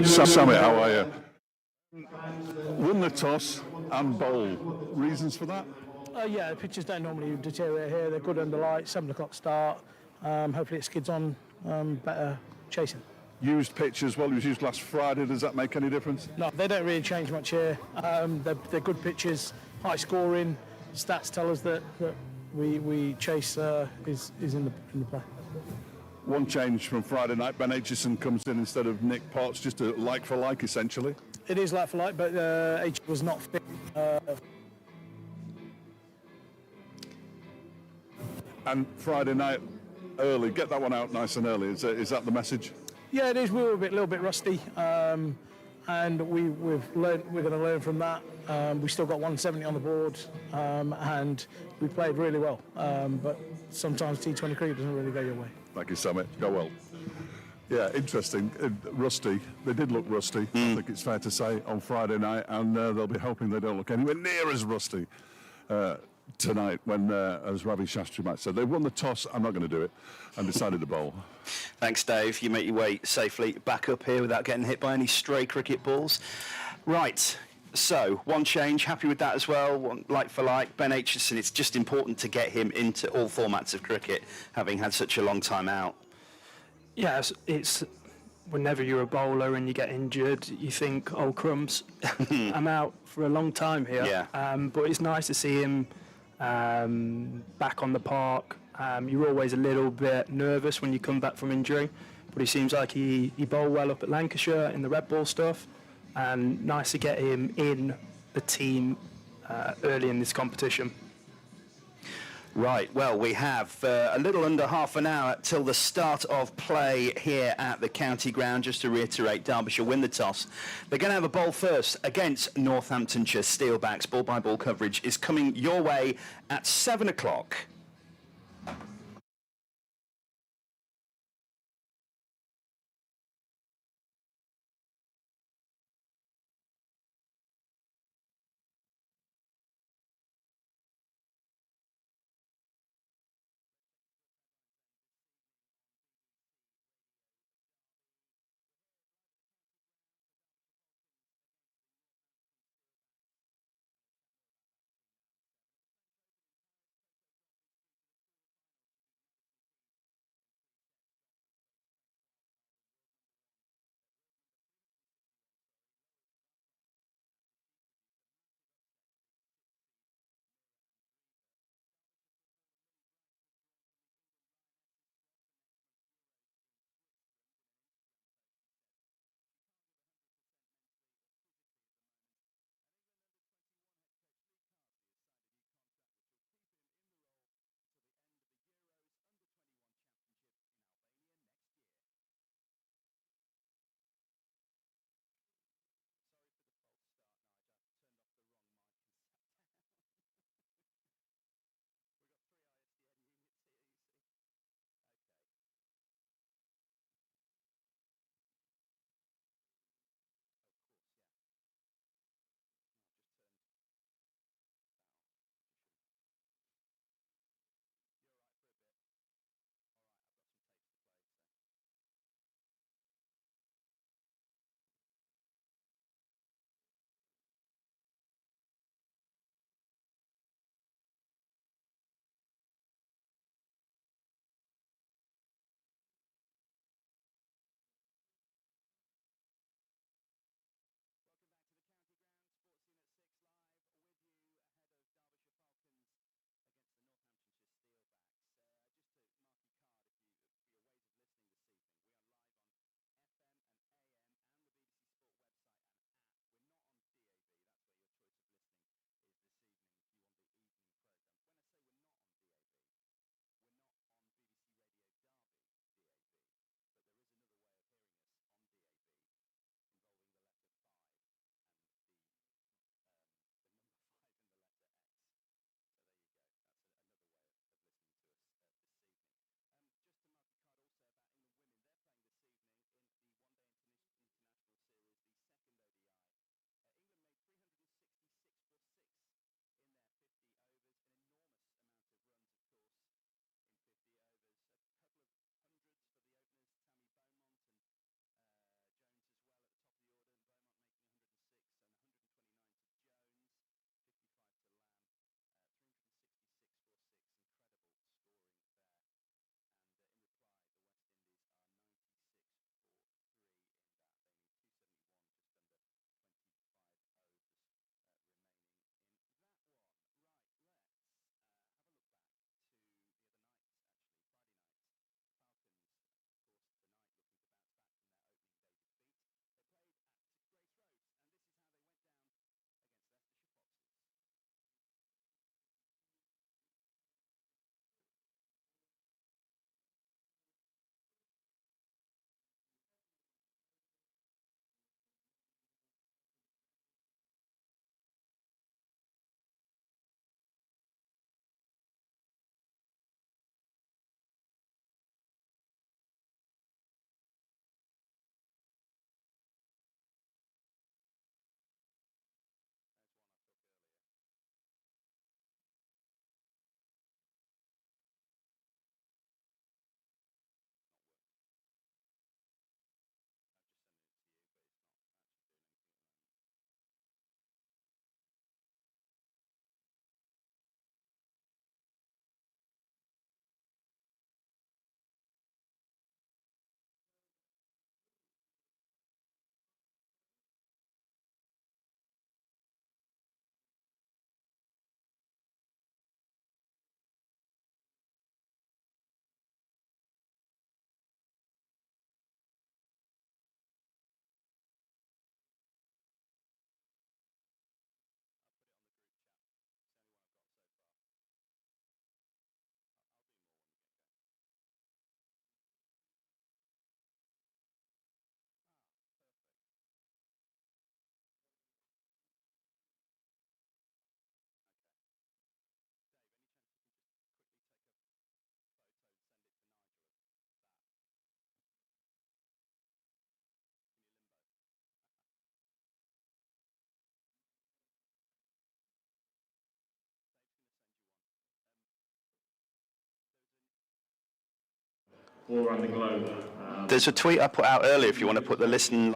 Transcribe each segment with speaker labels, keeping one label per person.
Speaker 1: Sammy, how are you? Won the toss and bowl. Reasons for that?
Speaker 2: Yeah, the pitches don't normally deteriorate here. They're good under light, 7 o'clock start. Hopefully it skids on better chasing.
Speaker 1: Used pitch as well. It was used last Friday. Does that make any difference?
Speaker 2: No, they don't really change much here. They're good pitches, high scoring. Stats tell us that we chase is in the play.
Speaker 1: One change from Friday night. Ben Aitchison comes in instead of Nick Potts, just a like for like essentially.
Speaker 2: It is like for like, but H was not fit.
Speaker 1: And Friday night early, get that one out nice and early. Is that the message?
Speaker 2: Yeah, it is. We were a little bit rusty, and we're going to learn from that. We still got 170 on the board, and we played really well. But sometimes T20 cricket doesn't really go your way.
Speaker 1: Thank you, Summit. Go well. Yeah, interesting. Rusty. They did look rusty, I think it's fair to say, on Friday night, and they'll be hoping they don't look anywhere near as rusty tonight when, as Ravi Shastri might say, they won the toss, I'm not going to do it, and decided to bowl.
Speaker 3: Thanks, Dave. You make your way safely back up here without getting hit by any stray cricket balls. Right. So, one change, happy with that as well, one like for like. Ben Aitchison, it's just important to get him into all formats of cricket, having had such a long time out.
Speaker 4: Yeah, it's whenever you're a bowler and you get injured, you think, oh, crumbs, I'm out for a long time here.
Speaker 3: Yeah.
Speaker 4: But it's nice to see him back on the park. You're always a little bit nervous when you come back from injury, but he seems like he bowled well up at Lancashire in the red ball stuff. And nice to get him in the team early in this competition.
Speaker 3: Right, well, we have a little under half an hour till the start of play here at the county ground. Just to reiterate, Derbyshire win the toss. They're going to have a bowl first against Northamptonshire Steelbacks. Ball-by-ball coverage is coming your way at 7 o'clock.
Speaker 5: all around the globe.
Speaker 3: There's a tweet I put out earlier if you want to put the listen.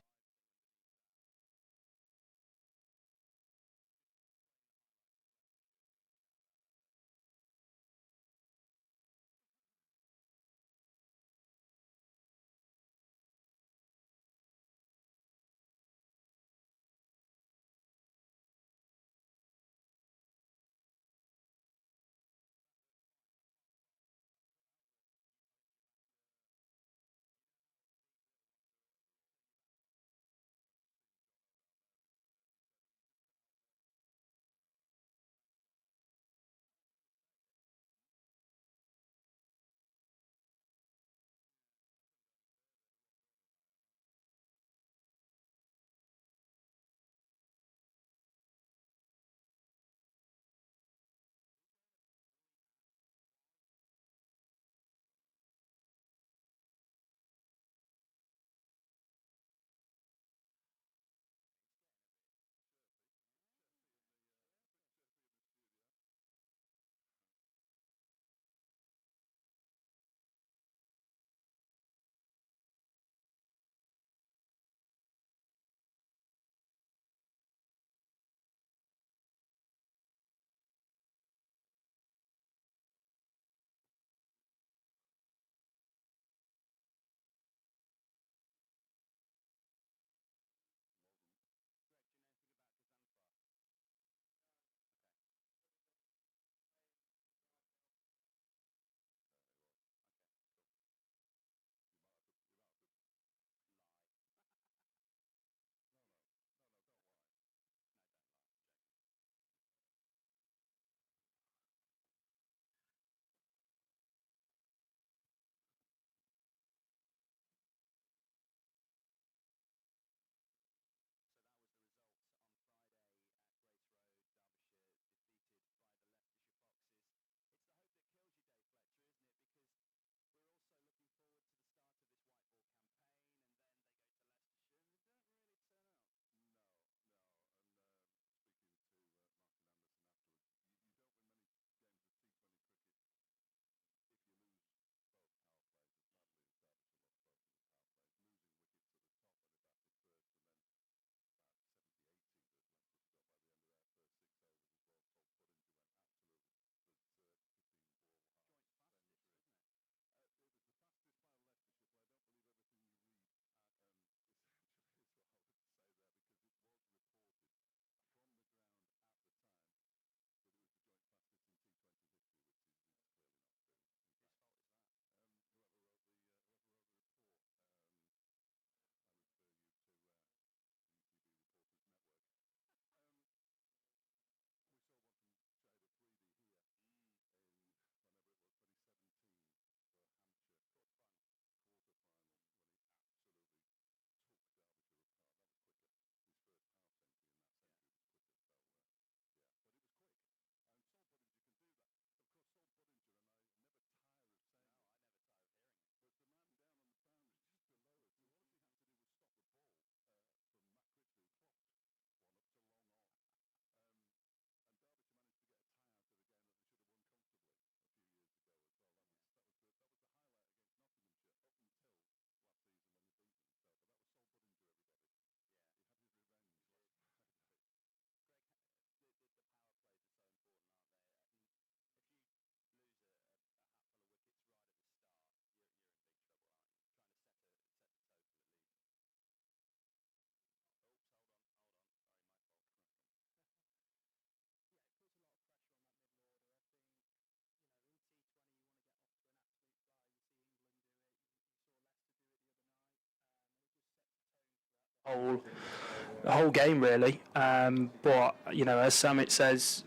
Speaker 4: The whole game really. But as Samit says,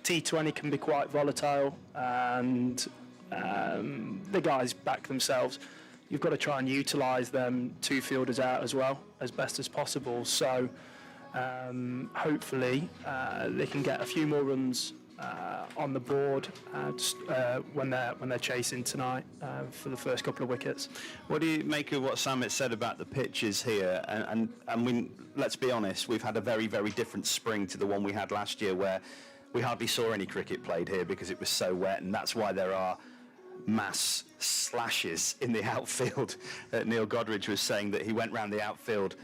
Speaker 4: T20 can be quite volatile, and the guys back themselves. You've got to try and utilise them two fielders out as well as best as possible. So hopefully they can get a few more runs on the board when they're chasing tonight for the first couple of wickets.
Speaker 3: What do you make of what Samit said about the pitches here? And let's be honest, we've had a very, very different spring to the one we had last year, where we hardly saw any cricket played here because it was so wet, and that's why there are mass slashes in the outfield. Neil Godridge was saying that he went round the outfield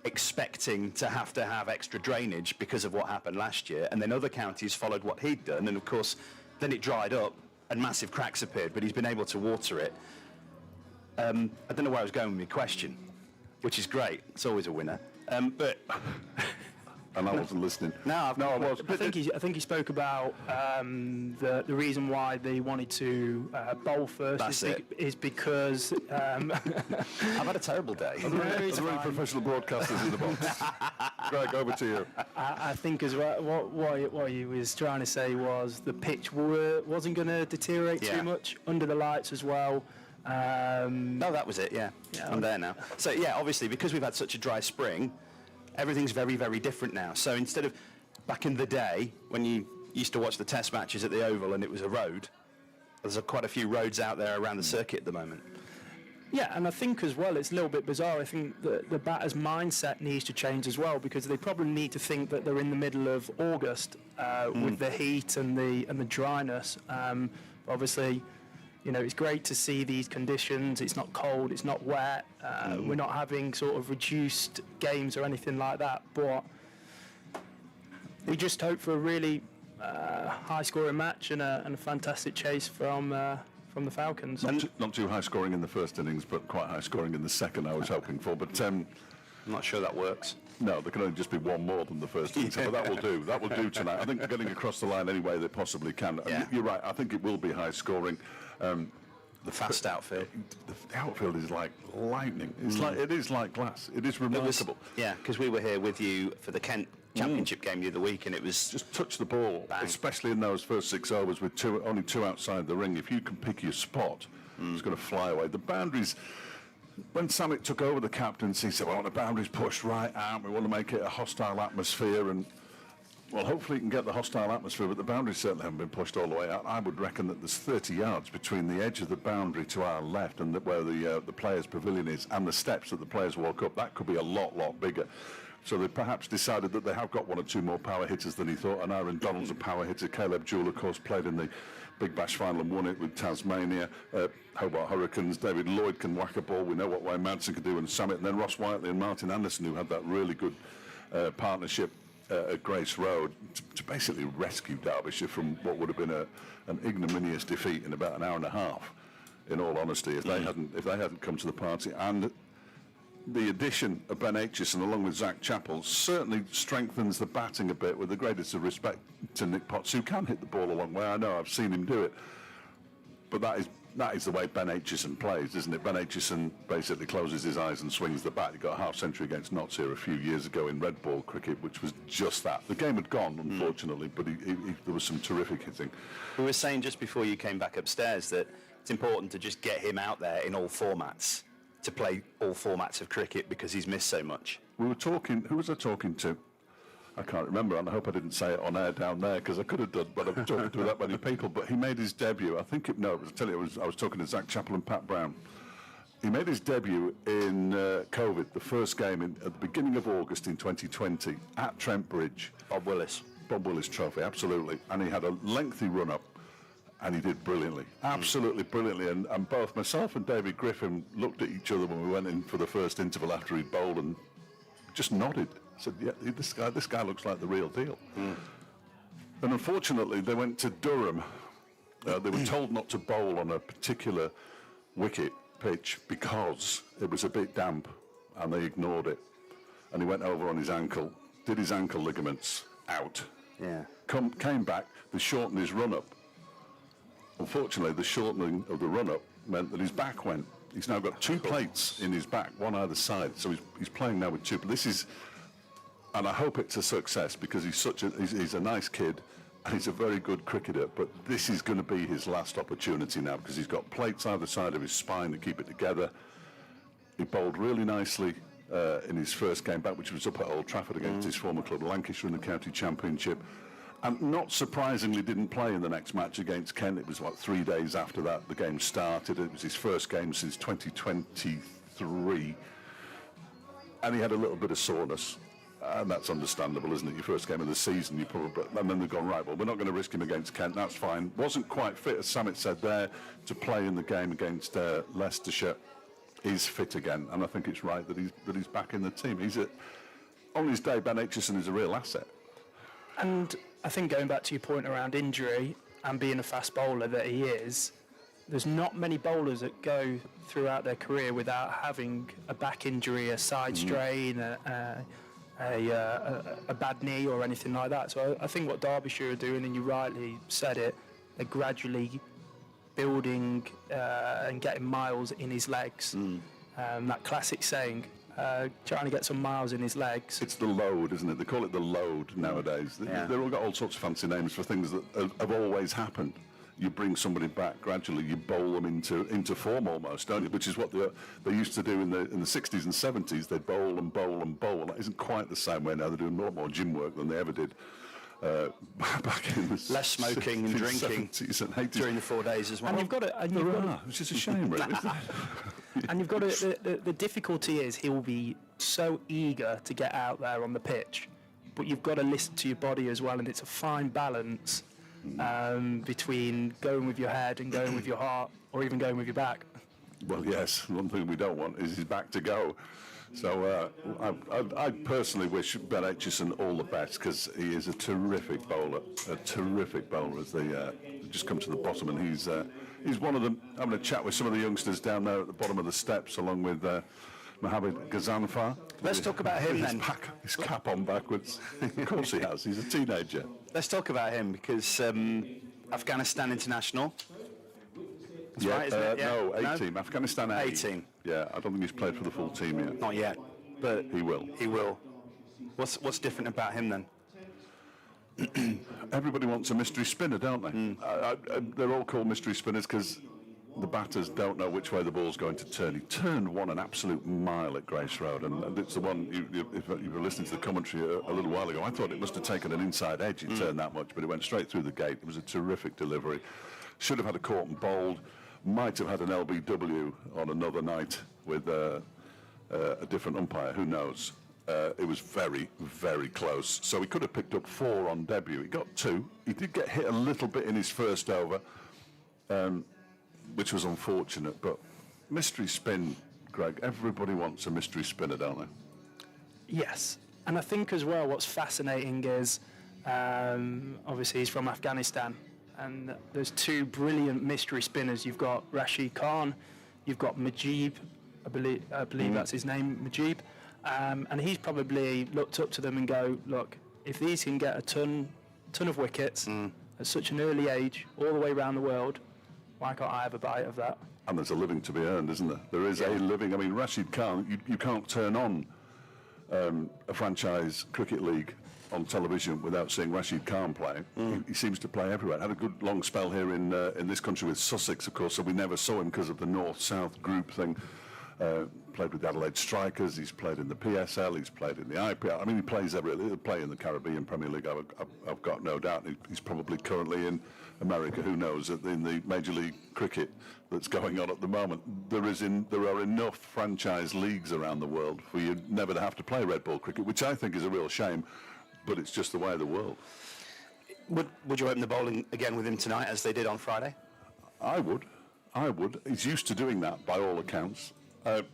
Speaker 3: expecting to have extra drainage because of what happened last year, and then other counties followed what he'd done, and of course then it dried up and massive cracks appeared, but he's been able to water it. I don't know where I was going with my question, which is great. It's always a winner. But
Speaker 1: And I wasn't listening.
Speaker 3: no,
Speaker 1: I was.
Speaker 4: I think he spoke about the reason why they wanted to bowl first is because
Speaker 3: I've had a terrible day.
Speaker 1: Are there any professional broadcasters in the box? Greg, over to you.
Speaker 4: I think as well what he was trying to say was the pitch wasn't going to deteriorate too much under the lights as well.
Speaker 3: No, that was it, yeah. I'm there now. So, yeah, obviously, because we've had such a dry spring, everything's very, very different now. So instead of back in the day, when you used to watch the test matches at the Oval and it was a road, there's quite a few roads out there around the circuit at the moment.
Speaker 4: Yeah, and I think as well, it's a little bit bizarre. I think the batter's mindset needs to change as well, because they probably need to think that they're in the middle of August with the heat and the dryness. Obviously, you know, it's great to see these conditions. It's not cold, it's not wet. We're not having sort of reduced games or anything like that. But we just hope for a really high-scoring match and a fantastic chase from the Falcons.
Speaker 1: Not too high scoring in the first innings, but quite high scoring in the second, I was hoping for. But
Speaker 3: I'm not sure that works.
Speaker 1: no, there can only just be one more than the first innings. But that will do. That will do tonight. I think they're getting across the line any way they possibly can.
Speaker 3: Yeah.
Speaker 1: You're right. I think it will be high scoring.
Speaker 3: The fast outfield.
Speaker 1: The outfield is like lightning. It is like glass. It is remarkable.
Speaker 3: Because we were here with you for the Kent Championship game the other week, and it was
Speaker 1: Just touch the ball,
Speaker 3: bang.
Speaker 1: especially in those first 6 overs with only two outside the ring. If you can pick your spot, it's going to fly away. The boundaries. When Samit took over the captaincy, he said, "Well, the boundaries pushed right out. We want to make it a hostile atmosphere." And well, hopefully, he can get the hostile atmosphere, but the boundaries certainly haven't been pushed all the way out. I would reckon that there's 30 yards between the edge of the boundary to our left and where the players' pavilion is, and the steps that the players walk up. That could be a lot bigger. So they perhaps decided that they have got one or two more power hitters than he thought. And Aaron Donald's a power hitter. Caleb Jewell, of course, played in the Big Bash final and won it with Tasmania. Hobart Hurricanes. David Lloyd can whack a ball. We know what Wayne Madsen can do, and Samit. And then Ross Whiteley and Martin Anderson, who had that really good partnership at Grace Road to basically rescue Derbyshire from what would have been an ignominious defeat in about an hour and a half. In all honesty, if they hadn't come to the party. And the addition of Ben Aitchison along with Zach Chappell certainly strengthens the batting a bit, with the greatest of respect to Nick Potts, who can hit the ball a long way. I know, I've seen him do it. But that is the way Ben Aitchison plays, isn't it? Ben Aitchison basically closes his eyes and swings the bat. He got a half century against Notts here a few years ago in red ball cricket, which was just that. The game had gone, unfortunately, but there was some terrific hitting.
Speaker 3: We were saying just before you came back upstairs that it's important to just get him out there in all formats, to play all formats of cricket, because he's missed so much.
Speaker 1: We were talking, who was I talking to? I can't remember, and I hope I didn't say it on air down there, because I could have done, but I'm talking to that many people. But he made his debut, I was talking to Zach Chappell and Pat Brown. He made his debut in COVID, the first game at the beginning of August in 2020 at Trent Bridge.
Speaker 3: Bob Willis
Speaker 1: Trophy, absolutely. And he had a lengthy run-up, and he did brilliantly, absolutely brilliantly. And both myself and David Griffin looked at each other when we went in for the first interval after he'd bowled and just nodded. Said, "Yeah, this guy looks like the real deal." And unfortunately, they went to Durham. They were told not to bowl on a particular wicket pitch because it was a bit damp, and they ignored it. And he went over on his ankle, did his ankle ligaments out.
Speaker 3: Yeah.
Speaker 1: Came back, they shortened his run-up. Unfortunately, the shortening of the run-up meant that his back went. He's now got two plates in his back, one either side. So he's playing now with two. But this is, and I hope it's a success, because he's a nice kid and he's a very good cricketer. But this is going to be his last opportunity now, because he's got plates either side of his spine to keep it together. He bowled really nicely in his first game back, which was up at Old Trafford against his former club Lancashire in the county championship. And not surprisingly, didn't play in the next match against Kent. It was 3 days after that the game started. It was his first game since 2023. And he had a little bit of soreness. And that's understandable, isn't it? Your first game of the season, you probably, and then they've gone, right, well, we're not going to risk him against Kent, that's fine. Wasn't quite fit, as Samit said there, to play in the game against Leicestershire. He's fit again, and I think it's right that he's back in the team. On his day, Ben Aitchison is a real asset.
Speaker 4: And I think going back to your point around injury and being a fast bowler that he is, there's not many bowlers that go throughout their career without having a back injury, a side strain, a bad knee or anything like that. So I think what Derbyshire are doing, and you rightly said it, they're gradually building and getting miles in his legs. That classic saying, trying to get some miles in his legs.
Speaker 1: It's the load, isn't it? They call it the load nowadays.
Speaker 3: Yeah.
Speaker 1: They've all got all sorts of fancy names for things that have always happened. You bring somebody back gradually, you bowl them into form almost, don't you? Which is what they used to do in the 60s and 70s. They'd bowl and bowl and bowl. That isn't quite the same way now. They're doing a lot more gym work than they ever did back in the
Speaker 3: Less smoking and drinking
Speaker 1: 70s and 80s.
Speaker 3: during the 4 days as well.
Speaker 4: And you've got to,
Speaker 1: Which is a shame, really, isn't it?
Speaker 4: and you've got to. The difficulty is he will be so eager to get out there on the pitch, but you've got to listen to your body as well, and it's a fine balance between going with your head and going with your heart, or even going with your back.
Speaker 1: Well, yes. One thing we don't want is his back to go. So I personally wish Ben Aitchison all the best, because he is a terrific bowler as they just come to the bottom, and he's one of them. Having a chat with some of the youngsters down there at the bottom of the steps, along with Mohammed Ghazanfar.
Speaker 3: Let's talk about him then.
Speaker 1: His cap on backwards. Of course he has. He's a teenager.
Speaker 3: Let's talk about him, because Afghanistan international. That's right, isn't it? Yeah.
Speaker 1: No, A-team. Afghanistan A.
Speaker 3: A-team.
Speaker 1: Yeah, I don't think he's played for the full team yet.
Speaker 3: Not yet, but
Speaker 1: He will.
Speaker 3: He will. What's different about him then?
Speaker 1: Everybody wants a mystery spinner, don't they? They're all called mystery spinners because the batters don't know which way the ball's going to turn. He turned one an absolute mile at Grace Road, and it's the one, if you were listening to the commentary a little while ago, I thought it must have taken an inside edge. It turned that much, but it went straight through the gate. It was a terrific delivery. Should have had a caught and bowled. Might have had an LBW on another night with a different umpire. Who knows? It was very, very close. So he could have picked up 4 on debut. He got 2. He did get hit a little bit in his first over, which was unfortunate. But mystery spin, Greg, everybody wants a mystery spinner, don't they?
Speaker 4: Yes, and I think as well what's fascinating is obviously he's from Afghanistan, and there's 2 brilliant mystery spinners. You've got Rashid Khan, you've got Mujib, I believe that's his name, Mujib, and he's probably looked up to them and go, look, if these can get a ton of wickets at such an early age, all the way around the world, why can't I have a bite of that?
Speaker 1: And there's a living to be earned, isn't there? There is a living. I mean, Rashid Khan, you can't turn on a franchise cricket league on television without seeing Rashid Khan play. He seems to play everywhere. Had a good long spell here in this country with Sussex, of course, so we never saw him because of the North-South group thing. Played with the Adelaide Strikers, he's played in the PSL, he's played in the IPL. I mean, he plays everywhere. He'll play in the Caribbean Premier League, I've got no doubt. He's probably currently in America, who knows, in the Major League Cricket that's going on at the moment. There are enough franchise leagues around the world for you never to have to play red ball cricket, which I think is a real shame, but it's just the way of the world.
Speaker 3: Would you open the bowling again with him tonight, as they did on Friday?
Speaker 1: I would. He's used to doing that by all accounts.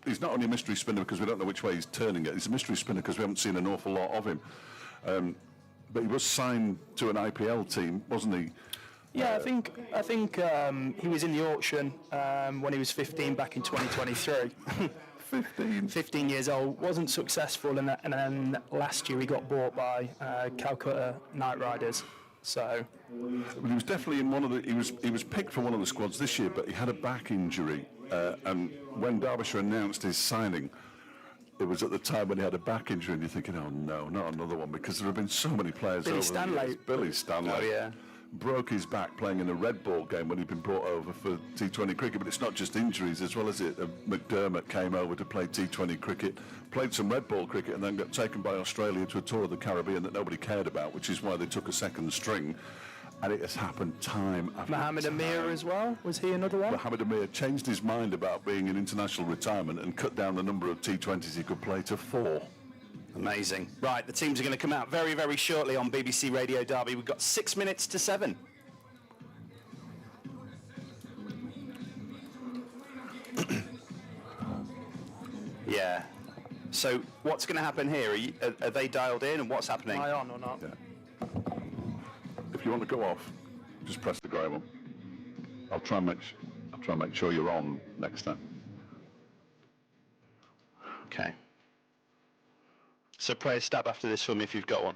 Speaker 1: He's not only a mystery spinner because we don't know which way he's turning it. He's a mystery spinner because we haven't seen an awful lot of him. But he was signed to an IPL team, wasn't he?
Speaker 4: Yeah, I think he was in the auction when he was 15 back in 2023. 15 years old, wasn't successful, and then last year he got bought by Calcutta Knight Riders. So
Speaker 1: he was definitely in one of the. He was picked for one of the squads this year, but he had a back injury, and when Derbyshire announced his signing, it was at the time when he had a back injury, and you're thinking, oh no, not another one, because there have been so many players
Speaker 4: Billy
Speaker 1: over
Speaker 4: Stanley.
Speaker 1: the years. Billy Stanley.
Speaker 3: Oh yeah.
Speaker 1: Broke his back playing in a red ball game when he'd been brought over for T20 cricket, but it's not just injuries as well, is it? McDermott came over to play T20 cricket, played some red ball cricket, and then got taken by Australia to a tour of the Caribbean that nobody cared about, which is why they took a second string. And it has happened time after
Speaker 4: Mohammed
Speaker 1: time.
Speaker 4: Amir as well, was he another one?
Speaker 1: Mohammed Amir changed his mind about being in international retirement and cut down the number of T20s he could play to 4.
Speaker 3: Amazing. Right, the teams are going to come out very, very shortly on BBC Radio Derby. We've got 6 minutes to 7. Yeah. So what's going to happen here? Are they dialed in, and what's happening?
Speaker 4: Am I on or not?
Speaker 1: Yeah. If you want to go off, just press the grey one. I'll try and make sure you're on next time.
Speaker 3: Okay. So play a stab after this for me if you've got one.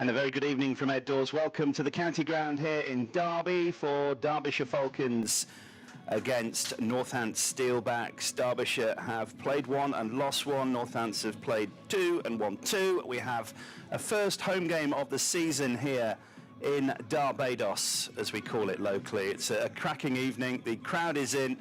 Speaker 3: And a very good evening from outdoors. Welcome to the county ground here in Derby for Derbyshire Falcons against Northamptonshire Steelbacks. Derbyshire have played 1 and lost 1. Northants have played 2 and won 2. We have a first home game of the season here in Barbados, as we call it locally. It's a cracking evening. The crowd is in.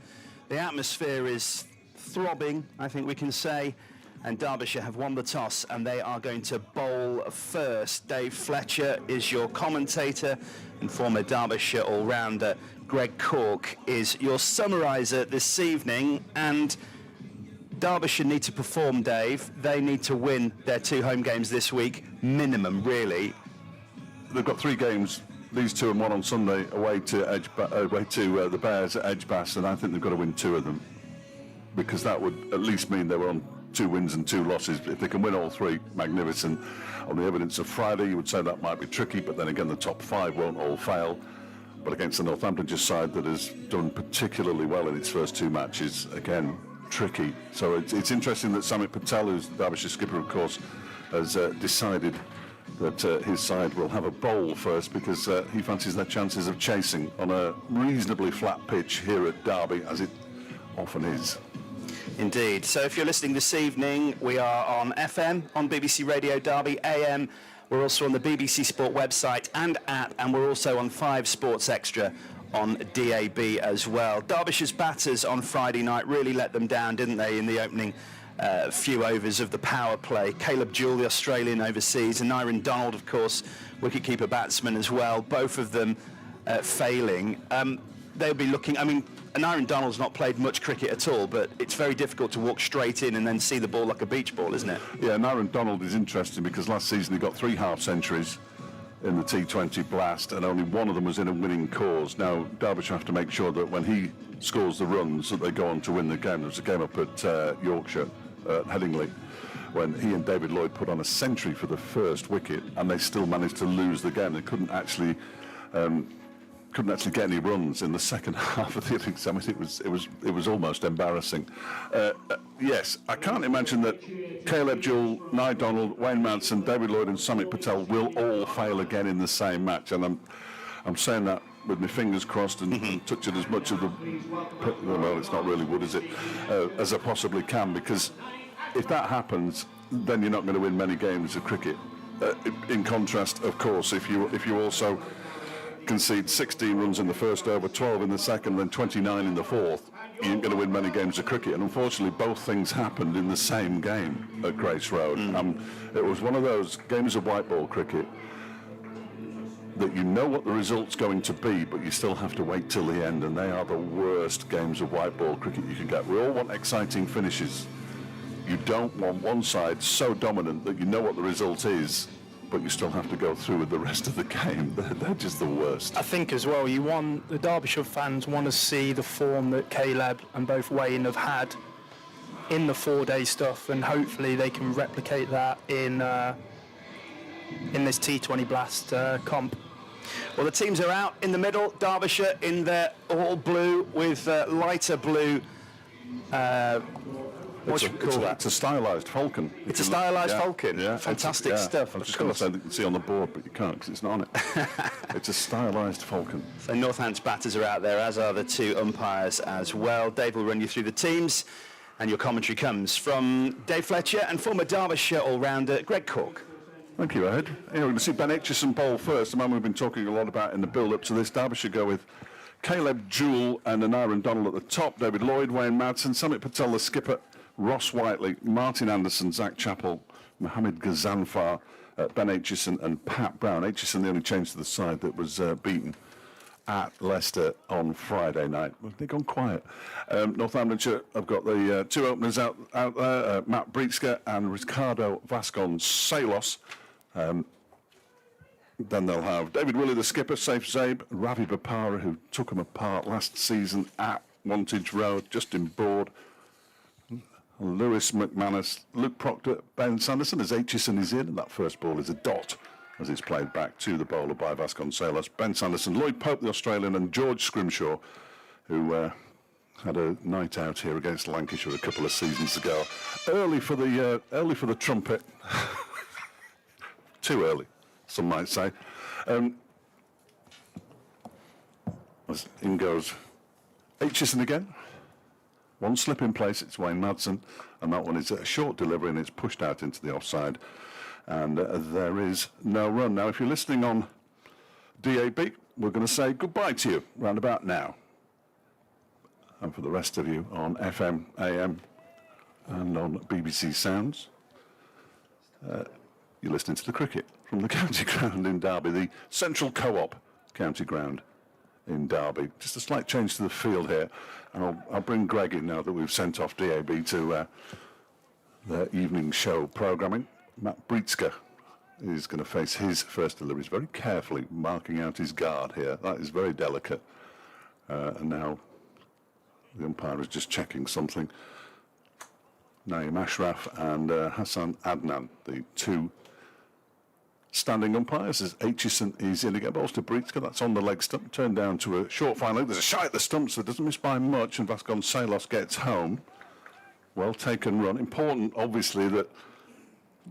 Speaker 3: The atmosphere is throbbing, I think we can say. And Derbyshire have won the toss and they are going to bowl first. Dave Fletcher is your commentator and former Derbyshire all-rounder Greg Cork is your summariser this evening. And Derbyshire need to perform, Dave. They need to win their 2 home games this week, minimum, really.
Speaker 1: They've got 3 games, these 2 and 1 on Sunday, away to the Bears at Edgbaston, and I think they've got to win 2 of them, because that would at least mean they were on 2 wins and 2 losses. If they can win all 3, magnificent. On the evidence of Friday, you would say that might be tricky, but then again, the top 5 won't all fail. But against the Northamptonshire side that has done particularly well in its first 2 matches, again, tricky. So it's interesting that Samit Patel, who's the Derbyshire skipper, of course, has decided that his side will have a bowl first, because he fancies their chances of chasing on a reasonably flat pitch here at Derby, as it often is.
Speaker 3: Indeed. So if you're listening this evening, we are on FM, on BBC Radio Derby, AM. We're also on the BBC Sport website and app, and we're also on 5 Sports Extra on DAB as well. Derbyshire's batters on Friday night really let them down, didn't they, in the opening few overs of the power play. Caleb Jewell, the Australian overseas, and Nyron Donald, of course, wicketkeeper batsman as well, both of them failing. They'll be looking, I mean, Nyron Donald's not played much cricket at all, but it's very difficult to walk straight in and then see the ball like a beach ball, isn't it?
Speaker 1: Yeah, Nyron Donald is interesting because last season he got 3 half-centuries in the T20 blast, and only one of them was in a winning cause. Now, Derbyshire have to make sure that when he scores the runs that they go on to win the game. There was a game up at Yorkshire, Headingley, when he and David Lloyd put on a century for the first wicket, and they still managed to lose the game. They couldn't actually get any runs in the second half of the innings. I mean, it was almost embarrassing. Yes, I can't imagine that Caleb Jewell, Nye Donald, Wayne Madsen, David Lloyd and Samit Patel will all fail again in the same match. And I'm saying that with my fingers crossed and touching as much of the, well, it's not really wood, is it, as I possibly can, because if that happens, then you're not going to win many games of cricket. In contrast, of course, if you also concede 16 runs in the first over, 12 in the second, then 29 in the fourth, you ain't going to win many games of cricket. And unfortunately, both things happened in the same game at Grace Road. It was one of those games of white ball cricket that you know what the result's going to be, but you still have to wait till the end, and they are the worst games of white ball cricket you can get. We all want exciting finishes. You don't want one side so dominant that you know what the result is, but you still have to go through with the rest of the game. They're just the worst.
Speaker 4: I think as well, the Derbyshire fans want to see the form that Caleb and both Wayne have had in the 4-day stuff, and hopefully they can replicate that in this T20 Blast comp.
Speaker 3: Well, the teams are out in the middle. Derbyshire in their all blue with lighter blue. What do you call that?
Speaker 1: It's a stylised falcon.
Speaker 3: It's a stylised falcon.
Speaker 1: Yeah,
Speaker 3: fantastic stuff.
Speaker 1: I was just going to say that you can see on the board, but you can't because it's not on it. It's a stylised falcon.
Speaker 3: So Northants batters are out there, as are the 2 umpires as well. Dave will run you through the teams, and your commentary comes from Dave Fletcher and former Derbyshire all-rounder Greg Cork.
Speaker 1: Thank you, Ed. We're going to see Ben Aitchison bowl first, the man we've been talking a lot about in the build-up to this. Derbyshire go with Caleb Jewell and Nyron Donald at the top, David Lloyd, Wayne Madsen, Samit Patel, the skipper, Ross Whiteley, Martin Anderson, Zach Chappell, Mohammed Ghazanfar, Ben Aitchison and Pat Brown. Aitchison the only change to the side that was beaten at Leicester on Friday night. Well, they've gone quiet. Northamptonshire have got the two openers out there, Matt Breitsker and Ricardo Vasconcelos. Then they'll have David Willey, the skipper, Safe Zabe, Ravi Bapara, who took them apart last season at Wantage Road, Justin Board, Lewis McManus, Luke Proctor, Ben Sanderson, as Aitchison is in, and that first ball is a dot as it's played back to the bowler by Vasconcelos. Ben Sanderson, Lloyd Pope, the Australian, and George Scrimshaw, who had a night out here against Lancashire a couple of seasons ago. Early for the trumpet. Too early, some might say. As in goes Aitchison again. One slip in place, it's Wayne Madsen, and that one is a short delivery and it's pushed out into the offside. And there is no run. Now, if you're listening on DAB, we're going to say goodbye to you round about now. And for the rest of you on FM, AM, and on BBC Sounds, you're listening to the cricket from the county ground in Derby, the Central Co-op county ground in Derby. Just a slight change to the field here, and I'll bring Greg in now that we've sent off DAB to their evening show programming. Matt Breitsker is going to face his first deliveries very carefully, marking out his guard here. That is very delicate. And now the umpire is just checking something. Naeem Ashraf and Hassan Adnan, the two standing umpires, as Aitchison is in again. Balls to Breitsker, that's on the leg stump, turned down to a short fine leg. There's a shy at the stump, so it doesn't miss by much, and Vasconcelos gets home. Well taken run. Important, obviously, that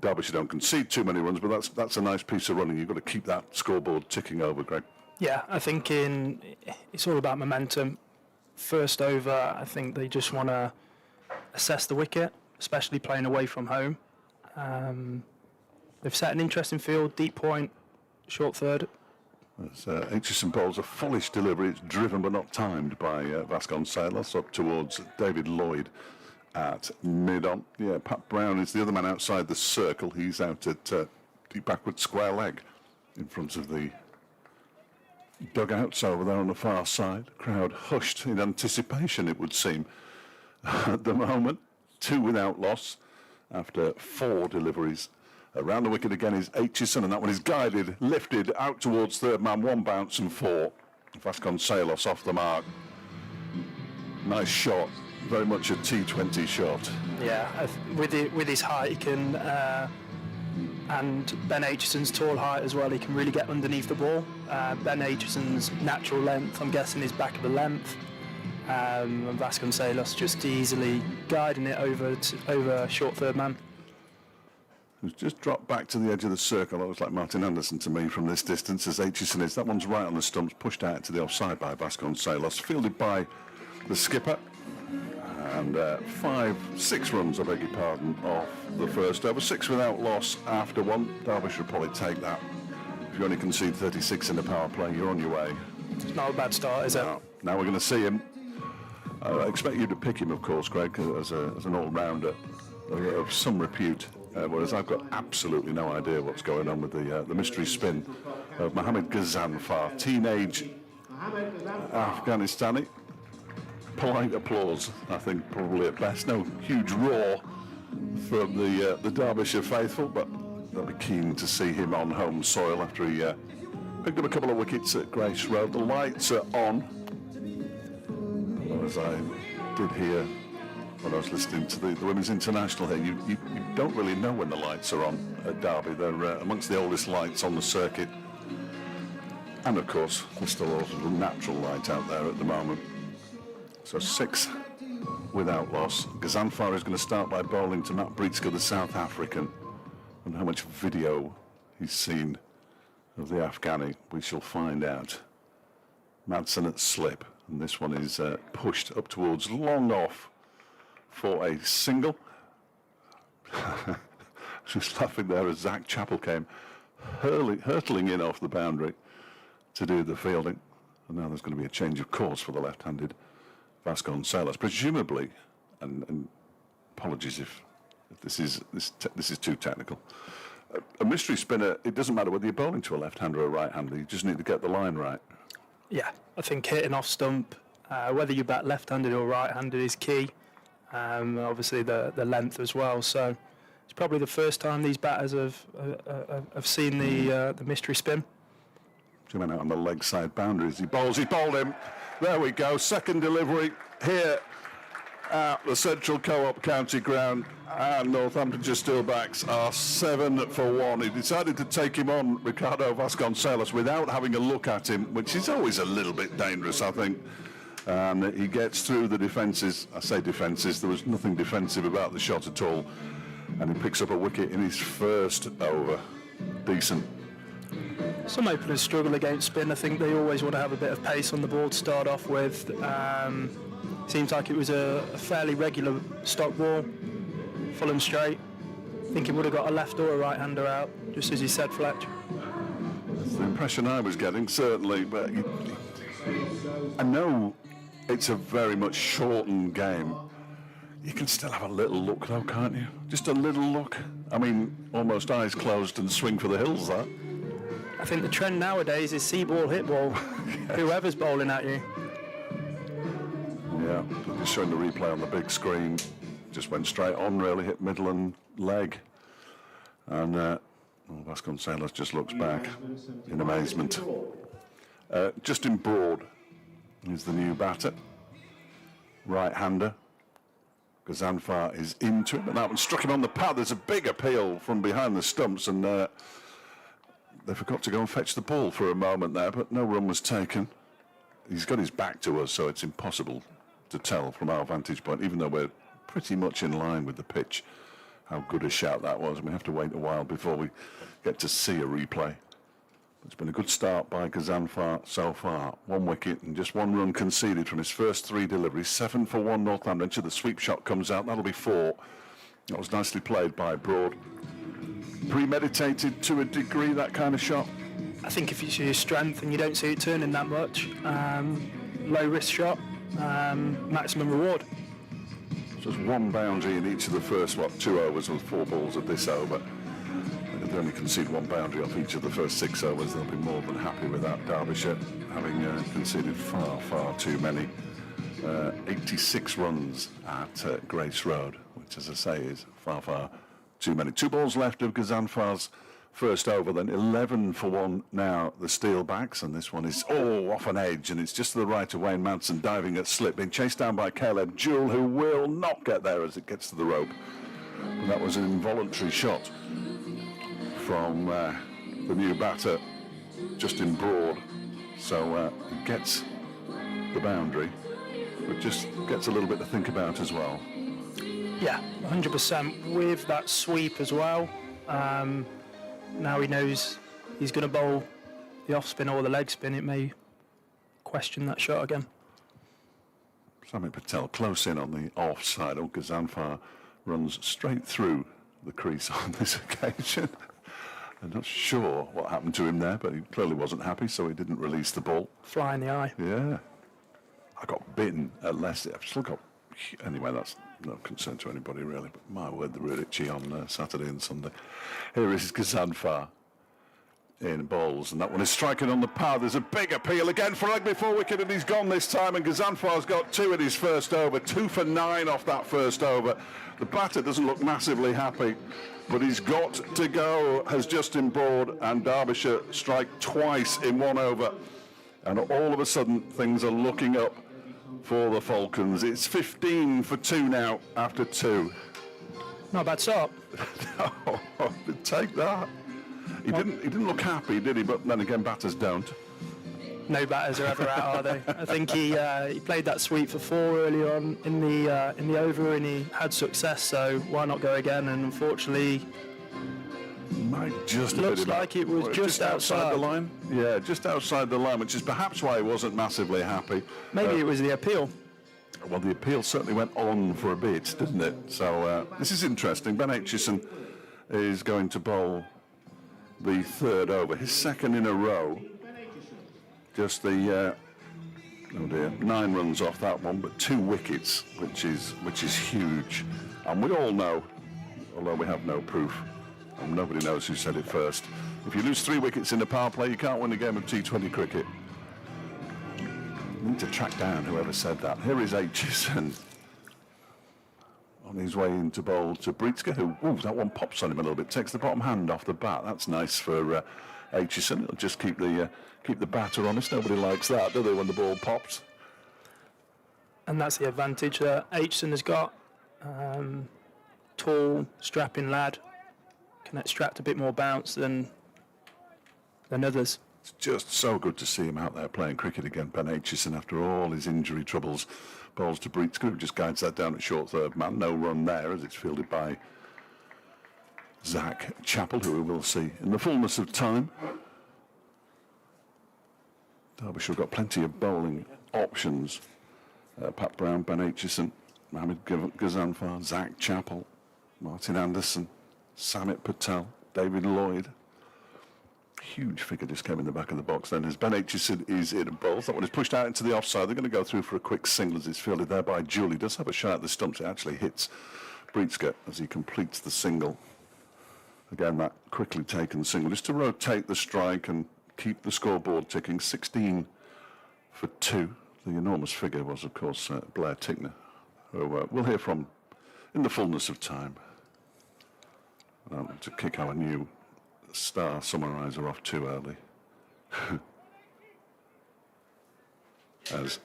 Speaker 1: Derbyshire don't concede too many runs, but that's a nice piece of running. You've got to keep that scoreboard ticking over, Greg.
Speaker 4: Yeah, I think it's all about momentum. First over, I think they just want to assess the wicket, especially playing away from home. They've set an interesting field, deep point, short third.
Speaker 1: As Aitchison bowls a fullish delivery, it's driven but not timed by Vasconcelos up towards David Lloyd at mid-on. Yeah, Pat Brown is the other man outside the circle. He's out at deep backward square leg in front of the dugouts over there on the far side. Crowd hushed in anticipation, it would seem, at the moment. 2 without loss after 4 deliveries. Around the wicket again is Aitchison, and that one is guided, lifted out towards third man, 1 bounce and 4. Vasconcelos off the mark. Nice shot, very much a T20 shot.
Speaker 4: Yeah, with his height, he can, and Ben Aitchison's tall height as well, he can really get underneath the ball. Ben Aitchison's natural length, I'm guessing, is back of the length. And Vasconcelos just easily guiding it over short third man.
Speaker 1: Who's just dropped back to the edge of the circle. That looks like Martin Anderson to me from this distance, as Aitchison is. That one's right on the stumps, pushed out to the offside by Vasconcelos, fielded by the skipper. And 6 runs, I beg your pardon, off the first over. 6 without loss after 1. Derbyshire will probably take that. If you only concede 36 in the power play, you're on your way.
Speaker 4: It's not a bad start, is it?
Speaker 1: Now we're going to see him. I expect you to pick him, of course, Greg, as an all-rounder of some repute. Whereas I've got absolutely no idea what's going on with the mystery spin of Mohammad Ghazanfar, teenage Afghanistani. Polite applause, I think, probably at best. No huge roar from the Derbyshire faithful, but they'll be keen to see him on home soil after he picked up a couple of wickets at Grace Road. The lights are on, as I did hear when I was listening to the Women's International here. You don't really know when the lights are on at Derby. They're amongst the oldest lights on the circuit. And of course, there's still a little natural light out there at the moment. So 6 without loss. Ghazanfar is going to start by bowling to Matt Breitsker, the South African. And how much video he's seen of the Afghani, we shall find out. Madsen at slip. And this one is pushed up towards long off for a single. Just laughing there as Zach Chappell came hurtling in off the boundary to do the fielding. And now there's going to be a change of course for the left-handed Vasconcelos, presumably, and apologies if this is too technical. A mystery spinner, it doesn't matter whether you're bowling to a left-hander or a right-hander, you just need to get the line right.
Speaker 4: Yeah, I think hitting off stump, whether you bat left-handed or right-handed, is key. Obviously the length as well. So it's probably the first time these batters have seen the mystery spin.
Speaker 1: He went out on the leg side boundaries. He bowled him. There we go. Second delivery here at the Central Co-op County Ground, and Northamptonshire Steelbacks are 7 for 1. He decided to take him on, Ricardo Vasconcelos, without having a look at him, which is always a little bit dangerous, I think. And he gets through the defences. I say defences, there was nothing defensive about the shot at all. And he picks up a wicket in his first over. Decent.
Speaker 4: Some openers struggle against spin. I think they always want to have a bit of pace on the ball to start off with. Seems like it was a fairly regular stock ball, full and straight. I think he would have got a left or a right-hander out, just as you said, Fletch.
Speaker 1: That's the impression I was getting, certainly. But I know it's a very much shortened game. You can still have a little look, though, can't you? Just a little look. I mean, almost eyes closed and swing for the hills, that.
Speaker 4: I think the trend nowadays is see ball, hit ball. Whoever's bowling at you.
Speaker 1: Yeah, just showing the replay on the big screen. Just went straight on, really, hit middle and leg. And Vasconcelos just looks back in amazement. Justin Broad is the new batter. Right-hander. Gazanfar is into it, but that one struck him on the pad. There's a big appeal from behind the stumps, and they forgot to go and fetch the ball for a moment there, but no run was taken. He's got his back to us, so it's impossible to tell from our vantage point, even though we're pretty much in line with the pitch, how good a shout that was. We have to wait a while before we get to see a replay. It's been a good start by Gazanfar so far. 1 wicket and just 1 run conceded from his first 3 deliveries. 7 for 1 Northamptonshire. The sweep shot comes out. That'll be 4. That was nicely played by Broad. Premeditated to a degree, that kind of shot?
Speaker 4: I think if it's your strength and you don't see it turning that much, low risk shot, maximum reward.
Speaker 1: Just 1 boundary in each of the first, 2 overs with 4 balls of this over. If they only concede 1 boundary off each of the first 6 overs, they'll be more than happy with that. Derbyshire having conceded far too many. 86 runs at Grace Road, which, as I say, is far too many. 2 balls left of Gazanfar's first over, then 11 for 1 now, the Steelbacks, and this one is off an edge, and it's just to the right of Wayne Madsen, diving at slip, being chased down by Caleb Jewell, who will not get there as it gets to the rope. And that was an involuntary shot from the new batter, Justin Broad. So he gets the boundary, but just gets a little bit to think about as well.
Speaker 4: Yeah, 100% with that sweep as well. Now he knows he's going to bowl the off spin or the leg spin. It may question that shot again.
Speaker 1: Samit Patel close in on the offside. Gazanfar runs straight through the crease on this occasion. I'm not sure what happened to him there, but he clearly wasn't happy, so he didn't release the ball.
Speaker 4: Fly in the eye.
Speaker 1: Yeah. I got bitten at Leicester. I've still got... Anyway, that's no concern to anybody, really. But my word, they were itchy on Saturday and Sunday. Here is Gazanfar in bowls, and that one is striking on the pad. There's a big appeal again for leg before wicket, and he's gone this time, and Gazanfar's got 2 in his first over. 2 for 9 off that first over. The batter doesn't look massively happy, but he's got to go, has Justin Broad, and Derbyshire strike twice in 1 over. And all of a sudden, things are looking up for the Falcons. It's 15 for 2 now after 2.
Speaker 4: Not a bad start.
Speaker 1: No, take that. He didn't look happy, did he? But then again, batters don't.
Speaker 4: No batters are ever out, are they? I think he played that sweep for 4 early on in the over, and he had success. So why not go again? And unfortunately,
Speaker 1: might just
Speaker 4: looks like it was just outside
Speaker 1: the line. Yeah, just outside the line, which is perhaps why he wasn't massively happy.
Speaker 4: Maybe it was the appeal.
Speaker 1: Well, the appeal certainly went on for a bit, didn't it? So this is interesting. Ben Aitchison is going to bowl the 3rd over, his 2nd in a row. Just the 9 runs off that one, but 2 wickets, which is huge. And we all know, although we have no proof, and nobody knows who said it first, if you lose 3 wickets in a power play, you can't win a game of T20 cricket. Need to track down whoever said that. Here is Aitchison on his way into bowl to Brietzke, who, that one pops on him a little bit, takes the bottom hand off the bat. That's nice for Aitchison. It'll just keep the batter honest. Nobody likes that, do they, when the ball pops?
Speaker 4: And that's the advantage that Aitchison has got. Tall, strapping lad, can extract a bit more bounce than others.
Speaker 1: It's just so good to see him out there playing cricket again, Ben Aitchison, after all his injury troubles. Bowls to Brietzke, who just guides that down at short third man. No run there as it's fielded by Zach Chappell, who we will see in the fullness of time. Derbyshire have got plenty of bowling options. Pat Brown, Ben Aitchison, Mohamed Ghazanfar, Zach Chappell, Martin Anderson, Samit Patel, David Lloyd. Huge figure just came in the back of the box then as Ben Aitchison is in and bowls. That one is pushed out into the offside. They're going to go through for a quick single as it's fielded there by Julie. Does have a shot at the stumps. It actually hits Brietzke as he completes the single. Again, that quickly taken single just to rotate the strike and keep the scoreboard ticking. 16 for 2. The enormous figure was, of course, Blair Tickner, who we'll hear from in the fullness of time. To kick our new star summariser off too early. As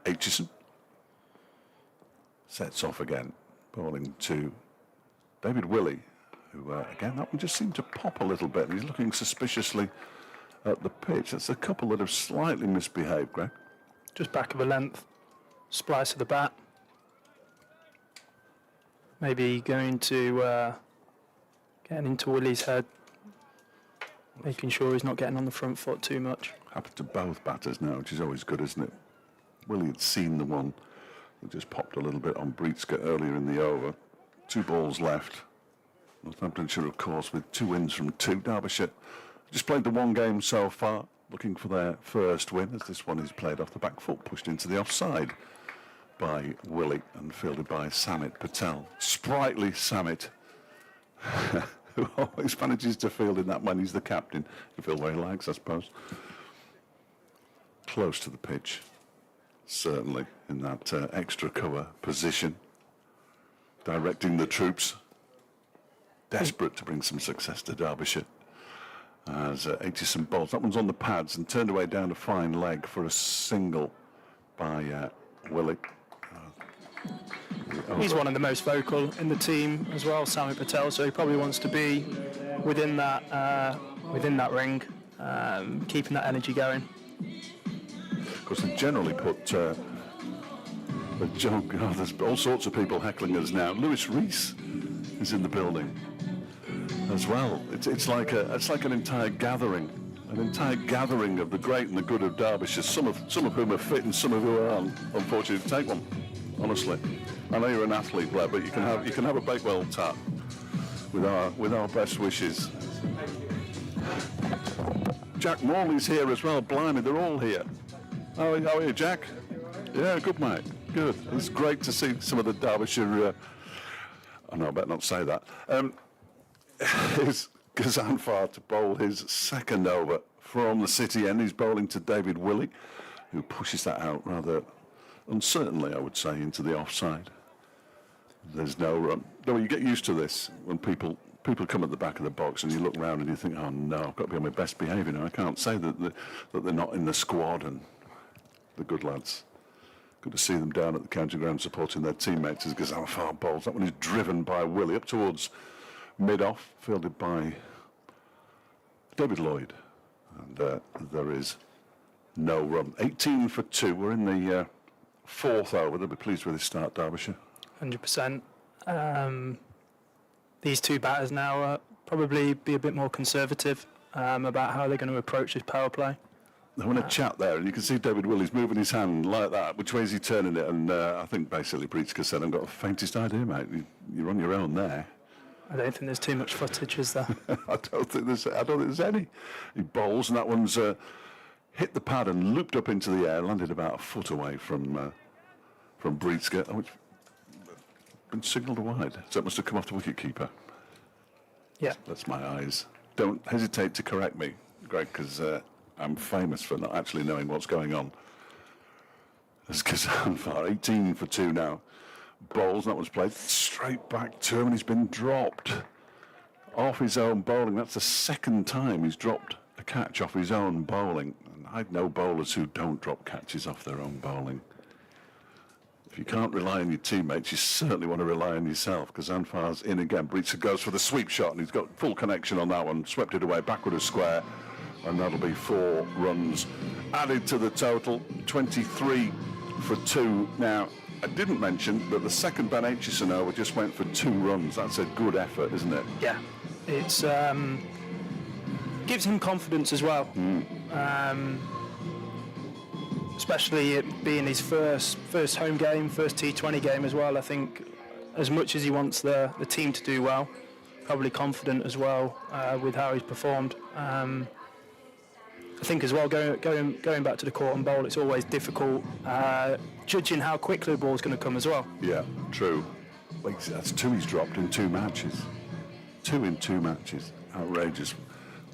Speaker 1: Aitchison sets off again, bowling to David Willey, who, again, that one just seemed to pop a little bit. He's looking suspiciously at the pitch. That's a couple that have slightly misbehaved, Greg.
Speaker 4: Just back of a length, splice of the bat. Maybe going to getting into Willie's head, making sure he's not getting on the front foot too much.
Speaker 1: Happened to both batters now, which is always good, isn't it? Willie had seen the one that just popped a little bit on Brietzke earlier in the over. 2 balls left. Northamptonshire, of course, with 2 wins from 2. Derbyshire just played the 1 game so far, looking for their first win, as this one is played off the back foot, pushed into the offside by Willie and fielded by Samit Patel. Sprightly Samit, who always manages to field in that when he's the captain. You feel what he likes, I suppose. Close to the pitch, certainly, in that extra cover position, directing the troops, desperate to bring some success to Derbyshire. As Aitchison bowls. That one's on the pads and turned away down a fine leg for a single by Willie.
Speaker 4: He's one of the most vocal in the team as well, Sami Patel, so he probably wants to be within that ring, keeping that energy going.
Speaker 1: Of course, they generally put there's all sorts of people heckling us now. Lewis Rees is in the building as well. It's like an entire gathering of the great and the good of Derbyshire. Some of whom are fit and some of whom aren't. Unfortunately, take one. Honestly, I know you're an athlete, Blair, but you can have a Bakewell tap with our best wishes. Jack Morley's here as well. Blimey, they're all here. How are you, Jack? Yeah, good, mate. Good. It's great to see some of the Derbyshire. I know I better not say that. Here's Ghazanfar to bowl his second over from the city end. He's bowling to David Willey, who pushes that out rather uncertainly, I would say, into the offside. There's no run. No, you get used to this when people come at the back of the box and you look round and you think, oh no, I've got to be on my best behaviour now. I can't say that they're not in the squad and the good lads. Good to see them down at the county ground supporting their teammates as Ghazanfar bowls. That one is driven by Willey up towards mid-off, fielded by David Lloyd. And there is no run. 18 for 2. We're in the fourth over. They'll be pleased with this start, Derbyshire.
Speaker 4: 100%. These 2 batters now probably be a bit more conservative about how they're going to approach this power play.
Speaker 1: They're in a chat there, and you can see David Willey's moving his hand like that. Which way is he turning it? And I think basically Brietzke said, I've got the faintest idea, mate. You're on your own there.
Speaker 4: I don't think there's too much footage, is there?
Speaker 1: I don't think there's any. He bowls, and that one's hit the pad and looped up into the air, landed about a foot away from Brietzke, which been signalled wide. So it must have come off the wicketkeeper.
Speaker 4: Yeah.
Speaker 1: That's my eyes. Don't hesitate to correct me, Greg, because I'm famous for not actually knowing what's going on As Kazanfar, 18 for 2 now. Bowls, that was played straight back to him, and he's been dropped off his own bowling. That's the second time he's dropped a catch off his own bowling. And I know bowlers who don't drop catches off their own bowling. If you can't rely on your teammates, you certainly want to rely on yourself. Kazanfar's in again. Breitzer goes for the sweep shot, and he's got full connection on that one. Swept it away, backward of square, and that'll be 4 runs added to the total. 23 for 2 now. I didn't mention that the second Ben Aitchison over just went for 2 runs. That's a good effort, isn't it?
Speaker 4: Yeah, it's gives him confidence as well. Especially it being his first home game, first T20 game as well. I think as much as he wants the team to do well, probably confident as well with how he's performed. I think as well, going back to the court and bowl, it's always difficult judging how quickly the ball's going to come as well.
Speaker 1: Yeah, true. Like, that's 2 he's dropped in 2 matches. 2 in 2 matches. Outrageous.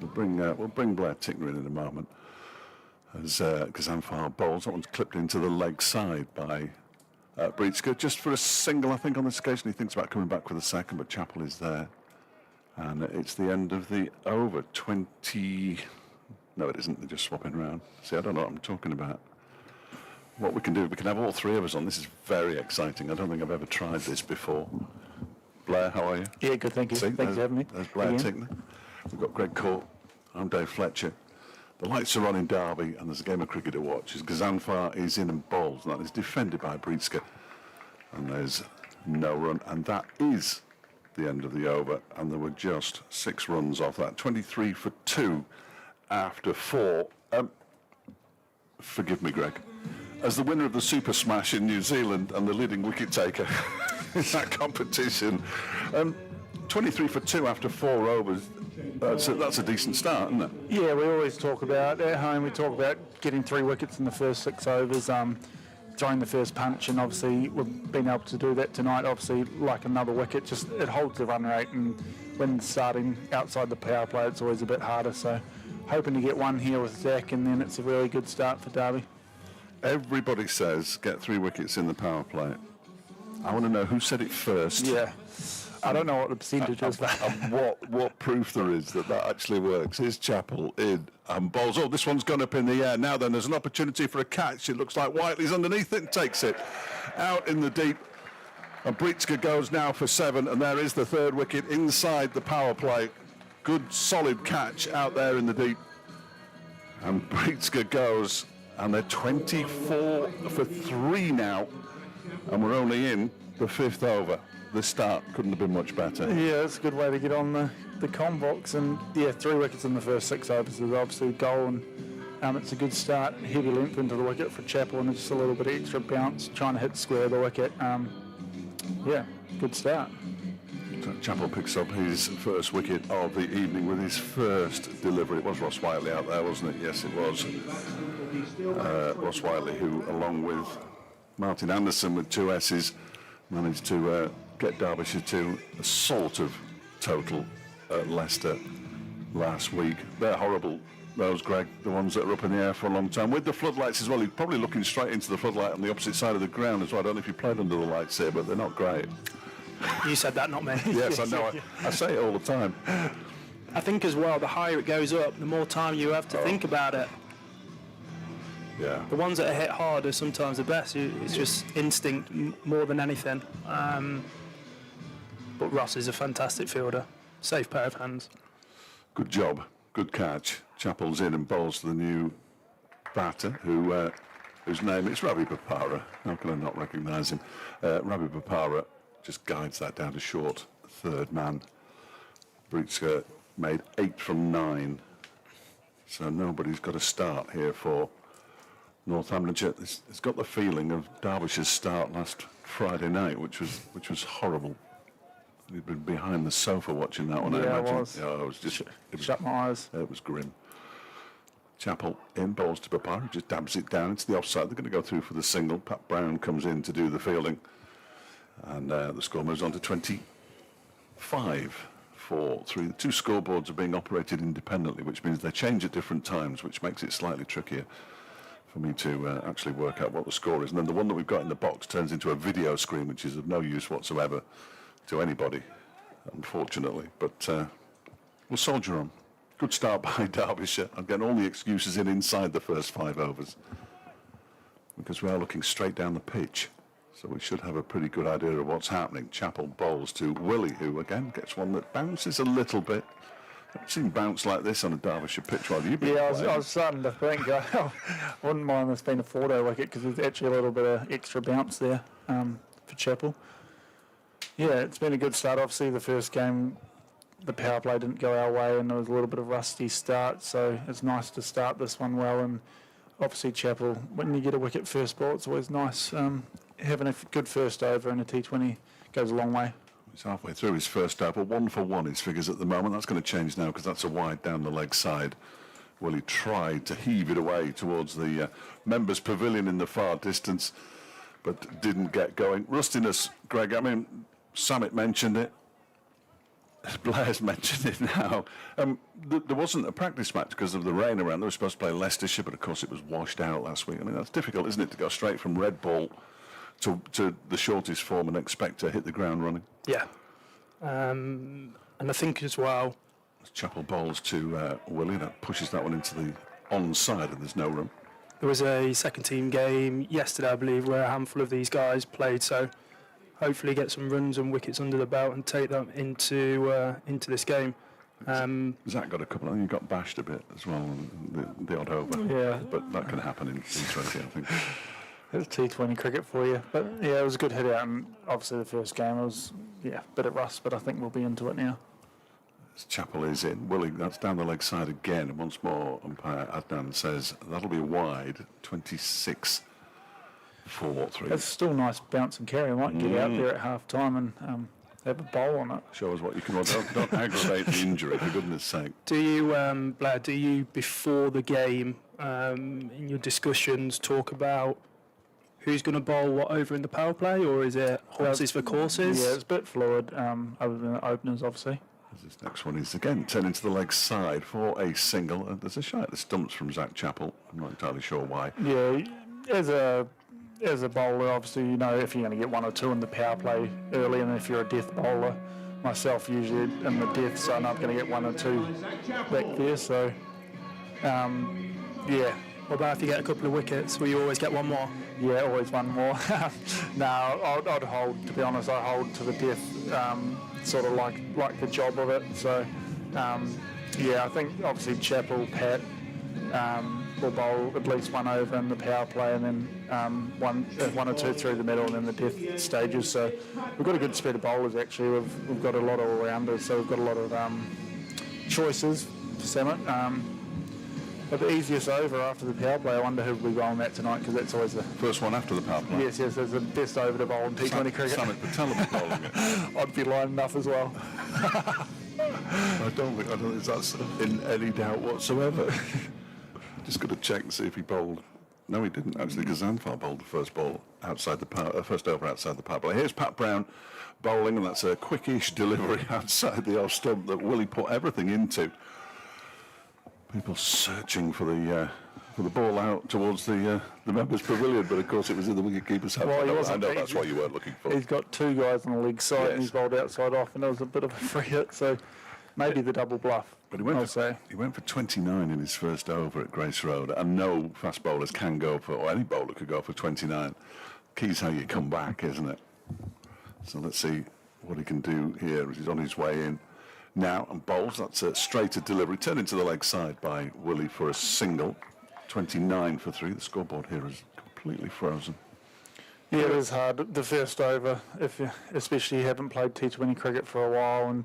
Speaker 1: We'll bring Blair Tickner in a moment. As Kazanfar bowls, that one's clipped into the leg side by Breitzer. Just for a single, I think, on this occasion. He thinks about coming back for the second, but Chappell is there. And it's the end of the over. 20... No, it isn't. They're just swapping around. See, I don't know what I'm talking about. What we can do, we can have all 3 of us on. This is very exciting. I don't think I've ever tried this before. Blair, how are you?
Speaker 5: Yeah, good, thank you.
Speaker 1: See,
Speaker 5: Thanks for having me.
Speaker 1: There's Blair Tickner. We've got Greg Court. I'm Dave Fletcher. The lights are on in Derby, and there's a game of cricket to watch. As Kazanfar is in and bowls, and that is defended by Breitzer. And there's no run, and that is the end of the over. And there were just 6 runs off that. 23 for 2 after 4. Forgive me, Greg. As the winner of the Super Smash in New Zealand and the leading wicket taker in that competition, 23 for 2 after 4 overs. That's a decent start, isn't it?
Speaker 5: Yeah, we always talk about, at home, we talk about getting 3 wickets in the first 6 overs, throwing the first punch, and obviously we've been able to do that tonight. Obviously, like another wicket, just it holds the run rate, and when starting outside the power play, it's always a bit harder. So hoping to get 1 here with Zach, and then it's a really good start for Derby.
Speaker 1: Everybody says get 3 wickets in the power play. I want to know who said it first.
Speaker 5: Yeah. I don't know what the percentage is.
Speaker 1: And what proof there is that actually works. Here's Chappell in and bowls. Oh, this one's gone up in the air. Now then, there's an opportunity for a catch. It looks like Whiteley's underneath it and takes it out in the deep. And Breitzer goes now for 7, and there is the 3rd wicket inside the power play. Good, solid catch out there in the deep. And Breitzer goes, and they're 24 for 3 now. And we're only in the 5th over. The start couldn't have been much better.
Speaker 5: Yeah, it's a good way to get on the Convox, and yeah, 3 wickets in the first 6 overs is obviously a goal, and it's a good start. Heavy length into the wicket for Chappell, and just a little bit of extra bounce, trying to hit square the wicket. Yeah, good start.
Speaker 1: So Chappell picks up his first wicket of the evening with his first delivery. It was Ross Whiteley out there, wasn't it? Yes, it was. Ross Whiteley, who, along with Martin Anderson with 2 S's, managed to get Derbyshire to a sort of total at Leicester last week. They're horrible, those, Greg, the ones that are up in the air for a long time. With the floodlights as well, you're probably looking straight into the floodlight on the opposite side of the ground as well. I don't know if you played under the lights here, but they're not great.
Speaker 4: You said that, not me.
Speaker 1: Yes, I know. I say it all the time.
Speaker 4: I think as well, the higher it goes up, the more time you have to think about it.
Speaker 1: Yeah.
Speaker 4: The ones that are hit hard are sometimes the best. It's just instinct more than anything. But Ross is a fantastic fielder. Safe pair of hands.
Speaker 1: Good job. Good catch. Chappell's in and bowls to the new batter, whose name is Ravi Bopara. How can I not recognise him? Ravi Bopara just guides that down to short, 3rd man. Breitzer made 8 from 9. So nobody's got a start here for Northamptonshire. It's got the feeling of Derbyshire's start last Friday night, which was horrible. You'd been behind the sofa watching that one, I imagine.
Speaker 5: I was.
Speaker 1: Yeah, it was just...
Speaker 5: Shut my eyes.
Speaker 1: It was grim. Chappell in, bowls to Bopara, just dabs it down into the offside. They're going to go through for the single. Pat Brown comes in to do the fielding. And the score moves on to 25 for 3. The 2 scoreboards are being operated independently, which means they change at different times, which makes it slightly trickier for me to actually work out what the score is. And then the one that we've got in the box turns into a video screen, which is of no use whatsoever to anybody, unfortunately. But we'll soldier on. Good start by Derbyshire. I'm getting all the excuses inside the first 5 overs, because we are looking straight down the pitch. So we should have a pretty good idea of what's happening. Chappell bowls to Willie, who again gets one that bounces a little bit. I've seen bounce like this on a Derbyshire pitch while you've been playing.
Speaker 5: I was starting to think I wouldn't mind this being a 4-day wicket, because there's actually a little bit of extra bounce there for Chappell. Yeah, it's been a good start. Obviously, the first game, the power play didn't go our way, and there was a little bit of rusty start. So it's nice to start this one well. And obviously, Chappell, when you get a wicket first ball, it's always nice. Having a good first over in a T20 goes a long way.
Speaker 1: He's halfway through his first over. 1 for 1 his figures at the moment. That's going to change now, because that's a wide down the leg side. Willie tried to heave it away towards the members' pavilion in the far distance, but didn't get going. Rustiness, Greg, I mean, Samit mentioned it. Blair's mentioned it now. There wasn't a practice match because of the rain around. They were supposed to play Leicestershire, but of course it was washed out last week. I mean, that's difficult, isn't it, to go straight from red ball to the shortest form and expect to hit the ground running?
Speaker 4: Yeah. And I think as well,
Speaker 1: Chappell bowls to Willie. That pushes that one into the onside, and there's no room.
Speaker 4: there was a second team game yesterday, I believe, where a handful of these guys played, so hopefully get some runs and wickets under the belt and take them into this game.
Speaker 1: Zach got a couple. I think he got bashed a bit as well, the odd over.
Speaker 5: Yeah.
Speaker 1: But that can happen in T20, I think.
Speaker 5: It's T20 cricket for you. But yeah, it was a good hit out, and obviously the first game was, a bit of rust, but I think we'll be into it now.
Speaker 1: Chappell is in. Willie, that's down the leg side again. And once more, umpire Adnan says that'll be wide, 26-4-3.
Speaker 5: It's still nice bounce and carry. I might get out there at half time and have a bowl on it.
Speaker 1: Show us what you can. Don't aggravate the injury, for goodness sake.
Speaker 4: Do you, Blair, before the game, in your discussions, talk about who's going to bowl what over in the power play, or is it horses for courses?
Speaker 5: Yeah, it's a bit fluid, other than the openers, obviously.
Speaker 1: This next one is again turning to the leg side for a single. And there's a shot at the stumps from Zach Chappell. I'm not entirely sure why.
Speaker 5: Yeah, as a bowler, obviously, if you're going to get 1 or 2 in the power play early, and if you're a death bowler, myself usually in the death, so I'm not going to get 1 or 2 back there. So, yeah.
Speaker 4: What about if you get a couple of wickets? Will you always get one more?
Speaker 5: Yeah, always one more. No, I'd hold. To be honest, I hold to the death. Sort of like the job of it. So, I think obviously Chappell, Pat will bowl at least 1 over in the power play, and then 1 or 2 through the middle, and then the death stages. So we've got a good spread of bowlers actually. We've got a lot of all-rounders, so we've got a lot of choices for Samit. But the easiest over after the power play, I wonder who will be bowling that tonight, because that's always the
Speaker 1: First one after the power play.
Speaker 5: Yes, there's the best over to bowl in T20 cricket.
Speaker 1: Samit Patel will be bowling it.
Speaker 5: I'd be lining up as well.
Speaker 1: I don't think that's in any doubt whatsoever. Just got to check and see if he bowled. No, he didn't actually, because Zanfar bowled the first ball outside the first over outside the power play. Here's Pat Brown bowling, and that's a quickish delivery outside the off stump that Willie put everything into. People searching for the ball out towards the members' pavilion, but of course it was in the wicketkeeper's hand.
Speaker 5: Well,
Speaker 1: I know that's what you weren't looking for.
Speaker 5: He's got 2 guys on the leg side,
Speaker 1: Yes.
Speaker 5: and he's bowled outside off, and it was a bit of a free hit, so maybe the double bluff.
Speaker 1: But he went for 29 in his first over at Grace Road, and no fast bowlers can go for, or any bowler could go for 29. Key's how you come back, isn't it? So let's see what he can do here as he's on his way in now, and bowls. That's a straighter delivery, turned into the leg side by Willie for a single. 29 for 3. The scoreboard here is completely frozen.
Speaker 5: Yeah, it is hard. The first over, especially you haven't played T20 cricket for a while, and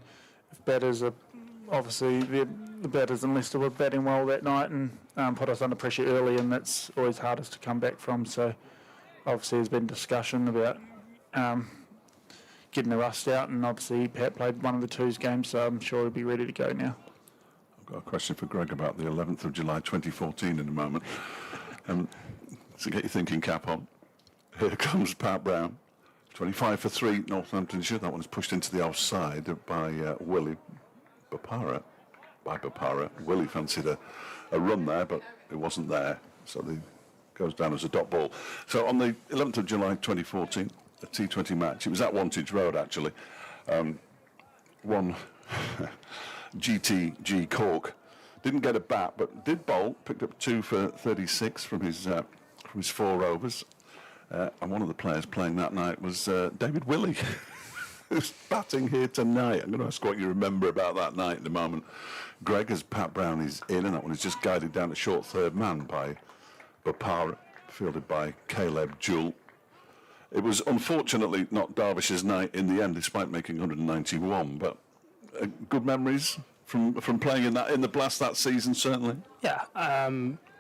Speaker 5: if batters are obviously the batters in Leicester were batting well that night and put us under pressure early, and that's always hardest to come back from. So obviously there's been discussion about getting the rust out, and obviously Pat played one of the 2's games, so I'm sure he'll be ready to go now.
Speaker 1: I've got a question for Greg about the 11th of July 2014 in a moment. So get your thinking cap on. Here comes Pat Brown. 25 for 3, Northamptonshire. That one's pushed into the offside by Willie Bapara. Willie fancied a run there, but it wasn't there. So the goes down as a dot ball. So on the 11th of July 2014, a T20 match, it was at Wantage Road actually, one GTG Cork didn't get a bat but did bowl, picked up 2 for 36 from his 4 overs, and one of the players playing that night was David Willey, who's batting here tonight. I'm going to ask what you remember about that night in a moment. Greg, as Pat Brown is in, and that one is just guided down to short third man by Bapara, fielded by Caleb Jewell. It was unfortunately not Derbyshire's night in the end, despite making 191. But good memories from playing in the Blast that season, certainly.
Speaker 4: Yeah, I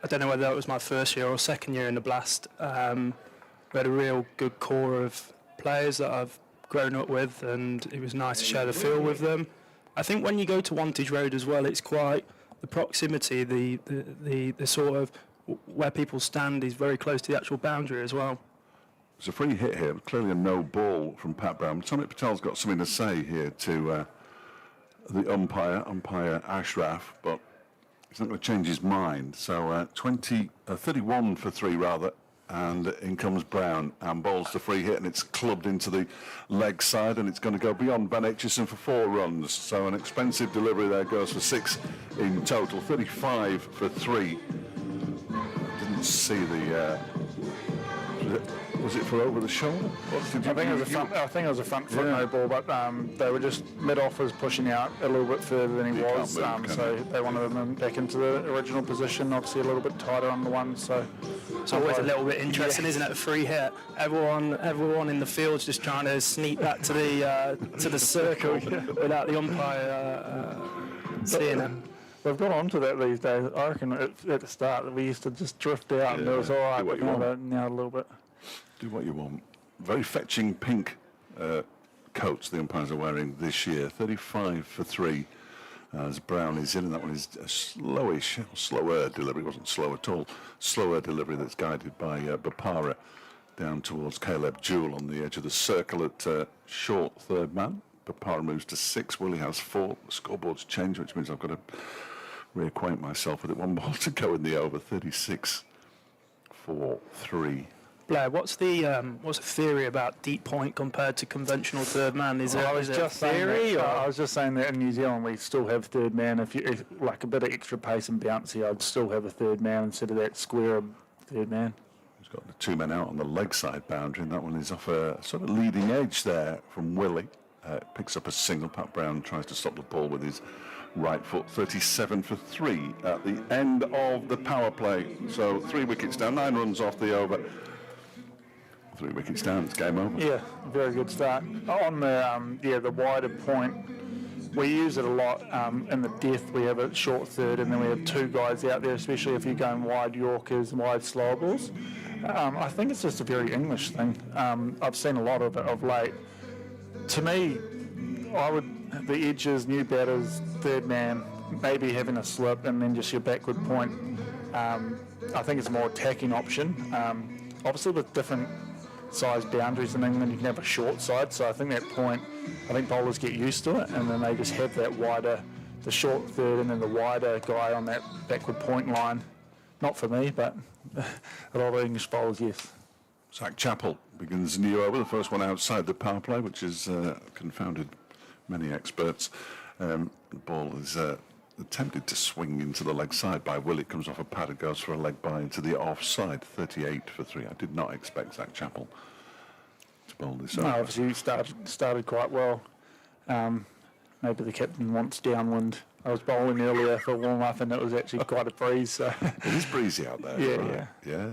Speaker 4: don't know whether that was my first year or second year in the Blast. We had a real good core of players that I've grown up with, and it was nice to share the field with them. I think when you go to Wantage Road as well, it's quite the proximity, the sort of where people stand is very close to the actual boundary as well.
Speaker 1: It's a free hit here, clearly a no ball from Pat Brown. Tommy Patel's got something to say here to the umpire Ashraf, but he's not going to change his mind. So 31 for 3 rather, and in comes Brown and bowls the free hit, and it's clubbed into the leg side, and it's going to go beyond Ben Aitchison for 4 runs. So an expensive delivery there, goes for 6 in total, 35 for 3. Didn't see the... Was it for over the shoulder?
Speaker 5: I think it was a front foot no ball, but they were just mid-offers pushing out a little bit further than he was, so they wanted him back into the original position, obviously a little bit tighter on the one. So
Speaker 4: it's always a little bit interesting, isn't it? A free hit. Everyone in the field's just trying to sneak that to the circle without the umpire seeing it.
Speaker 5: We've got onto that these days. I reckon at the start we used to just drift out and it was all right, but now a little bit.
Speaker 1: Do what you want. Very fetching pink coats the umpires are wearing this year. 35 for 3 as Brown is in, and that one is a slower delivery. It wasn't slow at all. Slower delivery that's guided by Bapara down towards Caleb Jewell on the edge of the circle at short third man. Bapara moves to 6. Willie has 4. The scoreboard's changed, which means I've got to reacquaint myself with it. 1 ball to go in the over. 36 for 3.
Speaker 4: Blair, what's the theory about deep point compared to conventional third man? Is it a theory?
Speaker 5: I was just saying that in New Zealand we still have third man. If like a bit of extra pace and bouncy, I'd still have a third man instead of that square third man.
Speaker 1: He's got the 2 men out on the leg side boundary, and that one is off a sort of leading edge there from Willie. Picks up a single. Pat Brown tries to stop the ball with his right foot. 37 for 3 at the end of the power play. So 3 wickets down, 9 runs off the over. 3 wickets down, it's game over.
Speaker 5: Yeah, very good start. On the wider point, we use it a lot in the death. We have a short third, and then we have 2 guys out there, especially if you're going wide Yorkers and wide slow balls. I think it's just a very English thing. I've seen a lot of it of late. To me, the edges, new batters, third man, maybe having a slip, and then just your backward point. I think it's a more attacking option. Obviously, with different size boundaries in England, you can have a short side, so I think bowlers get used to it, and then they just have that wider, the short third, and then the wider guy on that backward point line. Not for me, but a lot of English bowlers, yes.
Speaker 1: Zach Chappell begins a new over, the first one outside the power play, which has confounded many experts. The ball is attempted to swing into the leg side by Will. It comes off a pad and goes for a leg by into the offside. 38 for 3. I did not expect Zach Chappell to bowl this over.
Speaker 5: No, obviously he started quite well. Maybe the captain wants downwind. I was bowling earlier for warm-up and it was actually quite a breeze. So.
Speaker 1: It is breezy out there.
Speaker 5: Yeah,
Speaker 1: right? Yeah.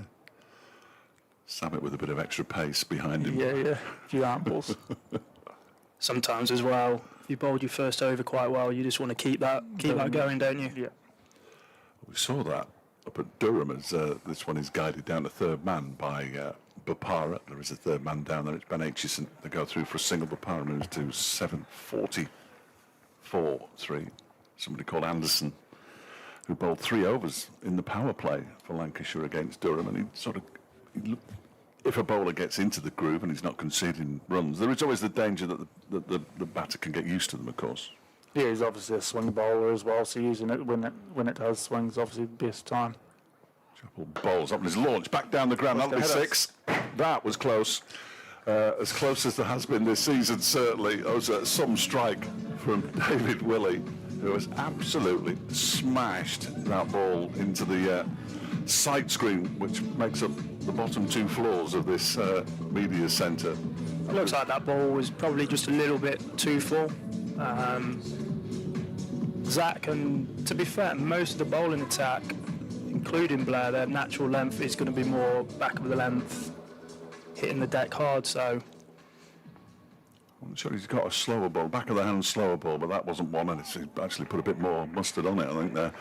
Speaker 1: Sammett with a bit of extra pace behind him.
Speaker 5: Yeah. A few arm balls.
Speaker 4: Sometimes as well, if you bowled your first over quite well, you just want to keep that going, don't you?
Speaker 5: Yeah.
Speaker 1: We saw that up at Durham as this one is guided down to third man by Bapara. There is a third man down there. It's Ben Aitchison. They go through for a single. Bapara moves to 740 for 3. Somebody called Anderson, who bowled 3 overs in the power play for Lancashire against Durham, and he looked, if a bowler gets into the groove and he's not conceding runs, there is always the danger that the batter can get used to them, of course.
Speaker 5: Yeah, he's obviously a swing bowler as well, so using it when it does swing is obviously the best time.
Speaker 1: Chapel bowls up and his launch back down the ground. That'll be 6. That was close. As close as there has been this season, certainly. It was some strike from David Willey, who has absolutely smashed that ball into the side screen, which makes up the bottom 2 floors of this media centre.
Speaker 4: It looks like that ball was probably just a little bit too full. Zach, and to be fair, most of the bowling attack, including Blair, their natural length is going to be more back of the length, hitting the deck hard, so...
Speaker 1: I'm sure he's got a slower ball, back of the hand slower ball, but that wasn't one, and it's actually put a bit more mustard on it, I think, there,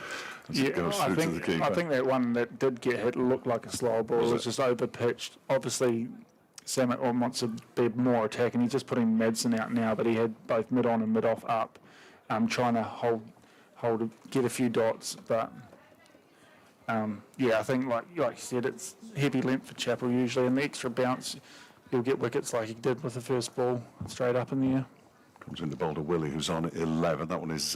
Speaker 1: as it goes through to the keeper.
Speaker 5: I think that one that did get hit looked like a slower ball. It was just over-pitched. Obviously, Samet wants to be more attacking. He's just putting Madsen out now, but he had both mid-on and mid-off up, trying to hold, get a few dots, but... I think, like you said, it's heavy length for Chapel usually, and the extra bounce, you'll get wickets like he did with the first ball, straight up in the air.
Speaker 1: Comes in the bowl to Willie, who's on 11. That one is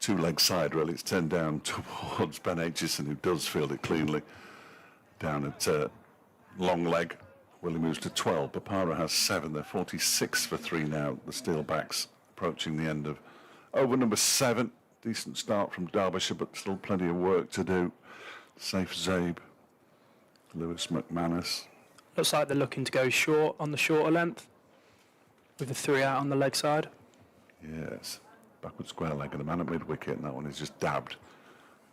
Speaker 1: 2-leg side, really. It's 10 down towards Ben Aitchison, who does field it cleanly. Down at long leg, Willie moves to 12. Bapara has 7. They're 46 for 3 now. The Steelbacks approaching the end of over number 7. Decent start from Derbyshire, but still plenty of work to do. Safe Zabe, Lewis McManus.
Speaker 4: Looks like they're looking to go short on the shorter length, with the 3 out on the leg side.
Speaker 1: Yes, backward square leg and a man at mid-wicket, and that one is just dabbed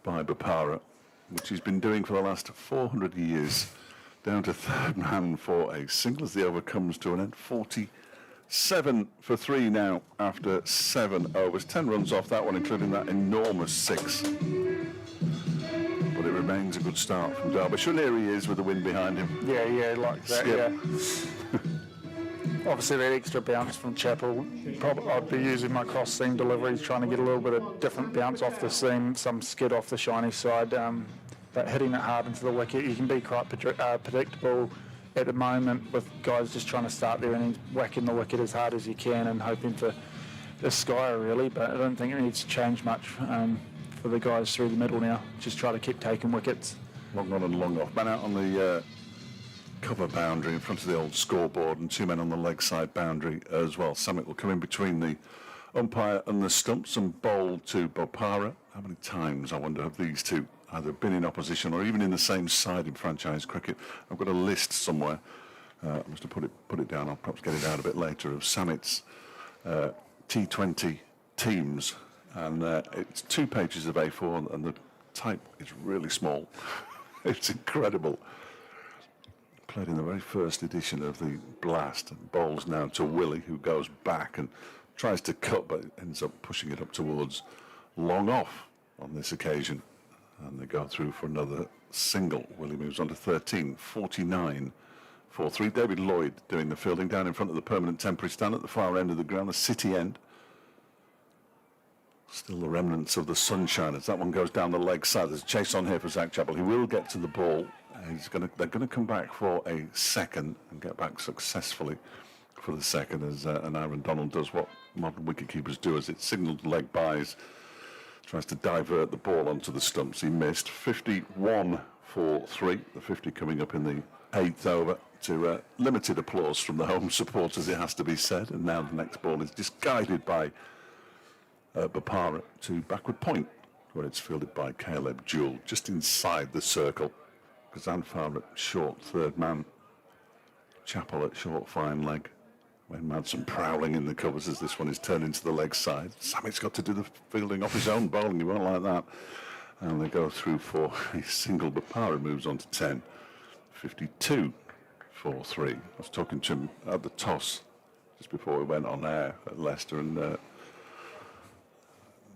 Speaker 1: by Bapara, which he's been doing for the last 400 years. Down to third man for a single as the over comes to an end. 47 for 3 now after 7 overs. 10 runs off that one, including that enormous 6. But it remains a good start from Derbyshire. And here he is with the wind behind him.
Speaker 5: Yeah, like that,
Speaker 1: Skip.
Speaker 5: Obviously, that extra bounce from Chapel, I'd be using my cross seam deliveries, trying to get a little bit of different bounce off the seam, some skid off the shiny side, but hitting it hard into the wicket. You can be quite predictable at the moment with guys just trying to start there and whacking the wicket as hard as you can and hoping for the sky, really, but I don't think it needs to change much for the guys through the middle now. Just try to keep taking wickets.
Speaker 1: Long on and long off. Man out on the cover boundary in front of the old scoreboard, and 2 men on the leg side boundary as well. Samet will come in between the umpire and the stumps and bowl to Bopara. How many times, I wonder, have these two either been in opposition or even in the same side in franchise cricket? I've got a list somewhere. I must have put it down. I'll perhaps get it out a bit later, of Samet's T20 teams, and it's 2 pages of A4, and the type is really small. It's incredible. Played in the very first edition of the Blast, and bowls now to Willie, who goes back and tries to cut, but ends up pushing it up towards long off on this occasion. And they go through for another single. Willie moves on to 13, 49 for 3. David Lloyd doing the fielding down in front of the permanent temporary stand at the far end of the ground, the city end. Still the remnants of the sunshine as that one goes down the leg side. There's a chase on here for Zach Chapel. He will get to the ball. They're going to come back for a second and get back successfully for the second, as and Aaron Donald does what modern wicketkeepers do, as it signalled leg byes, tries to divert the ball onto the stumps. He missed. 51 for 3, the 50 coming up in the 8th over, to limited applause from the home supporters, it has to be said. And now the next ball is just guided by Bapara to backward point, where it's fielded by Caleb Jewell, just inside the circle. Zanfar at short third man, Chapel at short fine leg. When Madsen prowling in the covers as this one is turned into the leg side. Samit's got to do the fielding off his own bowling, he won't like that. And they go through for a single. Bapara moves on to 10. 52 for 3. I was talking to him at the toss just before we went on air at Leicester, and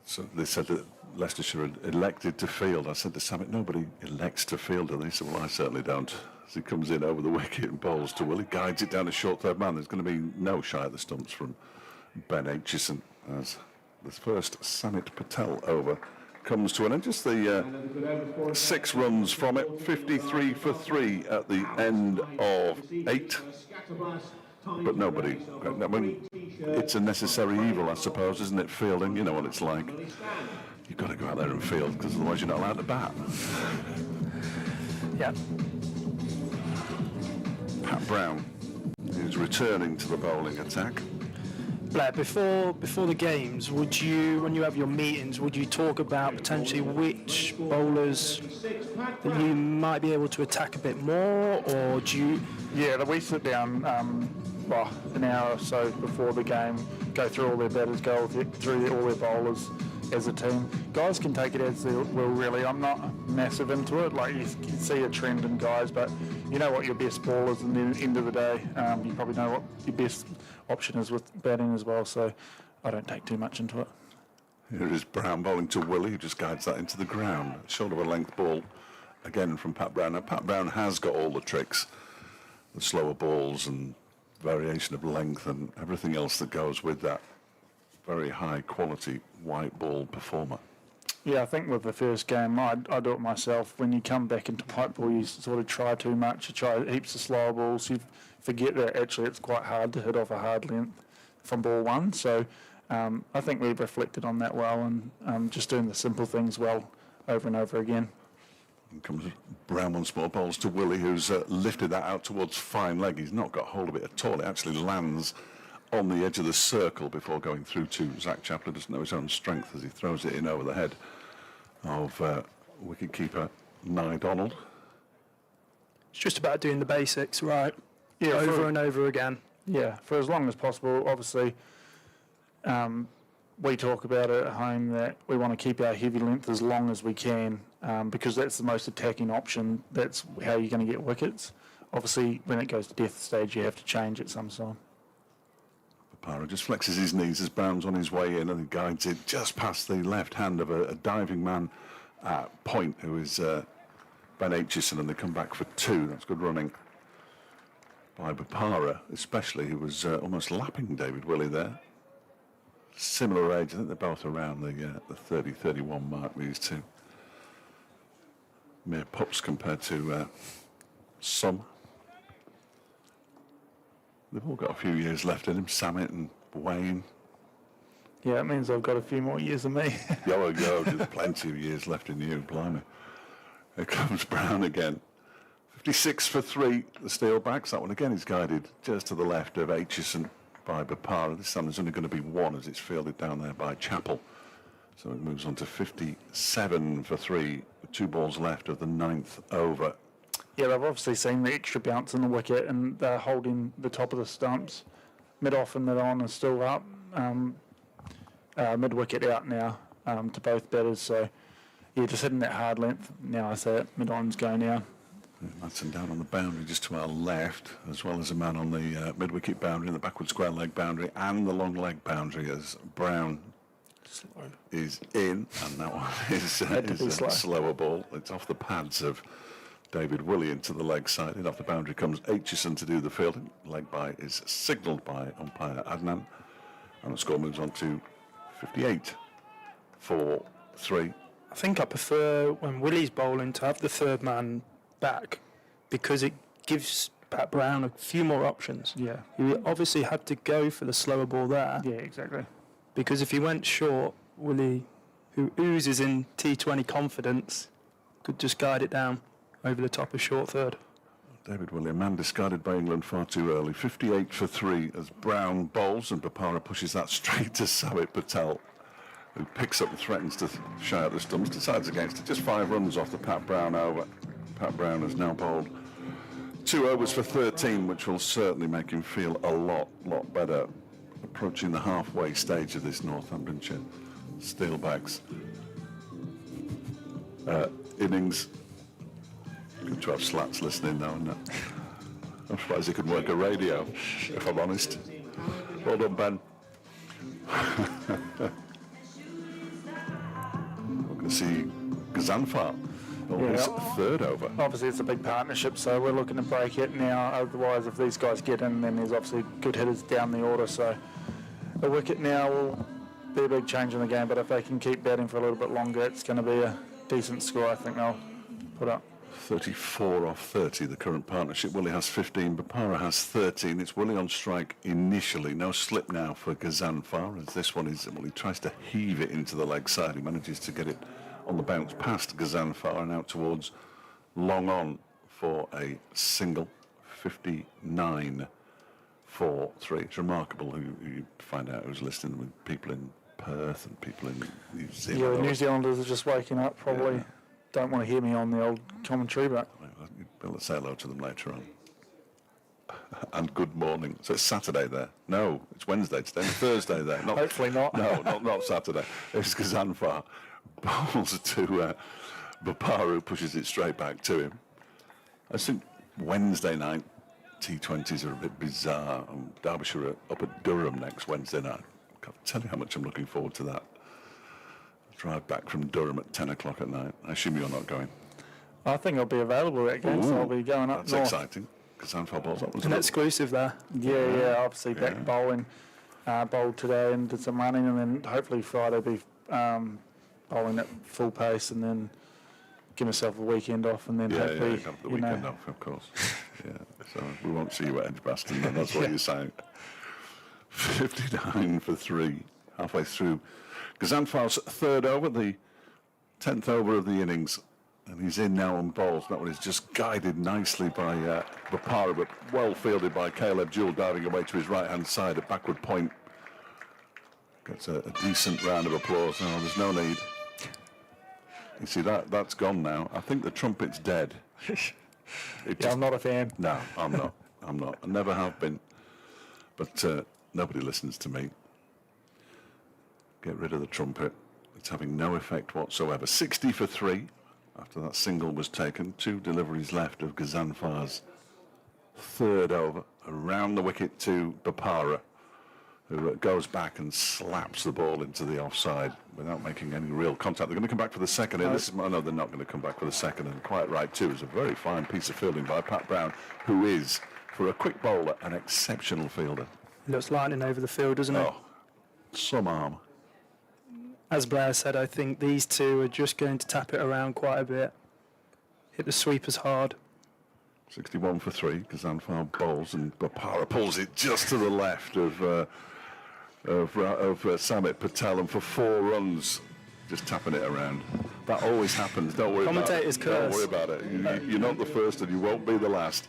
Speaker 1: so they said that Leicestershire had elected to field. I said to Samet, nobody elects to field. And he said, well, I certainly don't. As he comes in over the wicket and bowls to Willie, guides it down to short third man. There's going to be no shy of the stumps from Ben Aitchison as the first Samet Patel over comes to an end. Just the 6 runs from it, 53 for 3 at the end of 8. But nobody, I mean, it's a necessary evil, I suppose, isn't it, fielding? You know what it's like. You've got to go out there and field, because otherwise you're not allowed to bat.
Speaker 4: Yeah.
Speaker 1: Pat Brown is returning to the bowling attack.
Speaker 4: Blair, before the games, would you, when you have your meetings, would you talk about potentially which bowlers that you might be able to attack a bit more, or do you?
Speaker 5: Yeah, we sit down an hour or so before the game, go through all their batters, go through all their bowlers as a team. Guys can take it as they will, really. I'm not massive into it. Like, you see a trend in guys, but you know what your best ball is, and at the end of the day, you probably know what your best option is with batting as well, so I don't take too much into it.
Speaker 1: Here is Brown bowling to Willie, who just guides that into the ground. Short of a length ball, again from Pat Brown. Now, Pat Brown has got all the tricks, the slower balls and variation of length and everything else that goes with that very high quality white ball performer.
Speaker 5: Yeah, I think with the first game, I do it myself. When you come back into white ball, you sort of try too much. You try heaps of slower balls. You forget that actually it's quite hard to hit off a hard length from ball one. So I think we've reflected on that well, and just doing the simple things well over and over again.
Speaker 1: And comes Brown on small bowls to Willie, who's lifted that out towards fine leg. He's not got hold of it at all. It actually lands on the edge of the circle before going through to Zach Chaplin. Doesn't know his own strength as he throws it in over the head of wicketkeeper Nye Donald.
Speaker 4: It's just about doing the basics right, over and over again.
Speaker 5: Yeah, for as long as possible. Obviously, we talk about it at home that we want to keep our heavy length as long as we can, because that's the most attacking option. That's how you're going to get wickets. Obviously, when it goes to death stage, you have to change it some.
Speaker 1: Papara just flexes his knees as Brown's on his way in, and he guides it just past the left hand of a diving man at point, who is Ben Aitchison, and they come back for two. That's good running by Papara, especially, who was almost lapping David Willey there. Similar age, I think they're both around the 30-31 mark, these two. Mere pups compared to some. They've all got a few years left in him, Samit and Wayne.
Speaker 5: Yeah, it means I've got a few more years than me.
Speaker 1: Go, there's plenty of years left in you, blimey. Here comes Brown again. 56 for 3, the Steelbacks. That one again is guided just to the left of Aitchison by Bapara. This time there's only going to be one as it's fielded down there by Chappell. So it moves on to 57 for 3, with 2 balls left of the 9th over.
Speaker 5: Yeah, they've obviously seen the extra bounce in the wicket, and they're holding the top of the stumps. Mid-off and mid-on are still up. Mid-wicket out now to both batters. So, yeah, just hitting that hard length. Now I say it, mid-on's going now.
Speaker 1: Madsen down on the boundary just to our left, as well as a man on the mid-wicket boundary, the backward square leg boundary, and the long leg boundary, as Brown is in, and that one is a slower ball. It's off the pads of David Willey into the leg side, and off the boundary comes Aitchison to do the fielding. Leg bye is signalled by umpire Adnan, and the score moves on to 58 for 3.
Speaker 4: I think I prefer when Willie's bowling to have the third man back, because it gives Pat Brown a few more options.
Speaker 5: Yeah.
Speaker 4: He obviously had to go for the slower ball there.
Speaker 5: Yeah, exactly.
Speaker 4: Because if he went short, Willie, who oozes in T20 confidence, could just guide it down over the top of short third.
Speaker 1: David Willey, a man discarded by England far too early. 58 for 3 as Brown bowls, and Bapara pushes that straight to Samit Patel, who picks up and threatens to shy out the stumps, decides against it. Just 5 runs off the Pat Brown over. Pat Brown has now bowled 2 overs for 13, which will certainly make him feel a lot better, approaching the halfway stage of this Northamptonshire Steelbacks innings. Good to have Slats listening now, isn't it? I'm surprised he could work a radio, if I'm honest. Well done, Ben. We're going to see Gazanfar on his 3rd over.
Speaker 5: Obviously, it's a big partnership, so we're looking to break it now. Otherwise, if these guys get in, then there's obviously good hitters down the order. So a wicket now will be a big change in the game, but if they can keep batting for a little bit longer, it's going to be a decent score, I think they'll put up.
Speaker 1: 34 off 30, the current partnership. Willie has 15, Bapara has 13. It's Willie on strike initially. No slip now for Gazanfar, as this one is, well, he tries to heave it into the leg side. He manages to get it on the bounce past Gazanfar and out towards long on for a single, 59 for 3. It's remarkable who you find out who's listening with people in Perth and people in New Zealand.
Speaker 5: Yeah, New Zealanders are just waking up, probably don't want to hear me on the old commentary, but...
Speaker 1: You'd be able to say hello to them later on. And good morning. So it's Saturday there. No, it's Wednesday today. Thursday there. Not,
Speaker 5: Hopefully not.
Speaker 1: No, not Saturday. It's Gazanfar bowls to Baparu, pushes it straight back to him. I think Wednesday night T20s are a bit bizarre. Derbyshire are up at Durham next Wednesday night. I can't tell you how much I'm looking forward to that. Drive back from Durham at 10 o'clock at night. I assume you're not going.
Speaker 5: I think I'll be available that game, so I'll be going up
Speaker 1: That's
Speaker 5: north.
Speaker 1: exciting. Gazanfar bowls up.
Speaker 4: An exclusive there.
Speaker 5: Yeah, obviously back bowling, bowled today and did some running, and then hopefully Friday be bowling at full pace, and then give myself a weekend off, and then hopefully
Speaker 1: have the weekend off, of course. Yeah, so we won't see you at Edgbaston, then that's what you're saying. 59 for 3, halfway through Gazanfar's third over, the 10th over of the innings. And he's in now on bowls. That one is just guided nicely by Baparu, but well fielded by Caleb Jewell, diving away to his right-hand side at backward point. Gets a decent round of applause. Oh, there's no need. You see, that's gone now. I think the trumpet's dead.
Speaker 5: I'm not a fan.
Speaker 1: No, I'm not. I'm not. I never have been. But nobody listens to me. Get rid of the trumpet. It's having no effect whatsoever. 60 for 3. After that single was taken, 2 deliveries left of Gazanfar's third over, around the wicket to Baparu, who goes back and slaps the ball into the offside without making any real contact. They're going to come back for the second. No, they're not going to come back for the second, and quite right too. It's a very fine piece of fielding by Pat Brown, who is, for a quick bowler, an exceptional fielder.
Speaker 4: Looks lightning over the field, doesn't it?
Speaker 1: Oh, some arm.
Speaker 4: As Blair said, I think these two are just going to tap it around quite a bit. Hit the sweepers hard.
Speaker 1: 61 for 3, Gazanfar bowls, and Baparu pulls it just to the left of Samit Patel, and for 4 runs, just tapping it around. That always happens. Don't worry about it.
Speaker 4: Commentator's curse.
Speaker 1: Don't worry about it. You're not the first, and you won't be the last.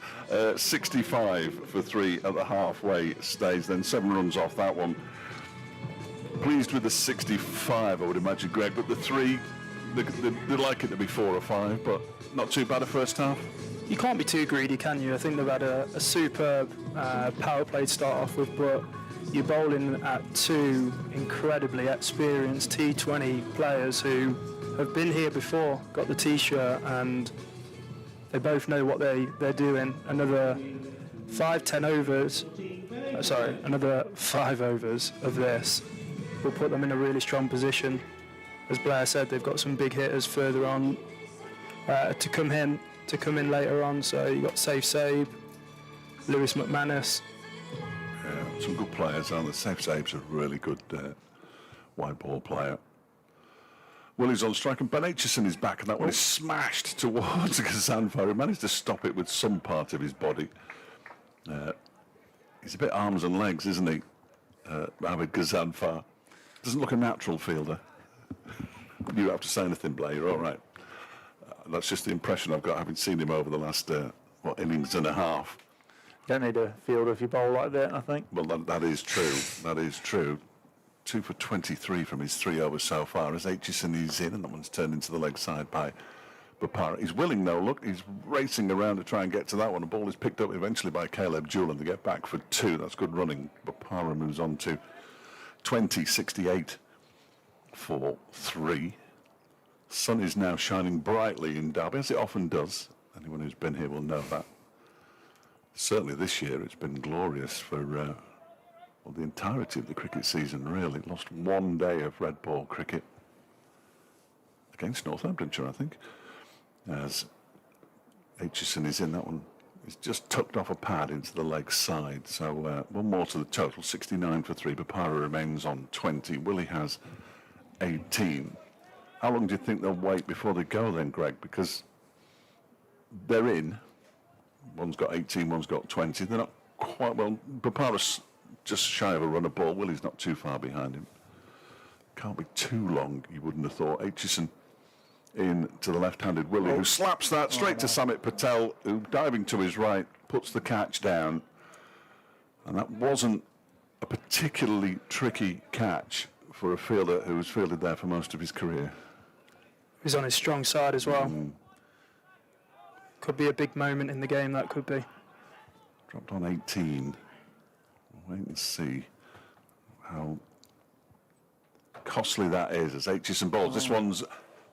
Speaker 1: 65 for 3 at the halfway stage, then 7 runs off that one. Pleased with the 65, I would imagine, Greg, but the 3, they'd like it to be 4 or 5, but not too bad a first half.
Speaker 4: You can't be too greedy, can you? I think they've had a superb power play to start off with, but you're bowling at 2 incredibly experienced T20 players who have been here before, got the T-shirt, and they both know what they're doing. Another 5 overs of this will put them in a really strong position. As Blair said, they've got some big hitters further on to come in later on. So you've got Safe Sabe, Lewis McManus.
Speaker 1: Yeah, some good players, aren't there? Safe Sabe's a really good wide ball player. Willie's on strike, and Ben Aitchison is back, and that one is smashed towards Gazanfar. He managed to stop it with some part of his body. He's a bit arms and legs, isn't he? Abid Gazanfar. Doesn't look a natural fielder. You don't have to say anything, Blair. You're all right. That's just the impression I've got, having seen him over the last innings and a half.
Speaker 5: You don't need a fielder if you bowl like that, I think.
Speaker 1: Well, that is true. That is true. 2 for 23 from his 3 overs so far. As Aitchison is in, and that one's turned into the leg side by Baparu. He's willing though. Look, he's racing around to try and get to that one. The ball is picked up eventually by Caleb Jewell, and they get back for 2. That's good running. Baparu moves on to 20, 68 for 3. Sun is now shining brightly in Derby, as it often does. Anyone who's been here will know that. Certainly this year it's been glorious for the entirety of the cricket season, really. Lost 1 day of red ball cricket against Northamptonshire, I think. As Aitchison is in, that one is just tucked off a pad into the leg side. So 1 more to the total, 69 for 3. Baparu remains on 20. Willie has 18. How long do you think they'll wait before they go then, Greg? Because they're in. One's got 18, one's got 20. They're not quite well. Baparu's just shy of a run of ball. Willie's not too far behind him. Can't be too long, you wouldn't have thought. Aitchison in to the left-handed Willie, who slaps that straight to Samit Patel, who, diving to his right, puts the catch down. And that wasn't a particularly tricky catch for a fielder who was fielded there for most of his career.
Speaker 4: He's on his strong side as well. Could be a big moment in the game, that could be.
Speaker 1: Dropped on 18. We'll wait and see how costly that is as Aitchison bowls. This one's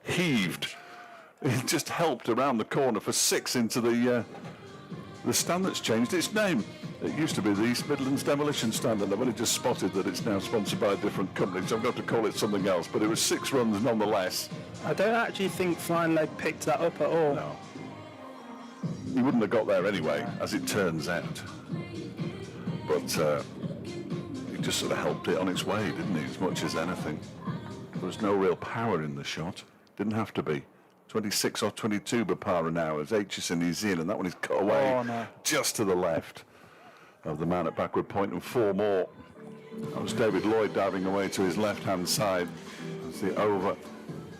Speaker 1: heaved. It just helped around the corner for 6 into the stand that's changed its name. It used to be the East Midlands Demolition Stand, and I've only just spotted that it's now sponsored by a different company, so I've got to call it something else, but it was 6 runs nonetheless.
Speaker 4: I don't actually think Flying Leg picked that up at all.
Speaker 1: No. He wouldn't have got there anyway, as it turns out. But he just sort of helped it on its way, didn't he, as much as anything. There was no real power in the shot. Didn't have to be. 26 or 22 Bapara now as Aitchison is in, and that one is cut away just to the left of the man at backward point, and 4 more. That was David Lloyd diving away to his left-hand side as the over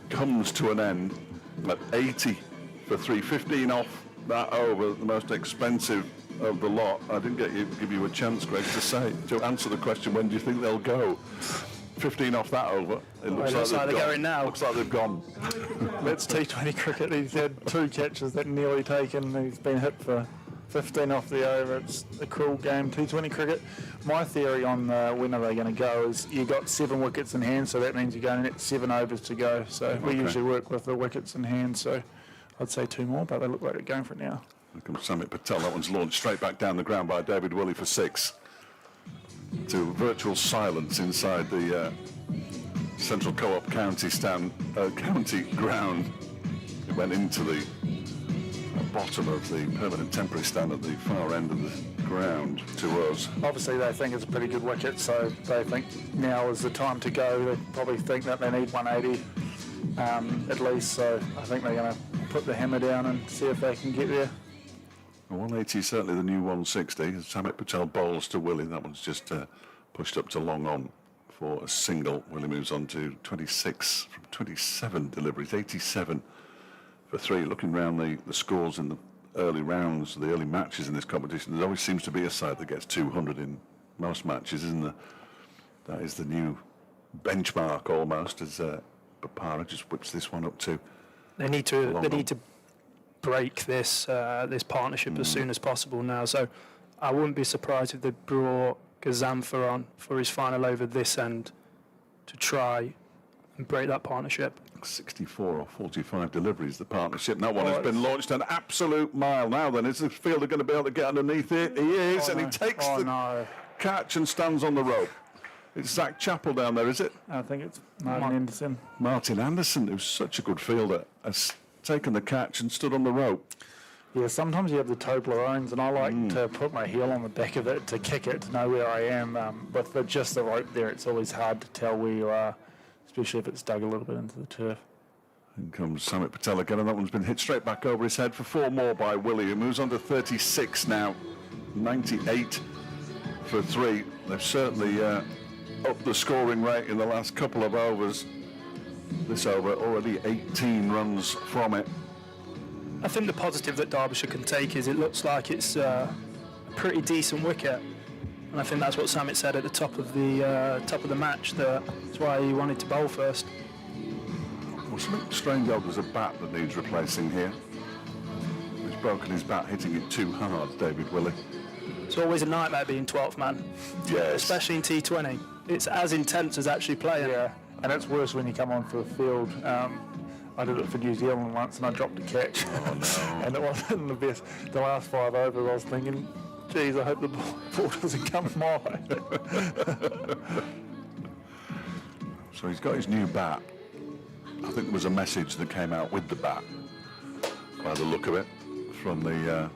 Speaker 1: comes to an end at 80 for 3. 15 off that over, the most expensive of the lot. I didn't give you a chance, Greg, to answer the question, when do you think they'll go? 15 off that over. It looks like they're going now. Looks like they've gone.
Speaker 5: That's T20 cricket. He's had 2 catches that nearly taken. He's been hit for 15 off the over. It's a cruel game, T20 cricket. My theory on when are they going to go is you got 7 wickets in hand, so that means you're going at 7 overs to go. So we usually work with the wickets in hand, so I'd say 2 more, but they look like they're going for it now.
Speaker 1: Here comes Samit Patel. That one's launched straight back down the ground by David Willey for 6. To virtual silence inside the Central Co-op County county ground. It went into the bottom of the permanent temporary stand at the far end of the ground to us.
Speaker 5: Obviously they think it's a pretty good wicket, so they think now is the time to go. They probably think that they need 180 at least, so I think they're going to put the hammer down and see if they can get there.
Speaker 1: 180 is certainly the new 160. Samit Patel bowls to Willie. That one's just pushed up to long on for a single. Willie moves on to 26 from 27 deliveries, 87 for 3. Looking round the scores in the early rounds, the early matches in this competition, there always seems to be a side that gets 200 in most matches, isn't there? That is the new benchmark almost, as Bapara just whips this one up to.
Speaker 4: They need to break this partnership as soon as possible now. So I wouldn't be surprised if they brought Gazamfa on for his final over this end to try and break that partnership.
Speaker 1: 64 or 45 deliveries, the partnership. That one has been launched an absolute mile. Now then, is the fielder going to be able to get underneath it? He is, and he takes the catch and stands on the rope. It's Zach Chappell down there, is it?
Speaker 5: I think it's Martin Anderson.
Speaker 1: Martin Anderson, who's such a good fielder, has taken the catch and stood on the rope.
Speaker 5: Yeah, sometimes you have the Toblerones, and I like to put my heel on the back of it to kick it, to know where I am. With just the rope there, it's always hard to tell where you are, especially if it's dug a little bit into the turf.
Speaker 1: In comes Samit Patel again, and that one's been hit straight back over his head for 4 more by Willie, who moves on to 36 now. 98 for 3. They've certainly upped the scoring rate in the last couple of overs. This over, already 18 runs from it.
Speaker 4: I think the positive that Derbyshire can take is it looks like it's a pretty decent wicket, and I think that's what Samit said at the top of the match. That's why he wanted to bowl first.
Speaker 1: Well, something strange odd, there's a bat that needs replacing here. He's broken his bat hitting it too hard, David Willey.
Speaker 4: It's always a nightmare being 12th man.
Speaker 1: Yes.
Speaker 4: Especially in T20. It's as intense as actually playing.
Speaker 5: Yeah, and it's worse when you come onto a field. I did it for New Zealand once and I dropped a catch.
Speaker 1: Oh, no.
Speaker 5: And it wasn't the best. The last 5 overs I was thinking, geez, I hope the ball doesn't come my way.
Speaker 1: So he's got his new bat. I think there was a message that came out with the bat, by the look of it, from the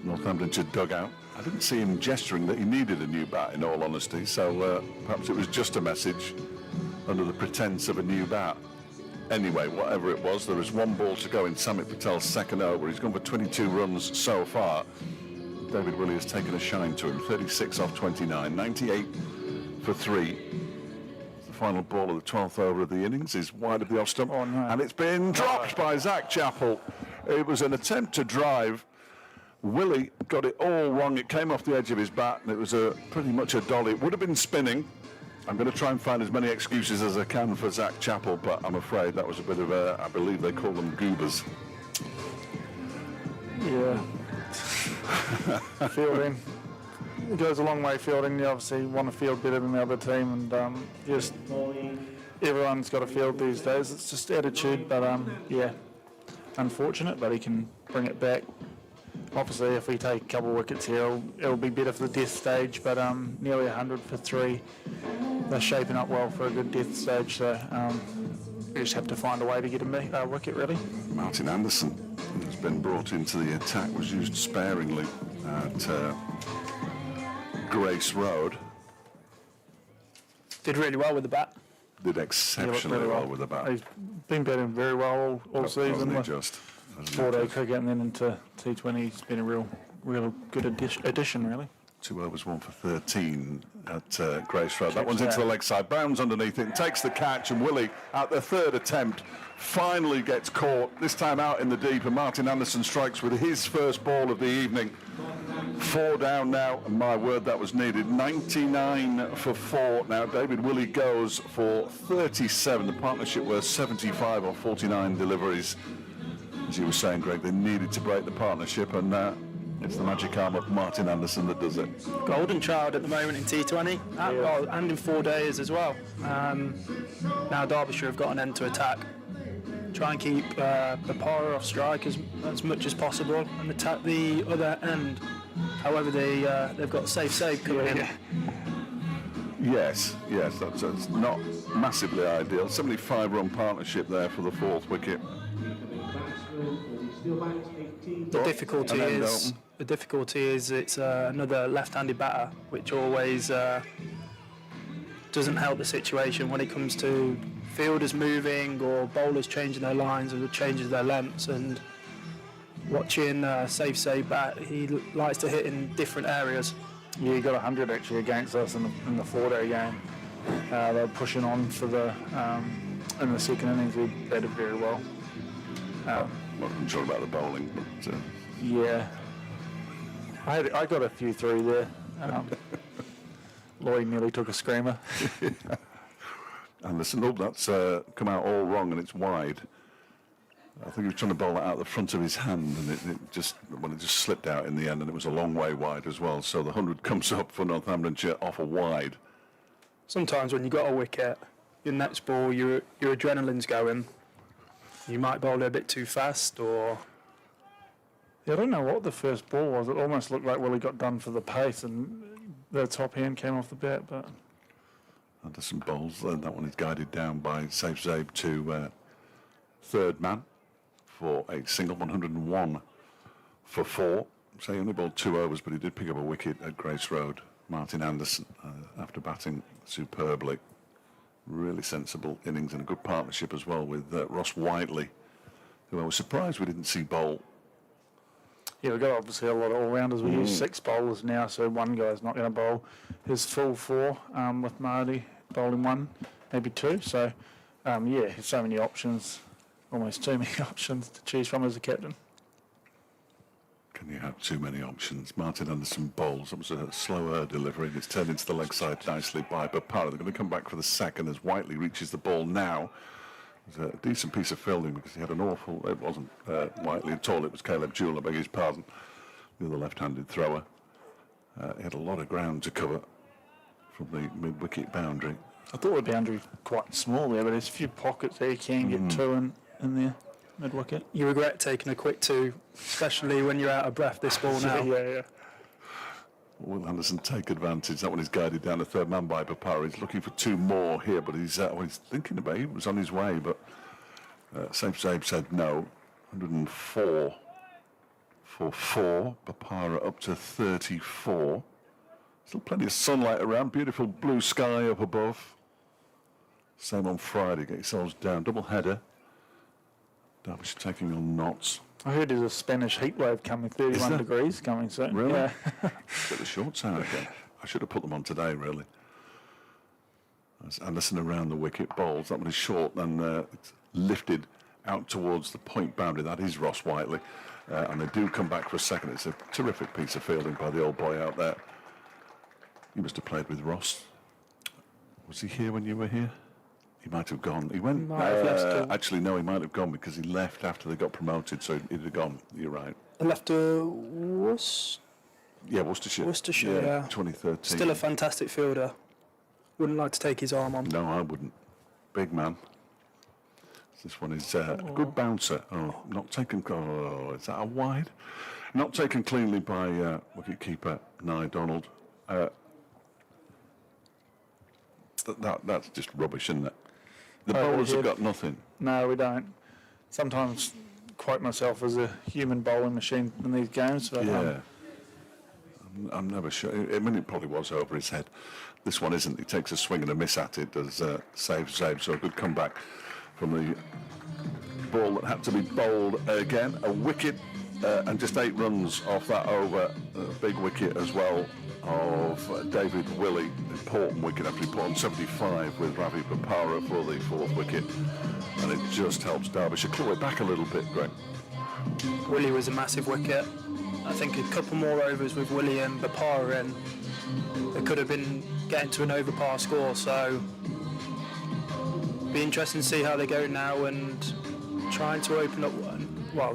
Speaker 1: Northamptonshire dugout. I didn't see him gesturing that he needed a new bat, in all honesty, so perhaps it was just a message under the pretense of a new bat. Anyway, whatever it was, there is 1 ball to go in Samit Patel's second over. He's gone for 22 runs so far. David Willey has taken a shine to him, 36 off 29, 98 for 3. The final ball of the 12th over of the innings is wide of the off stump,
Speaker 5: Oh, no.
Speaker 1: and it's been dropped by Zach Chappell. It was an attempt to drive. Willie got it all wrong. It came off the edge of his bat, and it was pretty much a dolly. It would have been spinning. I'm going to try and find as many excuses as I can for Zach Chappell, but I'm afraid that was a bit of a, I believe they call them goobers.
Speaker 5: Yeah. Fielding. It goes a long way fielding. You obviously want to field better than the other team, and just everyone's got to field these days. It's just attitude, but yeah, unfortunate, but he can bring it back. Obviously, if we take a couple of wickets here, it'll be better for the death stage, but nearly 100 for 3. They're shaping up well for a good death stage, so we just have to find a way to get a wicket, really.
Speaker 1: Martin Anderson has been brought into the attack, was used sparingly at Grace Road.
Speaker 2: Did really well with the bat.
Speaker 1: Did exceptionally well with the bat.
Speaker 5: He's been batting very well all season.
Speaker 1: Wasn't he just?
Speaker 5: 4-day cricket and then into T20. He's been a real good addition, really.
Speaker 1: 2 overs, 1 for 13 at Grace Road. That one's into the leg side. Bounds underneath it and takes the catch. And Willie, at the third attempt, finally gets caught. This time out in the deep. And Martin Anderson strikes with his first ball of the evening. 4 down now. And my word, that was needed. 99 for 4. Now David Willie goes for 37. The partnership were 75 or 49 deliveries. As you were saying, Greg, they needed to break the partnership, and it's the magic arm of Martin Anderson that does it.
Speaker 4: Golden child at the moment in T20 and in 4 days as well. Now Derbyshire have got an end to attack. Try and keep Bapara off strike as much as possible and attack the other end. However, they've got safe save coming in.
Speaker 1: Yes, that's not massively ideal. 75-run partnership there for the 4th wicket.
Speaker 4: The difficulty is it's another left-handed batter, which always doesn't help the situation when it comes to fielders moving or bowlers changing their lines or changing their lengths. And watching safe bat, he likes to hit in different areas.
Speaker 5: Yeah, he got 100 actually against us in the 4-day game. They were pushing on for in the second innings. He batted very well.
Speaker 1: Not sure about the bowling, but
Speaker 5: yeah, I got a few through there. Lloyd nearly took a screamer.
Speaker 1: And listen, that's come out all wrong, and it's wide. I think he was trying to bowl that out the front of his hand, and it just slipped out in the end, and it was a long way wide as well. So the 100 comes up for Northamptonshire off a wide.
Speaker 4: Sometimes when you got a wicket, your next ball, your adrenaline's going. You might bowl it a bit too fast, or...
Speaker 5: Yeah, I don't know what the first ball was. It almost looked like Willie got done for the pace and the top hand came off the bat, but...
Speaker 1: Anderson bowls, that one is guided down by Safe Zabe to third man for a single, 101 for 4. So he only bowled 2 overs, but he did pick up a wicket at Grace Road. Martin Anderson, after batting superbly. Really sensible innings and a good partnership as well with Ross Whiteley, who I was surprised we didn't see bowl.
Speaker 5: Yeah, we've got obviously a lot of all-rounders. We use 6 bowlers now, so one guy's not going to bowl his full 4 with Marty bowling 1, maybe 2. So, yeah, so many options, almost too many options to choose from as a captain.
Speaker 1: Can you have too many options? Martin Anderson bowls. It was a slower delivery. It's turned into the leg side nicely by Bapara. They're going to come back for the second as Whiteley reaches the ball now. It was a decent piece of fielding because he had an awful... It wasn't Whiteley at all. It was Caleb Jewell, I beg his pardon, the other left-handed thrower. He had a lot of ground to cover from the mid-wicket boundary.
Speaker 5: I thought the boundary was quite small there, but there's a few pockets there. You can get 2 in there. Mid-wicket.
Speaker 4: You regret taking a quick 2, especially when you're out of breath this ball now.
Speaker 5: Yeah.
Speaker 1: Will Anderson take advantage? That one is guided down the third man by Bapara. He's looking for 2 more here, but he's thinking about it. He was on his way, but Safe Zabe said no. 104 for 4. Bapara up to 34. Still plenty of sunlight around. Beautiful blue sky up above. Same on Friday. Get yourselves down. Double header. Derbyshire taking on Notts.
Speaker 5: I heard there's a Spanish heat wave coming, 31 degrees coming soon.
Speaker 1: Really?
Speaker 5: Yeah.
Speaker 1: Get the shorts out again. I should have put them on today, really. As Anderson around the wicket bowls. That one is short and it's lifted out towards the point boundary. That is Ross Whiteley. And they do come back for a second. It's a terrific piece of fielding by the old boy out there. You must have played with Ross. Was he here when you were here? He might have gone. He went. Actually, no, he might have gone because he left after they got promoted, so he'd have gone. You're right.
Speaker 4: I left to Worcestershire.
Speaker 1: Yeah, Worcestershire.
Speaker 4: Worcestershire, yeah.
Speaker 1: 2013.
Speaker 4: Still a fantastic fielder. Wouldn't like to take his arm on.
Speaker 1: No, I wouldn't. Big man. This one is a good bouncer. Oh, not taken. Oh, is that a wide? Not taken cleanly by wicketkeeper Nye Donald. That's just rubbish, isn't it? The bowlers have got nothing.
Speaker 5: No, we don't. Sometimes quote myself as a human bowling machine in these games. But,
Speaker 1: yeah. I'm never sure. I mean, it probably was over his head. This one isn't. He takes a swing and a miss at it. Does save. So a good comeback from the ball that had to be bowled again. A wicket and just 8 runs off that over. A big wicket as well of David Willey. Important wicket after he put on 75 with Ravi Bopara for the 4th wicket. And it just helps Derbyshire claw it back a little bit, Greg.
Speaker 4: Willie was a massive wicket. I think a couple more overs with Willie and Bopara in, it could have been getting to an over par score, so be interesting to see how they go now and trying to open up,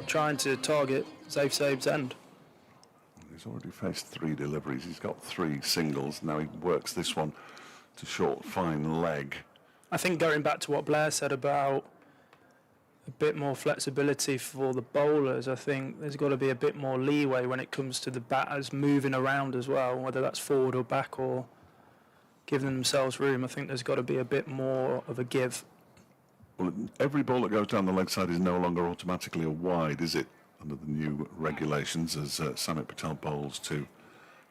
Speaker 4: trying to target Saib's end.
Speaker 1: He's already faced 3 deliveries. He's got 3 singles. Now he works this one to short, fine leg.
Speaker 4: I think going back to what Blair said about a bit more flexibility for the bowlers, I think there's got to be a bit more leeway when it comes to the batters moving around as well, whether that's forward or back or giving themselves room. I think there's got to be a bit more of a give.
Speaker 1: Well, every ball that goes down the leg side is no longer automatically a wide, is it? Under the new regulations, as Samit Patel bowls to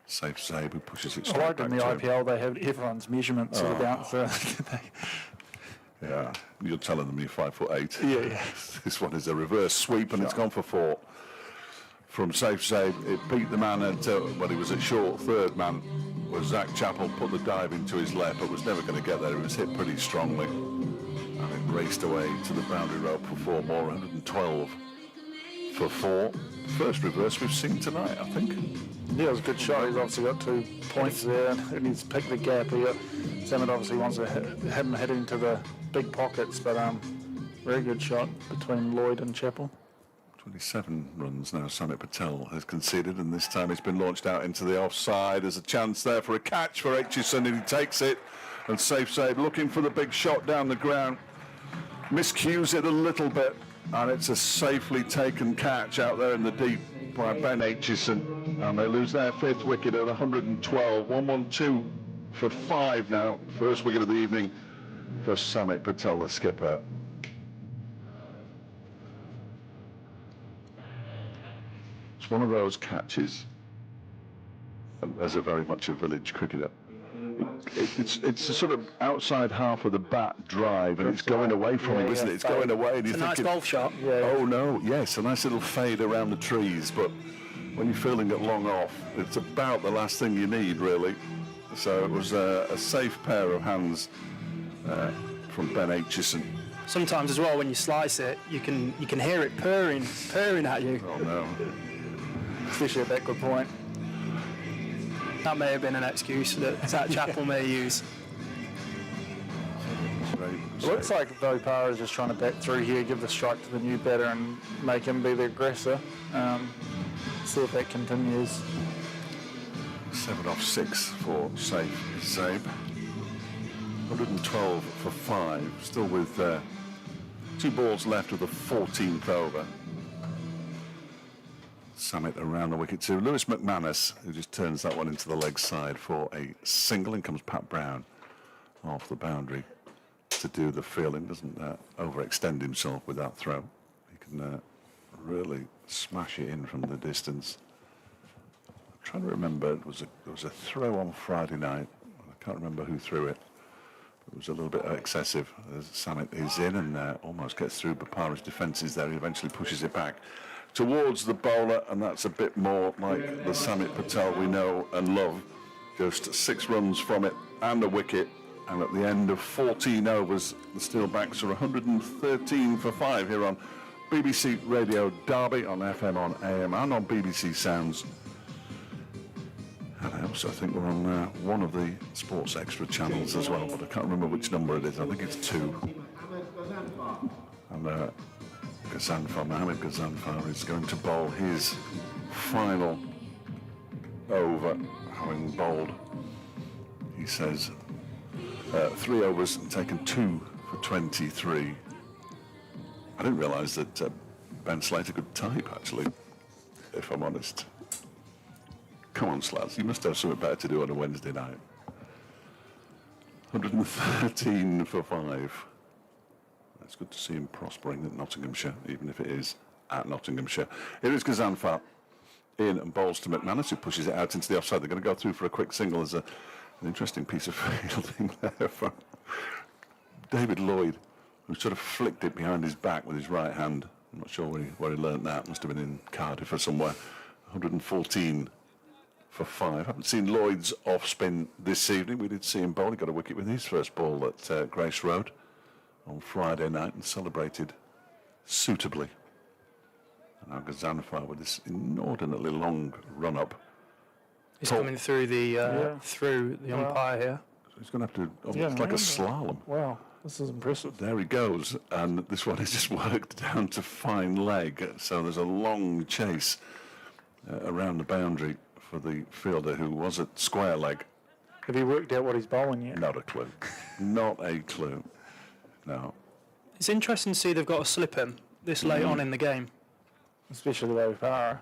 Speaker 1: Saib, who pushes it straight back
Speaker 5: in the IPL, they have everyone's measurements of the bouncer.
Speaker 1: Yeah, you're telling them you're 5'8".
Speaker 5: Yeah.
Speaker 1: This one is a reverse sweep, and it's gone for 4. From Saib, it beat the man at when he was at short. 3rd man was Zach Chappell. Put the dive into his left, but was never going to get there. It was hit pretty strongly, and it raced away to the boundary rope for 4 more. 112 for 4. First reverse we've seen tonight, I think.
Speaker 5: Yeah, it was a good shot. He's obviously got 2 points there, and he's picked the gap here. Samit obviously wants to hit him heading to the big pockets, but very good shot between Lloyd and Chappell.
Speaker 1: 27 runs now Samit Patel has conceded, and this time it's been launched out into the offside. There's a chance there for a catch for Aitchison, and he takes it. And Saib looking for the big shot down the ground. Miscues it a little bit, and it's a safely taken catch out there in the deep by Ben Aitchison. And they lose their 5th wicket at 112. 112 for 5 now. First wicket of the evening for Samit Patel, the skipper. It's one of those catches, as a very much a village cricketer. It's a sort of outside half of the bat drive, and it's going away from him, isn't it? It's going away, and
Speaker 4: it's a nice golf shot.
Speaker 1: Yeah. Oh no, yes, a nice little fade around the trees, but when you're feeling it long off, it's about the last thing you need, really. So it was a safe pair of hands from Ben Aitchison.
Speaker 4: Sometimes as well, when you slice it, you can hear it purring at you.
Speaker 1: Oh no.
Speaker 5: Especially at that good point.
Speaker 4: That may have been an excuse that Chappell may use.
Speaker 5: It looks like Bopara is just trying to bat through here, give the strike to the new batter and make him be the aggressor. See if that continues.
Speaker 1: 7 off 6 for Saib. 112 for 5, still with 2 balls left of the 14th over. Samit around the wicket to Lewis McManus, who just turns that one into the leg side for a single. In comes Pat Brown off the boundary to do the fielding. Doesn't overextend himself with that throw. He can really smash it in from the distance. I'm trying to remember, there was a throw on Friday night. I can't remember who threw it. It was a little bit excessive. Samit is in and almost gets through Bopara's defences there. He eventually pushes it back towards the bowler, and that's a bit more like the Samit Patel we know and love. Just 6 runs from it and a wicket, And at the end of 14 overs, the Steelbacks are 113 for 5 here on BBC Radio Derby, on FM, on AM, and on BBC Sounds. And I also think we're on one of the Sports Extra channels as well, but I can't remember which number it is. I think it's 2. And Mohamed Ghazanfar is going to bowl his final over, having bowled, he says, 3 overs and taken 2 for 23. I didn't realise that Ben Slater could type, actually, if I'm honest. Come on, Slaz, you must have something better to do on a Wednesday night. 113 for 5. It's good to see him prospering at Nottinghamshire, even if it is at Nottinghamshire. Here is Ghazanfar in and bowls to McManus, who pushes it out into the offside. They're going to go through for a quick single. There's an interesting piece of fielding there from David Lloyd, who sort of flicked it behind his back with his right hand. I'm not sure where he learnt that. Must have been in Cardiff or somewhere. 114 for 5. Haven't seen Lloyd's off spin this evening. We did see him bowl. He got a wicket with his first ball at Grace Road on Friday night and celebrated suitably. And now Ghazanfar with this inordinately long run-up.
Speaker 4: He's coming through the umpire here.
Speaker 1: He's going to have to, it's like a slalom.
Speaker 5: Wow, this is impressive.
Speaker 1: There he goes, and this one is just worked down to fine leg. So there's a long chase around the boundary for the fielder who was at square leg.
Speaker 5: Have you worked out what he's bowling yet?
Speaker 1: Not a clue. Not a clue. No.
Speaker 4: It's interesting to see they've got to slip him this late on in the game.
Speaker 5: Especially the way with Para.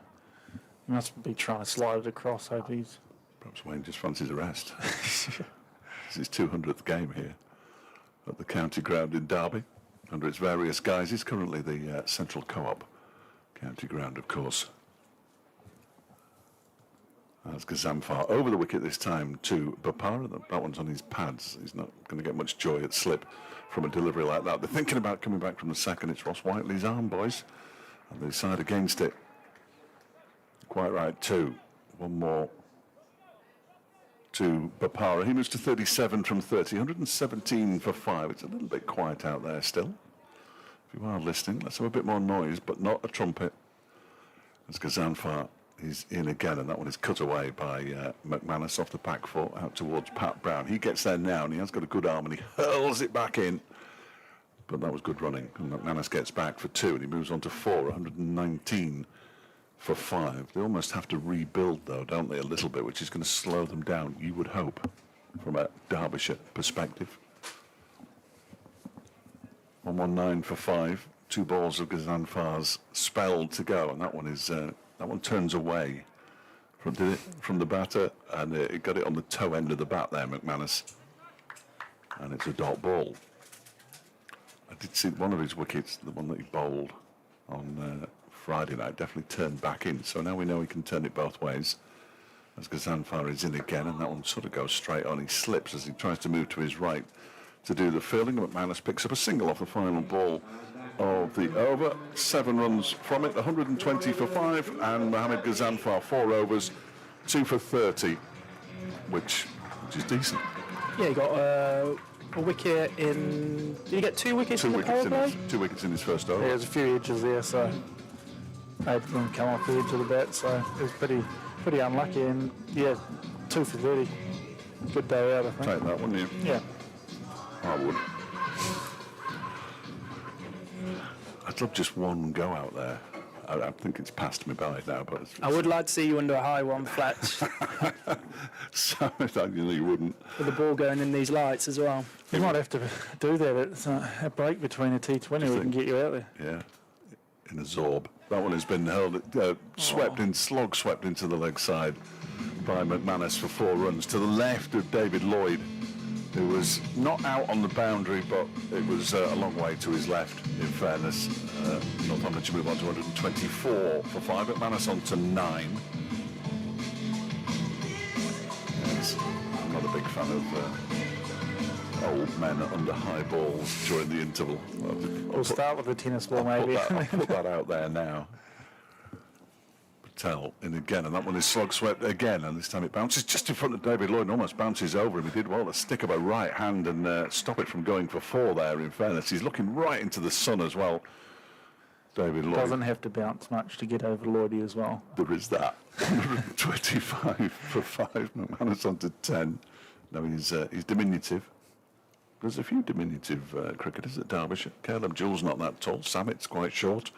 Speaker 5: He must be trying to slide it across. Hope he's...
Speaker 1: Perhaps Wayne just fancies a rest. This is his 200th game here at the county ground in Derby, under its various guises. Currently the Central Co-op county ground, of course. As Ghazanfar over the wicket this time to Bapara. That one's on his pads. He's not going to get much joy at slip from a delivery like that. They're thinking about coming back from the second. It's Ross Whiteley's arm, boys. And they decide against it. Quite right, 2. One more to Bapara. He moves to 37 from 30. 117 for 5. It's a little bit quiet out there still. If you are listening, let's have a bit more noise, but not a trumpet. As Ghazanfar is in again, and that one is cut away by McManus off the back foot out towards Pat Brown. He gets there now, and he has got a good arm, and he hurls it back in. But that was good running, and McManus gets back for 2, and he moves on to 4, 119 for 5. They almost have to rebuild, though, don't they, a little bit, which is going to slow them down, you would hope, from a Derbyshire perspective. 119 for 5. 2 balls of Ghazanfar's spelled to go, and that one is... that one turns away from the batter, and it got it on the toe end of the bat there, McManus. And it's a dot ball. I did see one of his wickets, the one that he bowled on Friday night, definitely turned back in. So now we know he can turn it both ways. As Ghazanfar is in again, and that one sort of goes straight on. He slips as he tries to move to his right to do the fielding. McManus picks up a single off the final ball of the over. 7 runs from it, 120 for 5, and Mohamed Ghazanfar 4 overs, 2 for 30, which is decent.
Speaker 4: Yeah, he got a wicket in... Did he get 2 wickets in the power play?
Speaker 1: 2 wickets in his first over.
Speaker 5: Yeah, there's a few edges there, so able to come off the edge of the bat, so it was pretty unlucky, and yeah, 2 for 30. Good day out, I think.
Speaker 1: Take that, wouldn't you?
Speaker 5: Yeah.
Speaker 1: I would. I'd love just one go out there. I think it's past me by now, but...
Speaker 4: I would like to see you under a high one, Fletch.
Speaker 1: So, you wouldn't.
Speaker 4: With the ball going in these lights as well.
Speaker 5: You might have to do that. It's a break between a T20. We can get you out there.
Speaker 1: Yeah, in a zorb. That one has been held, swept into the leg side by McManus for 4 runs to the left of David Lloyd, who was not out on the boundary, but it was a long way to his left, in fairness. Northamptonshire move on to 124 for 5. McManus on to 9. Yes, I'm not a big fan of old men under high balls during the interval.
Speaker 5: We'll start with the tennis ball, maybe.
Speaker 1: I'll put that out there now. Patel in again, and that one is slug swept again, and this time it bounces just in front of David Lloyd and almost bounces over him. He did well to stick up a right hand and stop it from going for 4 there, in fairness. He's looking right into the sun as well, David Lloyd.
Speaker 5: Doesn't have to bounce much to get over Lloydie as well.
Speaker 1: There is that. 125 for 5, McManus on to 10. No, he's diminutive. There's a few diminutive cricketers at Derbyshire. Caleb Jewell's not that tall. Samit's quite short.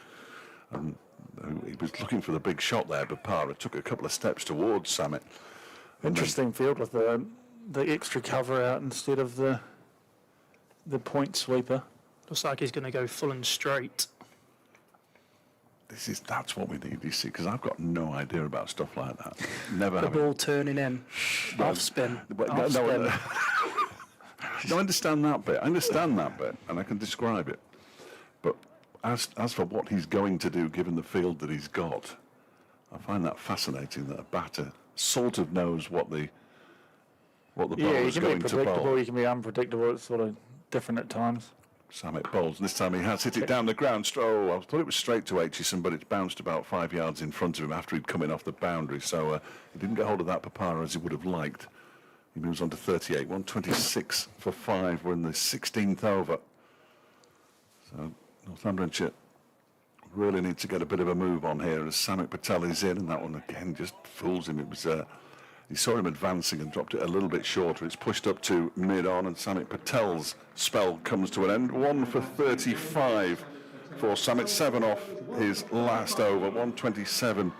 Speaker 1: And he was looking for the big shot there, but Para took a couple of steps towards Samit.
Speaker 5: Interesting field with the extra cover out instead of the point sweeper.
Speaker 4: Looks like he's going to go full and straight.
Speaker 1: That's what we need, you see, because I've got no idea about stuff like that. Never.
Speaker 4: The ball turning in, off spin.
Speaker 1: No, I understand that bit. And I can describe it. But as for what he's going to do, given the field that he's got, I find that fascinating. That a batter sort of knows what the bowler's going to bowl.
Speaker 5: You can be predictable. You can be unpredictable. It's sort of different at times.
Speaker 1: Samit bowls, and this time he has hit it down the ground. I thought it was straight to Aitchison, but it's bounced about 5 yards in front of him after he'd come in off the boundary, so he didn't get hold of that Papara as he would have liked. He moves on to 38, 126 for 5. We're in the 16th over. So Northamptonshire really need to get a bit of a move on here as Samit Patel is in, and that one again just fools him. It was he saw him advancing and dropped it a little bit shorter. It's pushed up to mid-on, and Samit Patel's spell comes to an end. 1 for 35 for Samit, 7 off his last over. 127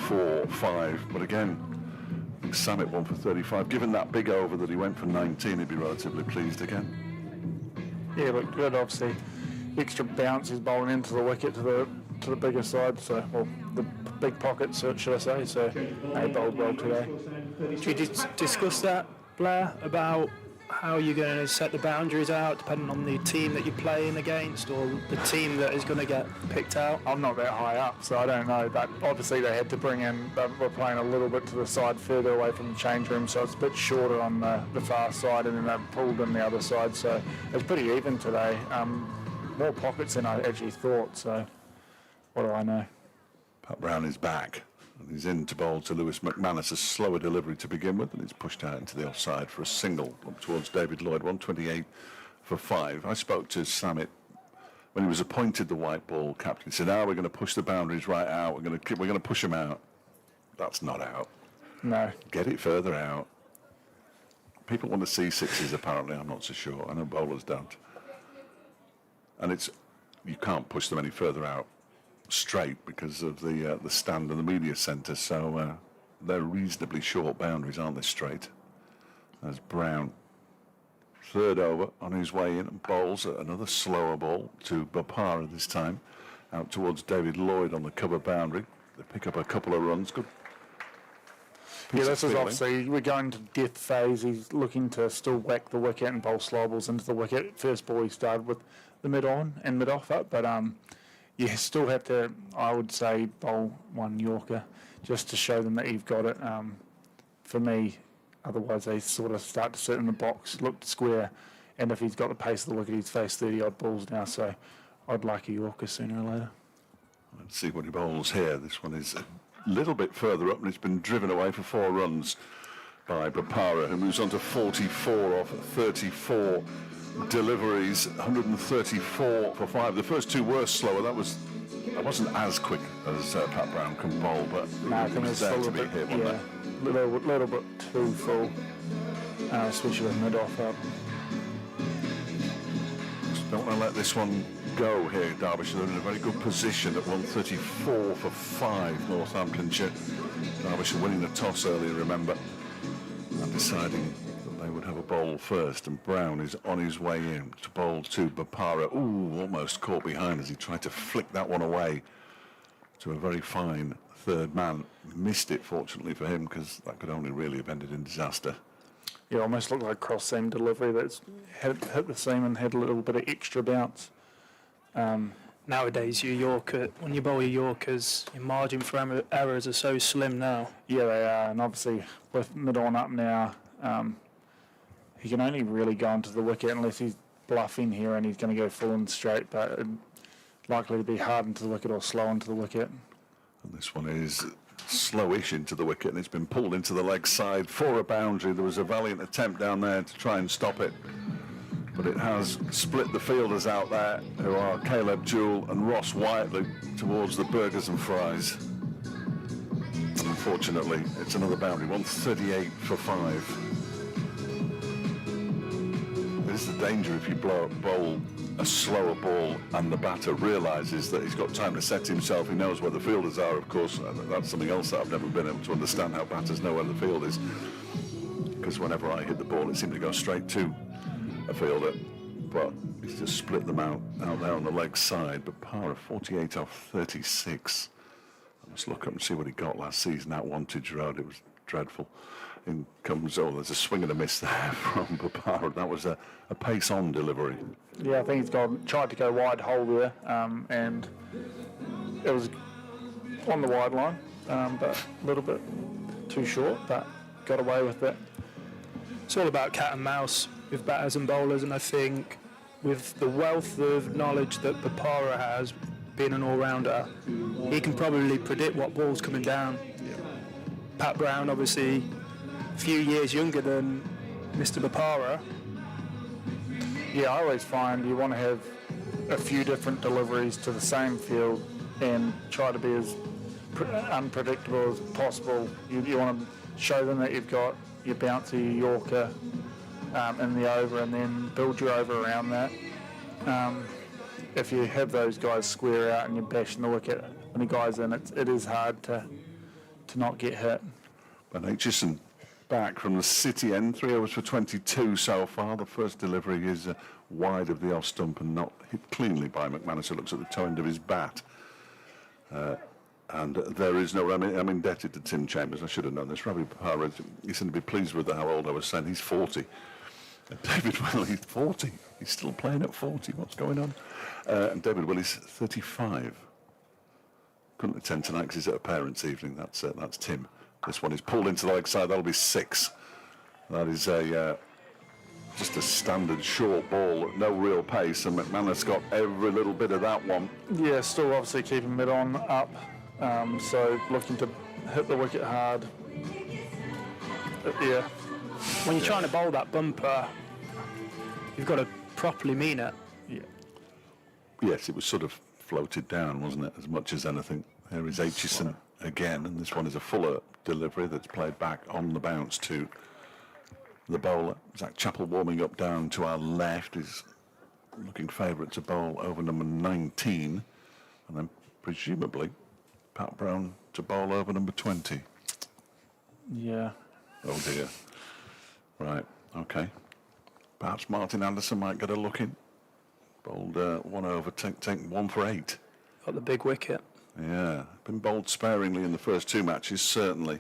Speaker 1: for 5. But again, I think Samit 1 for 35. Given that big over that he went for 19, he'd be relatively pleased again.
Speaker 5: Yeah, looked good. Obviously, extra bounce. He's bowling into the wicket to the bigger side. So, well, the big pockets, should I say? So, he bowled well today.
Speaker 4: Did you discuss that, Blair, about how you're going to set the boundaries out depending on the team that you're playing against or the team that is going to get picked out?
Speaker 5: I'm not that high up, so I don't know. But obviously they had to bring in, but we're playing a little bit to the side, further away from the change room, so it's a bit shorter on the far side, and then they've pulled in the other side. So it's pretty even today. More pockets than I actually thought, so what do I know?
Speaker 1: Pat Brown is back, and he's in to bowl to Lewis McManus. A slower delivery to begin with, and it's pushed out into the offside for a single up towards David Lloyd. 128 for 5. I spoke to Samit when he was appointed the white ball captain. He said, we're going to push the boundaries right out. We're going to push them out. That's not out.
Speaker 5: No.
Speaker 1: Get it further out. People want to see sixes, apparently. I'm not so sure. I know bowlers don't. And you can't push them any further out straight because of the stand and the media centre, so they're reasonably short boundaries, aren't they, straight? There's Brown, third over on his way in, and bowls another slower ball to Bapara this time, out towards David Lloyd on the cover boundary. They pick up a couple of runs. Good.
Speaker 5: Yeah, this is obviously, we're going to death phase. He's looking to still whack the wicket and bowl slow balls into the wicket. First ball he started with the mid-on and mid-off up, but you still have to, I would say, bowl one Yorker just to show them that you've got it. For me, otherwise they sort of start to sit in the box, look square, and if he's got the pace of the wicket, he's faced 30-odd balls now, so I'd like a Yorker sooner or later.
Speaker 1: Let's see what he bowls here. This one is a little bit further up, and it's been driven away for 4 runs by Bapara, who moves on to 44 off 34 deliveries, 134 for 5. The first 2 were slower. That wasn't as quick as Pat Brown can bowl, but
Speaker 5: I think it's
Speaker 1: there
Speaker 5: a
Speaker 1: to be hit, wasn't it?
Speaker 5: Little bit too full, especially with mid-off up.
Speaker 1: Just don't want to let this one go here. Derbyshire, they're in a very good position at 134 for 5. Northamptonshire. Derbyshire winning the toss earlier, remember, and deciding they would have a bowl first, and Brown is on his way in to bowl to Bapara. Almost caught behind as he tried to flick that one away to a very fine third man. Missed it, fortunately for him, because that could only really have ended in disaster.
Speaker 5: Yeah, almost looked like cross-seam delivery that's hit the seam and had a little bit of extra bounce.
Speaker 4: Nowadays, your Yorker, when you bowl your Yorkers, your margin for errors are so slim now.
Speaker 5: Yeah, they are, and obviously with mid-on up now, he can only really go into the wicket unless he's bluffing here and he's going to go full and straight, but likely to be hard into the wicket or slow into the wicket.
Speaker 1: And this one is slowish into the wicket, and it's been pulled into the leg side for a boundary. There was a valiant attempt down there to try and stop it, but it has split the fielders out there, who are Caleb Jewell and Ross Whiteley, towards the burgers and fries. And unfortunately, it's another boundary, 138 for 5. This is the danger if you bowl a slower ball and the batter realises that he's got time to set himself. He knows where the fielders are, of course. That's something else that I've never been able to understand, how batters know where the field is. Because whenever I hit the ball, it seemed to go straight to a fielder. But he's just split them out there on the leg side. But Para 48 off 36. Let's look up and see what he got last season out Wantage Road. It was dreadful. In comes, there's a swing and a miss there from Papara. That was a pace-on delivery.
Speaker 5: Yeah, I think he's tried to go wide hole there, and it was on the wide line, but a little bit too short, but got away with it.
Speaker 4: It's all about cat and mouse with batters and bowlers, and I think with the wealth of knowledge that Papara has, being an all-rounder, he can probably predict what ball's coming down. Pat Brown, obviously, a few years younger than Mr. Papara.
Speaker 5: Yeah, I always find you want to have a few different deliveries to the same field and try to be as unpredictable as possible. You want to show them that you've got your bouncy Yorker in the over, and then build your over around that. If you have those guys square out and you're bashing the wicket when the guy's in, it is hard to not get hit.
Speaker 1: But Aitchison back from the City end, 3 overs for 22 so far. The first delivery is wide of the off stump and not hit cleanly by McManus, who looks at the toe end of his bat. And there is no, I'm indebted to Tim Chambers. I should have known this. Ravi Papara, he seemed to be pleased with how old I was saying. He's 40. David Will, he's 40. He's still playing at 40. What's going on? And David Will is 35. Couldn't attend tonight because he's at a parents' evening. That's Tim. This one is pulled into the leg side. That'll be 6. That is just a standard short ball, no real pace, and McManus got every little bit of that one.
Speaker 5: Yeah, still obviously keeping mid on up, so looking to hit the wicket hard. Yeah.
Speaker 4: When you're trying to bowl that bumper, you've got to properly mean it.
Speaker 5: Yeah.
Speaker 1: Yes, it was sort of floated down, wasn't it, as much as anything. There is Aitchison again, and this one is a fuller delivery that's played back on the bounce to the bowler. Zach Chappell warming up down to our left is looking favourite to bowl over number 19, and then presumably Pat Brown to bowl over number 20.
Speaker 5: Yeah.
Speaker 1: Oh dear. Right, okay. Perhaps Martin Anderson might get a look in. Bowled 1 over, take 1 for 8.
Speaker 4: Got the big wicket.
Speaker 1: Yeah, been bowled sparingly in the first 2 matches, certainly.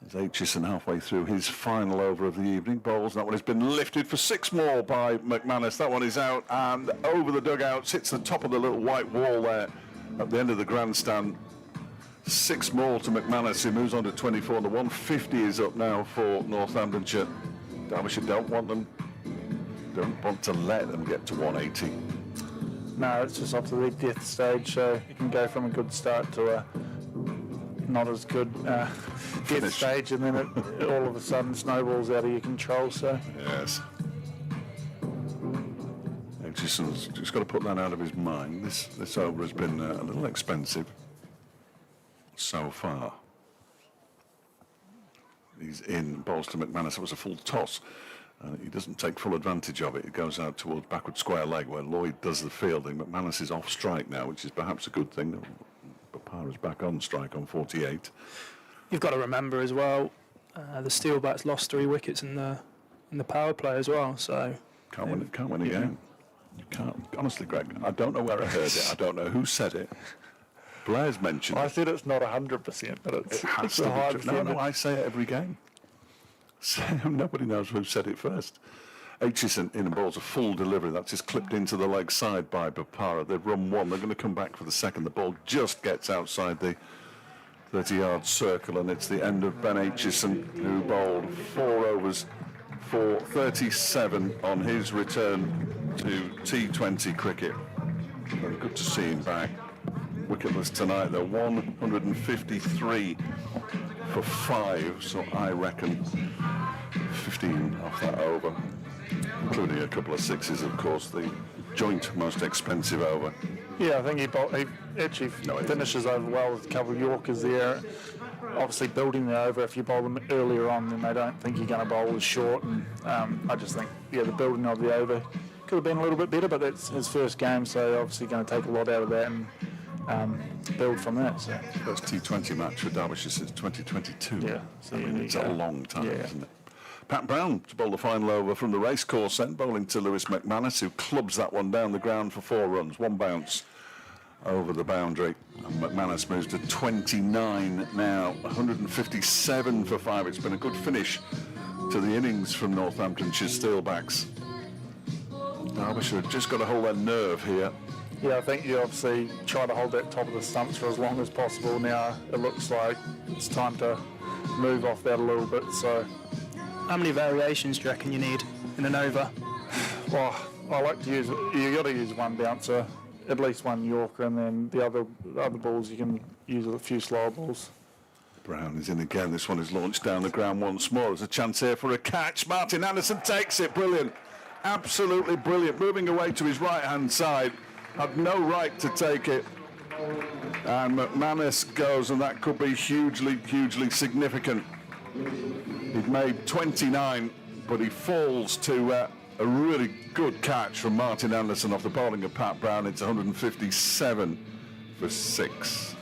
Speaker 1: As Aitchison halfway through his final over of the evening, bowls. That one has been lifted for 6 more by McManus. That one is out and over the dugouts, hits the top of the little white wall there at the end of the grandstand. 6 more to McManus, who moves on to 24. The 150 is up now for Northamptonshire. Derbyshire don't want to let them get to 180.
Speaker 5: No, it's just up to the death stage, so you can go from a good start to a not as good death stage, and then it all of a sudden snowballs out of your control. So
Speaker 1: yes, Aitchison's just got to put that out of his mind. This over has been a little expensive so far. He's in, bowls to McManus. It was a full toss. He doesn't take full advantage of it. It goes out towards backward square leg where Lloyd does the fielding. McManus is off strike now, which is perhaps a good thing. Papara's back on strike on 48.
Speaker 4: You've got to remember as well, the Steelbacks lost 3 wickets in the power play as well. So
Speaker 1: can't win a game. You can't. Honestly, Greg, I don't know where I heard it. I don't know who said it. Blair's mentioned
Speaker 5: I
Speaker 1: it.
Speaker 5: said it's not 100%, but
Speaker 1: It has
Speaker 5: it's
Speaker 1: to
Speaker 5: a high
Speaker 1: be true. No,
Speaker 5: percentage.
Speaker 1: I say it every game. So nobody knows who said it first. Aitchison in and bowls a full delivery. That's just clipped into the leg side by Papara. They've run 1. They're going to come back for the second. The ball just gets outside the 30-yard circle, and it's the end of Ben Aitchison, who bowled 4 overs for 37 on his return to T20 cricket. Very good to see him back. wicketless tonight. They're 153 for 5, so I reckon 15 off that over, including a couple of sixes, of course, the joint most expensive over.
Speaker 5: Yeah, I think he actually finishes over well with a couple of Yorkers there. Obviously building the over, if you bowl them earlier on, then they don't think you're going to bowl as short. And I just think, the building of the over could have been a little bit better, but that's his first game, so obviously going to take a lot out of that and build from that. So.
Speaker 1: First T20 match for Derbyshire since 2022.
Speaker 5: Yeah, so
Speaker 1: it's a long time,
Speaker 5: Yeah.
Speaker 1: isn't it? Pat Brown to bowl the final over from the racecourse then, bowling to Lewis McManus, who clubs that one down the ground for 4 runs, 1 bounce over the boundary. And McManus moves to 29 now, 157 for 5. It's been a good finish to the innings from Northamptonshire Steelbacks. Derbyshire have just got to hold their nerve here.
Speaker 5: Yeah, I think you obviously try to hold that top of the stumps for as long as possible. Now it looks like it's time to move off that a little bit. So,
Speaker 4: How many variations do you reckon you need in an over?
Speaker 5: well, I like to use. You got to use 1 bouncer, at least 1 Yorker, and then the other balls you can use a few slower balls.
Speaker 1: Brown is in again. This one is launched down the ground once more. There's a chance here for a catch. Martin Anderson takes it. Brilliant. Absolutely brilliant. Moving away to his right-hand side. Had no right to take it. And McManus goes, and that could be hugely, hugely significant. He'd made 29, but he falls to a really good catch from Martin Anderson off the bowling of Pat Brown. It's 157 for 6.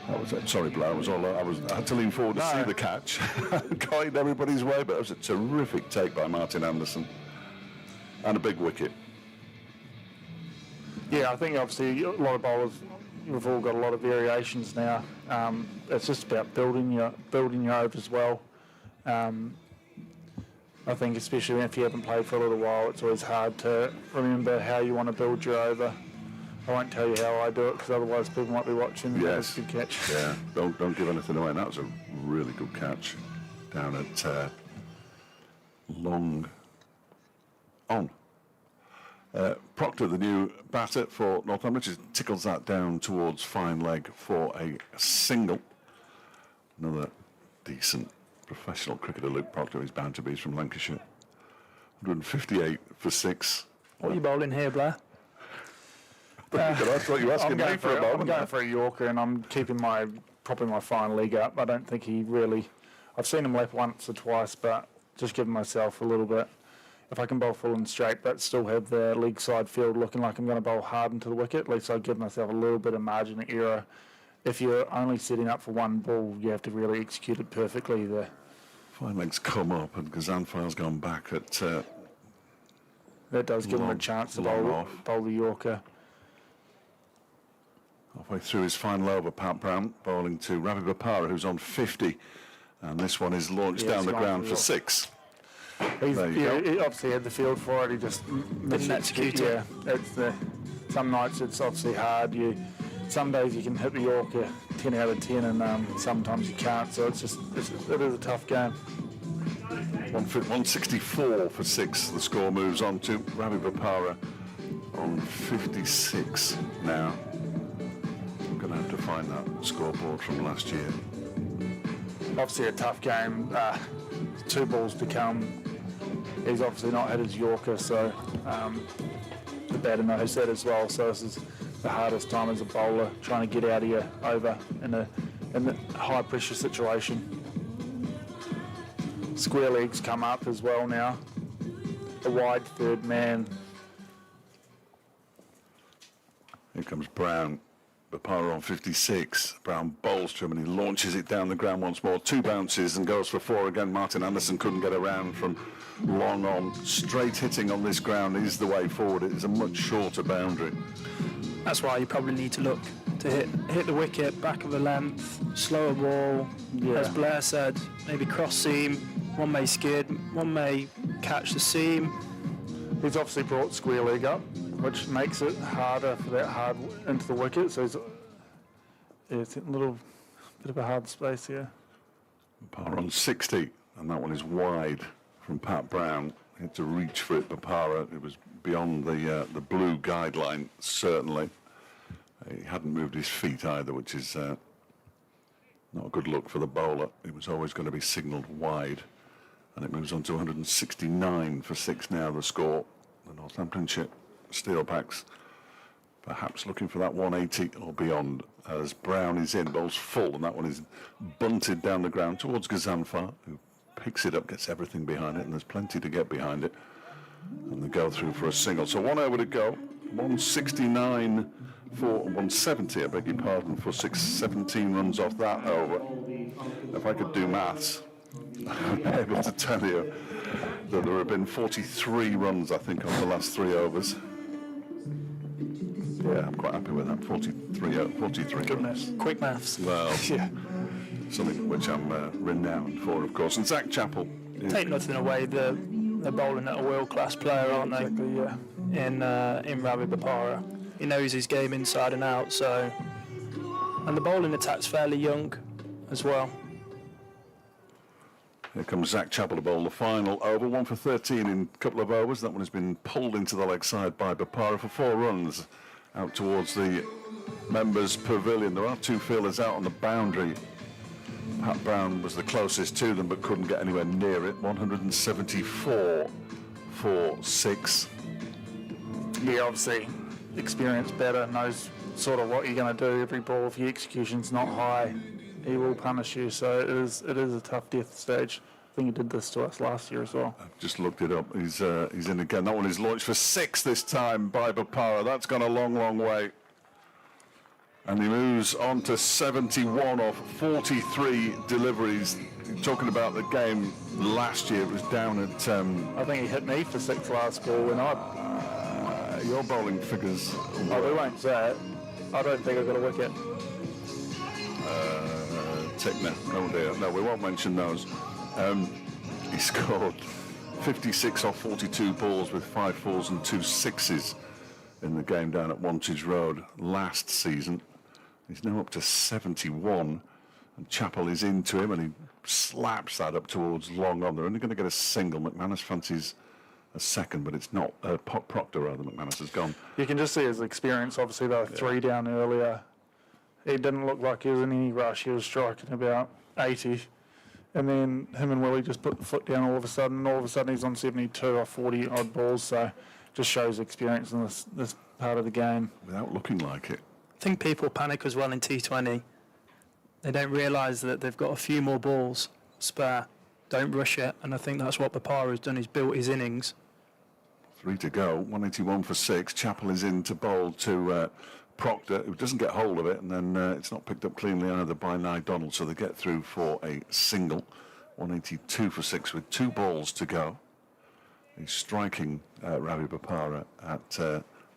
Speaker 1: That was it. Sorry, Blair. I had to lean forward to see the catch. Got it everybody's way, but it was a terrific take by Martin Anderson. And a big wicket.
Speaker 5: Yeah, I think obviously a lot of bowlers, we've all got a lot of variations now. It's just about building your overs as well. I think especially if you haven't played for a little while, it's always hard to remember how you want to build your over. I won't tell you how I do it because otherwise people might be watching.
Speaker 1: Yes.
Speaker 5: That was a good catch.
Speaker 1: Yeah, don't give anything away. And that was a really good catch down at long on. Proctor, the new batter for Northamptonshire, tickles that down towards fine leg for a single. Another decent professional cricketer, Luke Proctor, he's bound to be. He's from Lancashire. 158 for 6.
Speaker 4: What are you bowling here, Blair?
Speaker 1: I thought you were asking me for a moment.
Speaker 5: I'm going for a Yorker and I'm keeping probably my fine leg up. I don't think he really... I've seen him lap once or twice, but just giving myself a little bit. If I can bowl full and straight, but still have the leg side field looking like I'm going to bowl hard into the wicket, at least I give myself a little bit of margin of error. If you're only setting up for 1 ball, you have to really execute it perfectly there.
Speaker 1: Fine legs come up and Gazanfile's gone back at...
Speaker 5: that does give him a chance to bowl the Yorker.
Speaker 1: Halfway through his final over, Pat Brown bowling to Ravi Bopara, who's on 50. And this one is launched down the ground for 6.
Speaker 5: He obviously had the field for it. He just
Speaker 4: Didn't execute it.
Speaker 5: Yeah, some nights it's obviously hard. Some days you can hit the Yorker 10 out of 10, and sometimes you can't. So it is a tough game.
Speaker 1: 164 for 6. The score moves on to Ravi Bopara on 56 now. I'm going to have to find that scoreboard from last year.
Speaker 5: Obviously a tough game. 2 balls to come. He's obviously not hit his Yorker, so the batter knows that as well. So this is the hardest time as a bowler, trying to get out of your over in a high pressure situation. Square legs come up as well now. A wide third man.
Speaker 1: Here comes Brown. Bopara on 56. Brown bowls to him and he launches it down the ground once more. 2 bounces and goes for 4 again. Martin Anderson couldn't get around from long on. Straight hitting on this ground is the way forward. It is a much shorter boundary.
Speaker 4: That's why you probably need to look to hit the wicket, back of the length, slower ball.
Speaker 5: Yeah.
Speaker 4: As Blair said, maybe cross seam. One may skid, one may catch the seam.
Speaker 5: He's obviously brought square leg up, which makes it harder for that hard into the wicket. So it's a little bit of a hard space here.
Speaker 1: Bopara on 60, and that one is wide from Pat Brown. He had to reach for it, Bopara. It was beyond the blue guideline, certainly. He hadn't moved his feet either, which is not a good look for the bowler. It was always going to be signalled wide. And it moves on to 169 for 6 now, the score. The Northamptonshire Steelbacks perhaps looking for that 180 or beyond as Brown is in, bowls full, and that one is bunted down the ground towards Gazanfar, who picks it up, gets everything behind it, and there's plenty to get behind it. And they go through for a single. So 1 over to go, 169 for 170, I beg your pardon, for 17 runs off that over. If I could do maths, I'd be able to tell you that there have been 43 runs, I think, on the last 3 overs. Yeah, I'm quite happy with that. 43
Speaker 4: Good
Speaker 1: runs.
Speaker 4: maths. Quick maths.
Speaker 1: Well,
Speaker 5: Yeah.
Speaker 1: something which I'm renowned for, of course. And Zach Chappell.
Speaker 4: Take nothing away, they're bowling at a world-class player, aren't they?
Speaker 5: Exactly, yeah.
Speaker 4: In Ravi Bopara. He knows his game inside and out, so... And the bowling attack's fairly young as well.
Speaker 1: Here comes Zach Chappell to bowl the final over. 1 for 13 in a couple of overs. That one has been pulled into the leg side by Bopara for 4 runs out towards the members' pavilion. There are 2 fielders out on the boundary. Pat Brown was the closest to them but couldn't get anywhere near it. 174 for 6.
Speaker 5: Yeah, obviously, experience better, knows sort of what you're going to do every ball. If your execution's not high, he will punish you. So it is a tough death stage. I think he did this to us last year as well.
Speaker 1: I've just looked it up. He's in again. That one is launched for 6 this time by Bopara. That's gone a long, long way. And he moves on to 71 off 43 deliveries. Talking about the game last year, it was down at...
Speaker 5: I think he hit me for 6 last ball when I...
Speaker 1: your bowling figures...
Speaker 5: Oh, we won't say it. I don't think I got a wicket.
Speaker 1: Tickner. Oh dear. No, we won't mention those. He scored 56 off 42 balls with 5 fours and 2 sixes in the game down at Wantage Road last season. He's now up to 71, and Chappell is into him, and he slaps that up towards long on. They're only going to get a single. McManus fancies a second, but it's not. Proctor, rather, McManus has gone.
Speaker 5: You can just see his experience. Obviously, they were 3 down earlier. He didn't look like he was in any rush. He was striking about 80. And then him and Willie just put the foot down all of a sudden. And all of a sudden, he's on 72 or 40 odd balls. So just shows experience in this part of the game.
Speaker 1: Without looking like it.
Speaker 4: I think people panic as well in T20. They don't realise that they've got a few more balls spare. Don't rush it. And I think that's what Bopara has done. He's built his innings.
Speaker 1: 3 to go. 181 for 6. Chappell is in to bowl to Proctor, who doesn't get hold of it, and then it's not picked up cleanly either by Nye Donald, so they get through for a single. 182 for 6 with 2 balls to go. He's striking Ravi Bopara at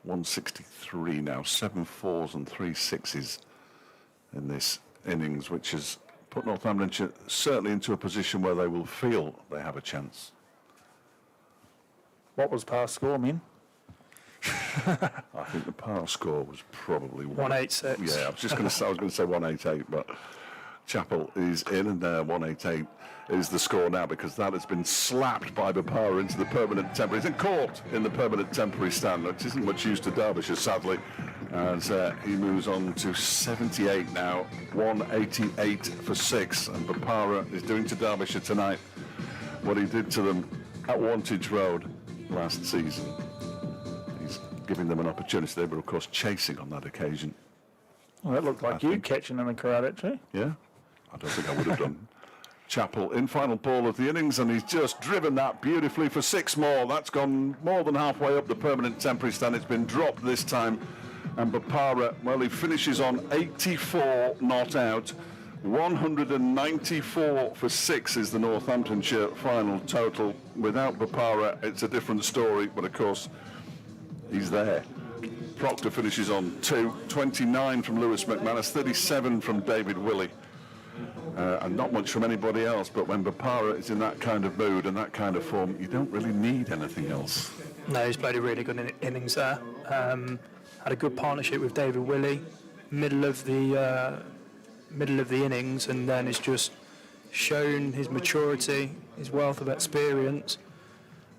Speaker 1: 163 now. 7 fours and 3 sixes in this innings, which has put Northamptonshire certainly into a position where they will feel they have a chance.
Speaker 5: What was past score, Min?
Speaker 1: I think the par score was probably
Speaker 4: 186.
Speaker 1: Yeah, I was going to say 188, but Chappell is in, and 188 is the score now, because that has been slapped by Bopara into the permanent temporary. He's caught in the permanent temporary stand, which isn't much use to Derbyshire, sadly, as he moves on to 78 now. 188 for 6, and Bopara is doing to Derbyshire tonight what he did to them at Wantage Road last season. He's giving them an opportunity. They were, of course, chasing on that occasion.
Speaker 5: Well, that looked like you catching in the crowd, actually.
Speaker 1: Yeah, I don't think I would have done. Chappell in final ball of the innings, and he's just driven that beautifully for 6 more. That's gone more than halfway up the permanent temporary stand. It's been dropped this time, and Bopara, well, he finishes on 84 not out. 194 for 6 is the Northamptonshire final total. Without Bopara, it's a different story, but of course, he's there. Proctor finishes on 2, 29 from Lewis McManus, 37 from David Willey. And not much from anybody else, but when Bopara is in that kind of mood and that kind of form, you don't really need anything else.
Speaker 4: No, he's played a really good innings there. Had a good partnership with David Willey, middle of the innings, and then it's just shown his maturity, his wealth of experience.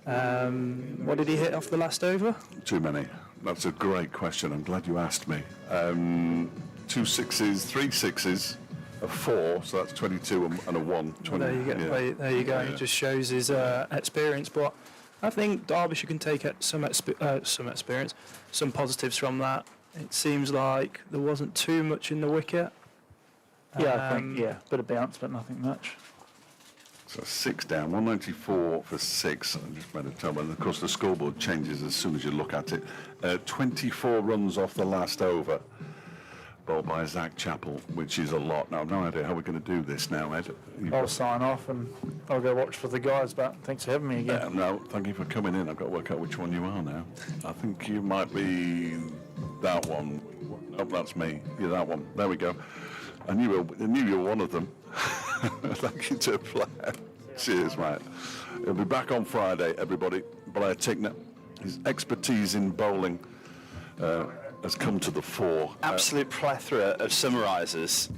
Speaker 4: What did he hit off the last over?
Speaker 1: Too many. That's a great question. I'm glad you asked me. 2 sixes, 3 sixes, a 4, so that's 22 and a 1. 20,
Speaker 4: There you go.
Speaker 1: yeah.
Speaker 4: There you go.
Speaker 1: Yeah.
Speaker 4: It just shows his experience. But I think Derbyshire can take some experience, some positives from that. It seems like there wasn't too much in the wicket.
Speaker 5: Yeah, I think, bit of bounce, but nothing much.
Speaker 1: So 6 down, 194 for 6. I just made a tell, and of course the scoreboard changes as soon as you look at it. 24 runs off the last over, bowled by Zach Chappell, which is a lot. Now, I've no idea how we're going to do this now, Ed.
Speaker 5: I'll sign off and I'll go watch for the guys, but thanks for having me again.
Speaker 1: No, thank you for coming in. I've got to work out which one you are now. I think you might be that one. Nope, that's me. You're that one. There we go. I knew you were one of them. Thank you to Blair. Cheers, mate. He'll be back on Friday, everybody. Blair Tickner. His expertise in bowling has come to the fore.
Speaker 3: Absolute plethora of summarisers,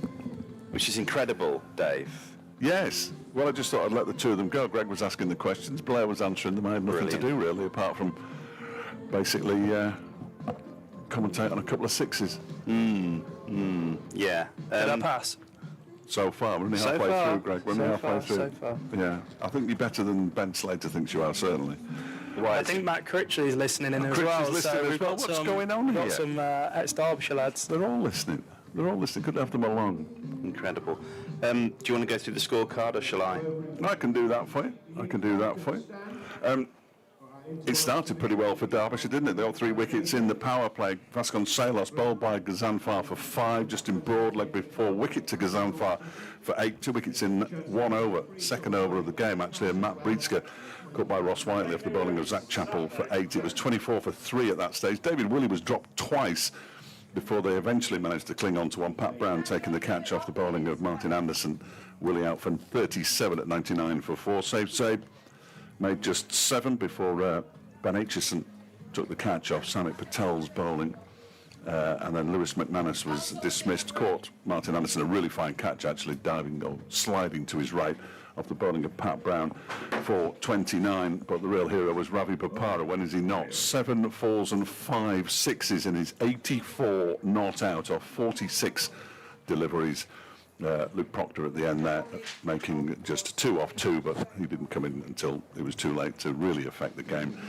Speaker 3: which is incredible, Dave.
Speaker 1: Yes. Well, I just thought I'd let the two of them go. Greg was asking the questions. Blair was answering them. I had nothing to do, really, apart from basically commentate on a couple of sixes.
Speaker 3: Yeah.
Speaker 4: Did I pass?
Speaker 1: So far, we're only
Speaker 3: So
Speaker 1: halfway
Speaker 3: far.
Speaker 1: through, Greg. We're only
Speaker 3: So
Speaker 1: halfway
Speaker 3: far,
Speaker 1: through.
Speaker 3: so far.
Speaker 1: Yeah, I think you're better than Ben Slater thinks you are, certainly.
Speaker 4: I think Matt Critchley is listening in as
Speaker 1: Critchley's
Speaker 4: well.
Speaker 1: listening
Speaker 4: So
Speaker 1: as
Speaker 4: we've
Speaker 1: well.
Speaker 4: got
Speaker 1: What's
Speaker 4: some,
Speaker 1: going on
Speaker 4: we've got
Speaker 1: here?
Speaker 4: some ex-Derbyshire lads.
Speaker 1: They're all listening. They're all listening. Couldn't have them along.
Speaker 3: Incredible. Do you want to go through the scorecard, or shall I?
Speaker 1: I can do that for you. It started pretty well for Derbyshire, didn't it? They got 3 wickets in the power play. Vasconcelos bowled by Gazanfar for 5, just in broad leg before wicket to Gazanfar for 8. 2 wickets in 1 over, second over of the game actually, and Matt Breedska caught by Ross Whiteley after the bowling of Zach Chappell for 8. It was 24 for 3 at that stage. David Willey was dropped twice before they eventually managed to cling on to one. Pat Brown taking the catch off the bowling of Martin Anderson. Willey out for 37 at 99 for 4. Save. Made just 7 before Ben Aitchison took the catch off Samit Patel's bowling. And then Lewis McManus was dismissed. Caught Martin Anderson, a really fine catch actually, diving or sliding to his right off the bowling of Pat Brown for 29. But the real hero was Ravi Bopara. When is he not? 7 4s and 5 6s in his 84 not out of 46 deliveries. Luke Proctor at the end there, making just 2 off 2, but he didn't come in until it was too late to really affect the game.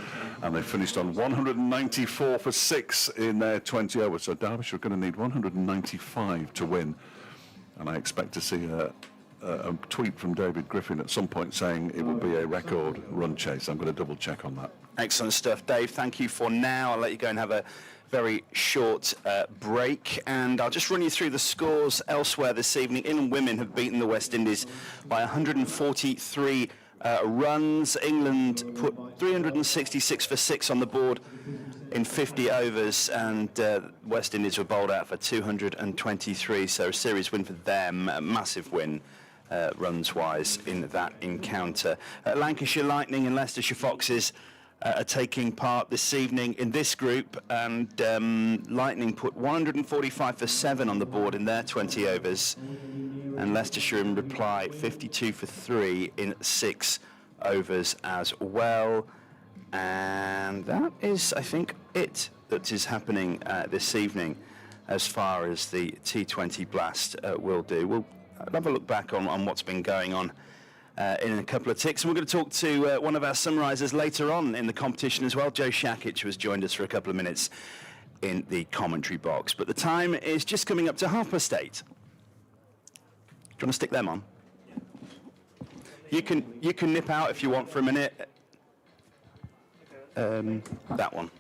Speaker 1: And they finished on 194 for 6 in their 20 overs. So Derbyshire are going to need 195 to win. And I expect to see a tweet from David Griffin at some point saying it will be a record run chase. I'm going to double check on that.
Speaker 3: Excellent stuff, Dave. Thank you for now. I'll let you go and have a very short break, and I'll just run you through the scores elsewhere this evening. England women have beaten the West Indies by 143 runs. England put 366 for 6 on the board in 50 overs, and West Indies were bowled out for 223, so a series win for them, a massive win runs-wise in that encounter. Lancashire Lightning and Leicestershire Foxes are taking part this evening in this group, and Lightning put 145 for 7 on the board in their 20 overs, and Leicestershire in reply 52 for 3 in 6 overs as well. And that is, I think, it that is happening this evening as far as the T20 Blast will do. We'll have a look back on what's been going on in a couple of ticks. And we're going to talk to one of our summarisers later on in the competition as well. Joe Shakic, who has joined us for a couple of minutes in the commentary box. But the time is just coming up to 8:30. Do you want to stick them on? You can nip out if you want for a minute. That one.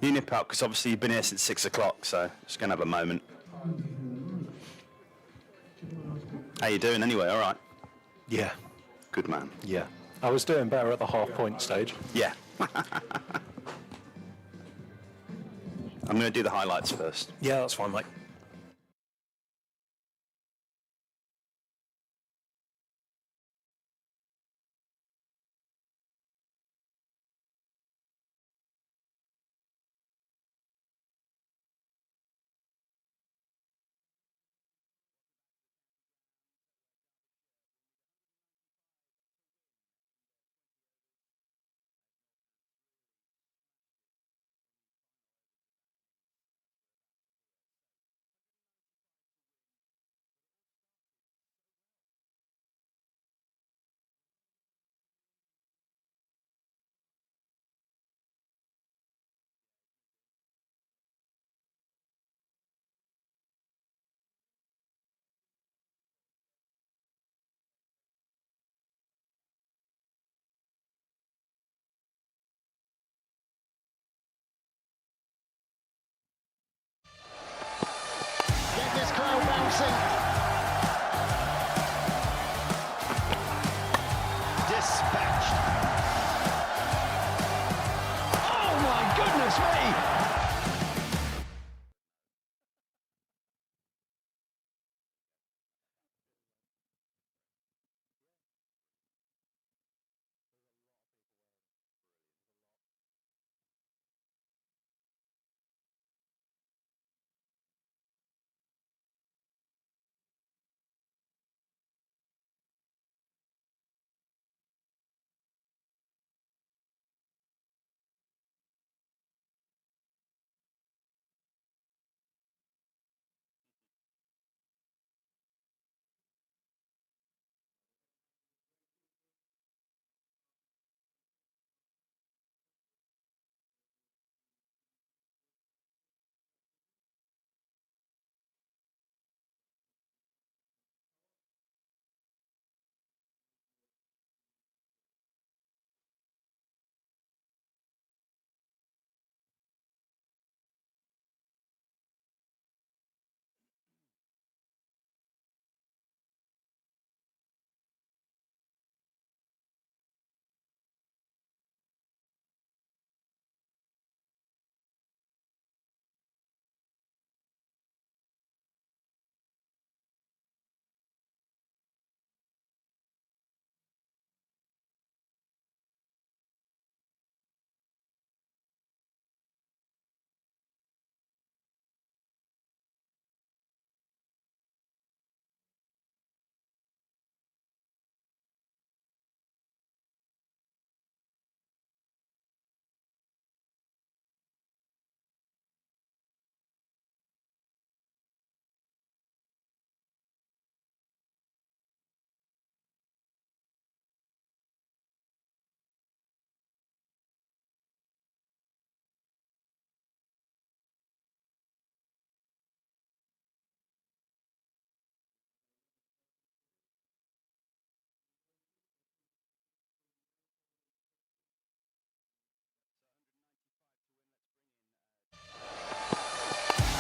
Speaker 3: You nip out because obviously you've been here since 6 o'clock, so just going to have a moment. How you doing anyway? All right.
Speaker 6: Yeah,
Speaker 3: Good man.
Speaker 6: yeah. I was doing better at the half-point stage.
Speaker 3: Yeah. I'm going to do the highlights first.
Speaker 6: Yeah, that's fine, mate.
Speaker 7: bouncing. Dispatched. Oh my goodness me!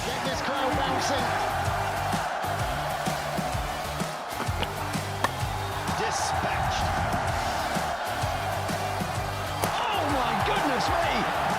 Speaker 7: Get this crowd bouncing. Dispatched. Oh my goodness me!
Speaker 3: Getting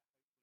Speaker 3: off to a good start is really important. Massively. Yeah, hopefully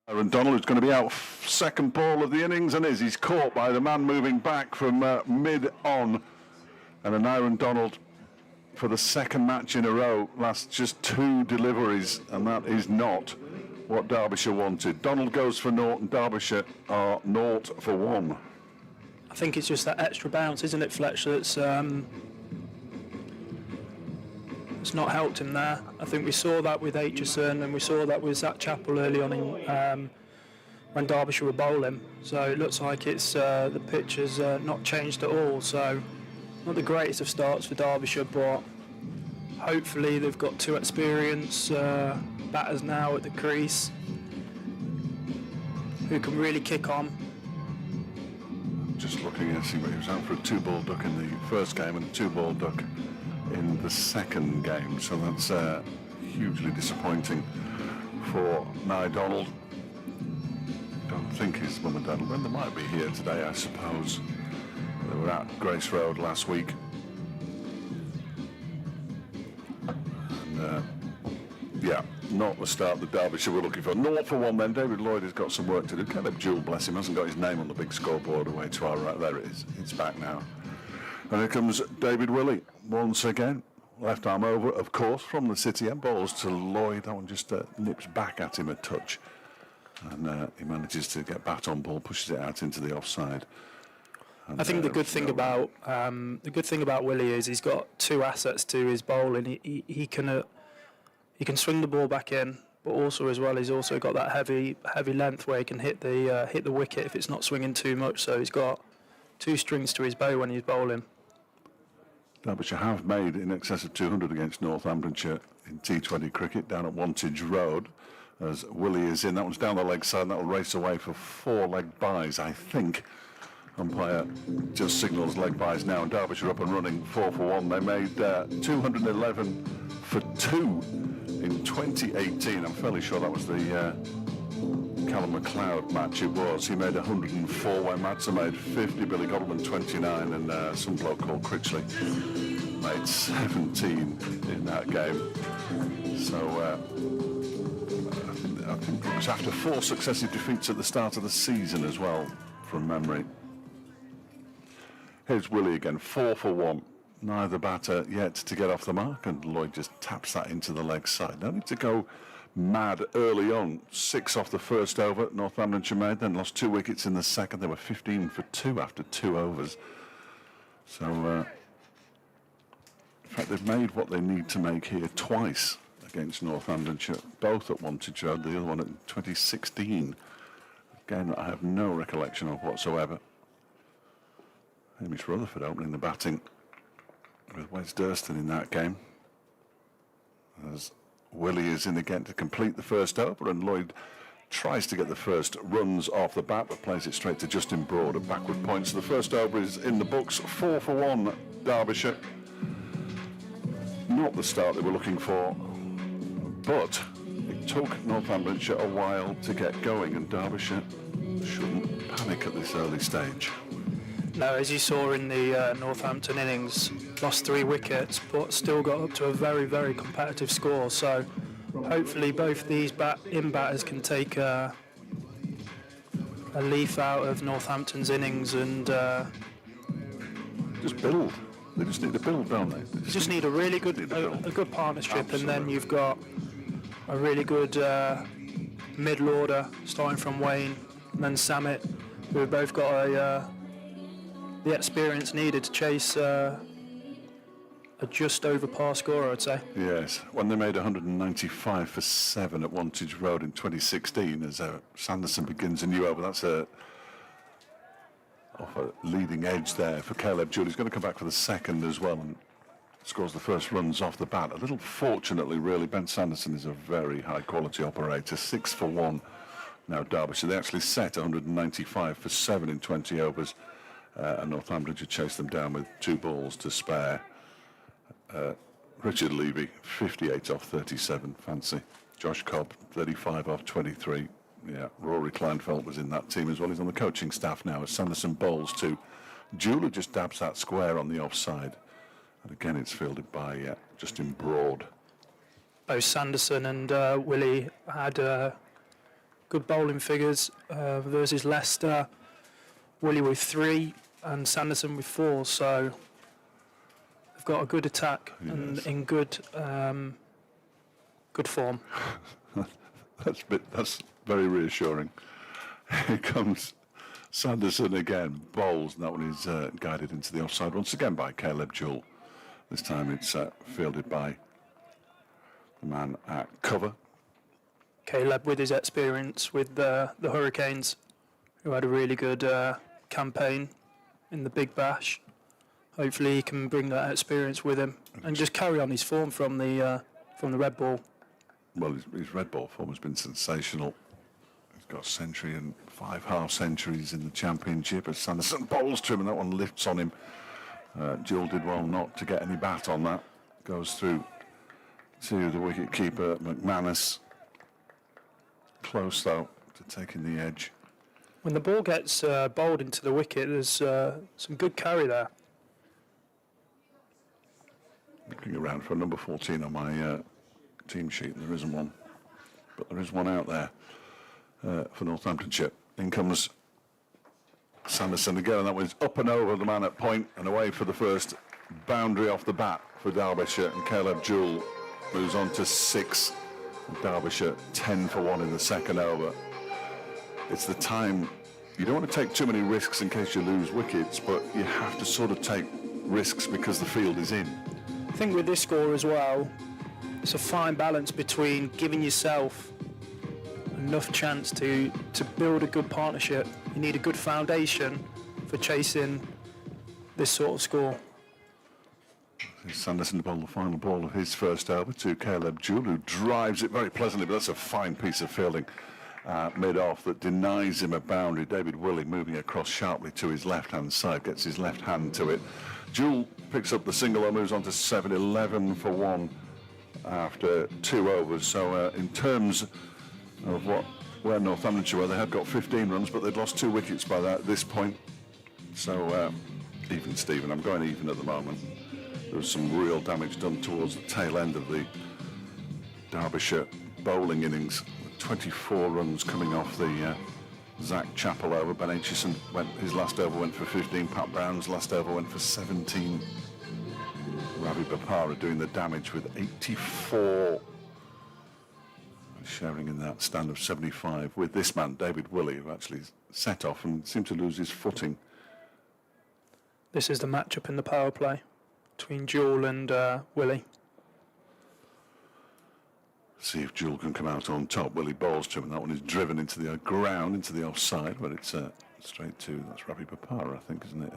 Speaker 1: Aaron Donald is going to be out second ball of the innings, and he's caught by the man moving back from mid-on. And an Aaron Donald for the second match in a row, last just 2 deliveries, and that is not what Derbyshire wanted. Donald goes for 0 and Derbyshire are 0 for 1.
Speaker 4: I think it's just that extra bounce, isn't it, Fletcher? It's not helped him there. I think we saw that with Aitchison and we saw that with Zach Chappell early on in, when Derbyshire were bowling. So it looks like it's the pitch has not changed at all. So not the greatest of starts for Derbyshire, but hopefully they've got 2 experienced batters now at the crease who can really kick on.
Speaker 1: Just looking at see, he was out for a 2-ball duck in the first game and a 2-ball duck in the second game, so that's hugely disappointing for Nye Donald. Don't think his mum and dad, well, they might be here today, I suppose. They were at Grace Road last week. And yeah, not the start that Derbyshire were looking for. 0 for 1 then. David Lloyd has got some work to do. Caleb Jewell, bless him, hasn't got his name on the big scoreboard away to our right. There it is. It's back now. And here comes David Willey once again. Left arm over, of course, from the city end. Balls to Lloyd. That one just nips back at him a touch. And he manages to get bat on ball, pushes it out into the offside. And,
Speaker 4: I think the good thing about Willie is he's got 2 assets to his bowling. He can swing the ball back in, but also as well he's also got that heavy length where he can hit the wicket if it's not swinging too much. So he's got 2 strings to his bow when he's bowling.
Speaker 1: Derbyshire have made in excess of 200 against Northamptonshire in T20 cricket down at Wantage Road. As Willie is in, that one's down the leg side, and that'll race away for 4 leg byes, I think. Umpire just signals leg byes now, and Derbyshire up and running 4 for 1. They made 211 for 2 in 2018. I'm fairly sure that was the Callum MacLeod match it was. He made 104 when Madsen made 50, Billy Godwin 29, and some bloke called Critchley made 17 in that game. So I think it was after 4 successive defeats at the start of the season as well, from memory. Here's Willie again, 4 for 1. Neither batter yet to get off the mark, and Lloyd just taps that into the leg side. No need to go mad early on. 6 off the first over, Northamptonshire made, then lost 2 wickets in the second. They were 15 for 2 after 2 overs. So, in fact, they've made what they need to make here twice against Northamptonshire, both at Wantage Road, the other one in 2016. Again, that I have no recollection of whatsoever. Hamish Rutherford opening the batting with Wes Durston in that game. As Willie is in again to complete the first over, and Lloyd tries to get the first runs off the bat, but plays it straight to Justin Broad at backward points. The first over is in the books, 4 for 1, Derbyshire. Not the start they were looking for, but it took Northamptonshire a while to get going, and Derbyshire shouldn't panic at this early stage.
Speaker 4: No, as you saw in the Northampton innings, lost 3 wickets, but still got up to a very, very competitive score. So hopefully both these batters can take a leaf out of Northampton's innings and
Speaker 1: just build. They just need to build, don't they? They
Speaker 4: just need a really good, a good partnership. Absolutely. And then you've got a really good middle order starting from Wayne and then Samit, who have both got the experience needed to chase a just over par score, I'd say.
Speaker 1: Yes, when they made 195 for 7 at Wantage Road in 2016, as Sanderson begins a new over, that's off a leading edge there for Caleb Jewell. He's going to come back for the second as well and scores the first runs off the bat. A little fortunately, really, Ben Sanderson is a very high-quality operator. 6 for 1 now, Derbyshire. They actually set 195 for 7 in 20 overs. And Northamptonshire chased them down with 2 balls to spare. Richard Levy, 58 off 37, fancy. Josh Cobb, 35 off 23. Yeah, Rory Kleinfeld was in that team as well. He's on the coaching staff now as Sanderson bowls to Jewell, just dabs that square on the offside. And again, it's fielded by Justin Broad.
Speaker 4: Both Sanderson and Willie had good good bowling figures versus Leicester. Willie with 3 and Sanderson with 4. So they've got a good attack and in good form.
Speaker 1: That's very reassuring. Here comes Sanderson again, bowls, and that one is guided into the offside once again by Caleb Jewell. This time it's fielded by the man at cover.
Speaker 4: Caleb, with his experience with the Hurricanes, who had a really good campaign in the Big Bash. Hopefully he can bring that experience with him and just carry on his form from the red ball.
Speaker 1: Well, his red ball form has been sensational. He's got a century and 5 half centuries in the championship as Sanderson bowls to him, and that one lifts on him. Jewell did well not to get any bat on that. Goes through to the wicket keeper McManus. Close though to taking the edge.
Speaker 4: When the ball gets bowled into the wicket, there's some good carry there.
Speaker 1: Looking around for a number 14 on my team sheet, and there isn't one. But there is one out there for Northamptonshire. In comes Sanderson again, and that was up and over the man at point and away for the first boundary off the bat for Derbyshire, and Caleb Jewell moves on to 6. Derbyshire 10 for 1 in the second over. It's the time, you don't want to take too many risks in case you lose wickets, but you have to sort of take risks because the field is in.
Speaker 4: I think with this score as well, it's a fine balance between giving yourself enough chance to build a good partnership. You need a good foundation for chasing this sort of score.
Speaker 1: Sanderson to bowl the final ball of his first over to Caleb Jewell, who drives it very pleasantly, but that's a fine piece of fielding mid-off that denies him a boundary. David Willey moving across sharply to his left-hand side, gets his left hand to it. Jewell picks up the single and moves on to 7, 11 for 1 after 2 overs. So in terms of where Northamptonshire were, they had got 15 runs, but they'd lost 2 wickets by this point. So even Stephen, I'm going even at the moment. There was some real damage done towards the tail end of the Derbyshire bowling innings. 24 runs coming off the Zach Chappell over. Ben Aitchison his last over went for 15. Pat Brown's last over went for 17. Ravi Bopara doing the damage with 84. Sharing in that stand of 75 with this man, David Willey, who actually set off and seemed to lose his footing.
Speaker 4: This is the matchup in the power play between Jewell and Willey.
Speaker 1: See if Jewell can come out on top. Willey bowls to him, and that one is driven into the ground, into the offside, but it's straight to, that's Ravi Bopara, I think, isn't it?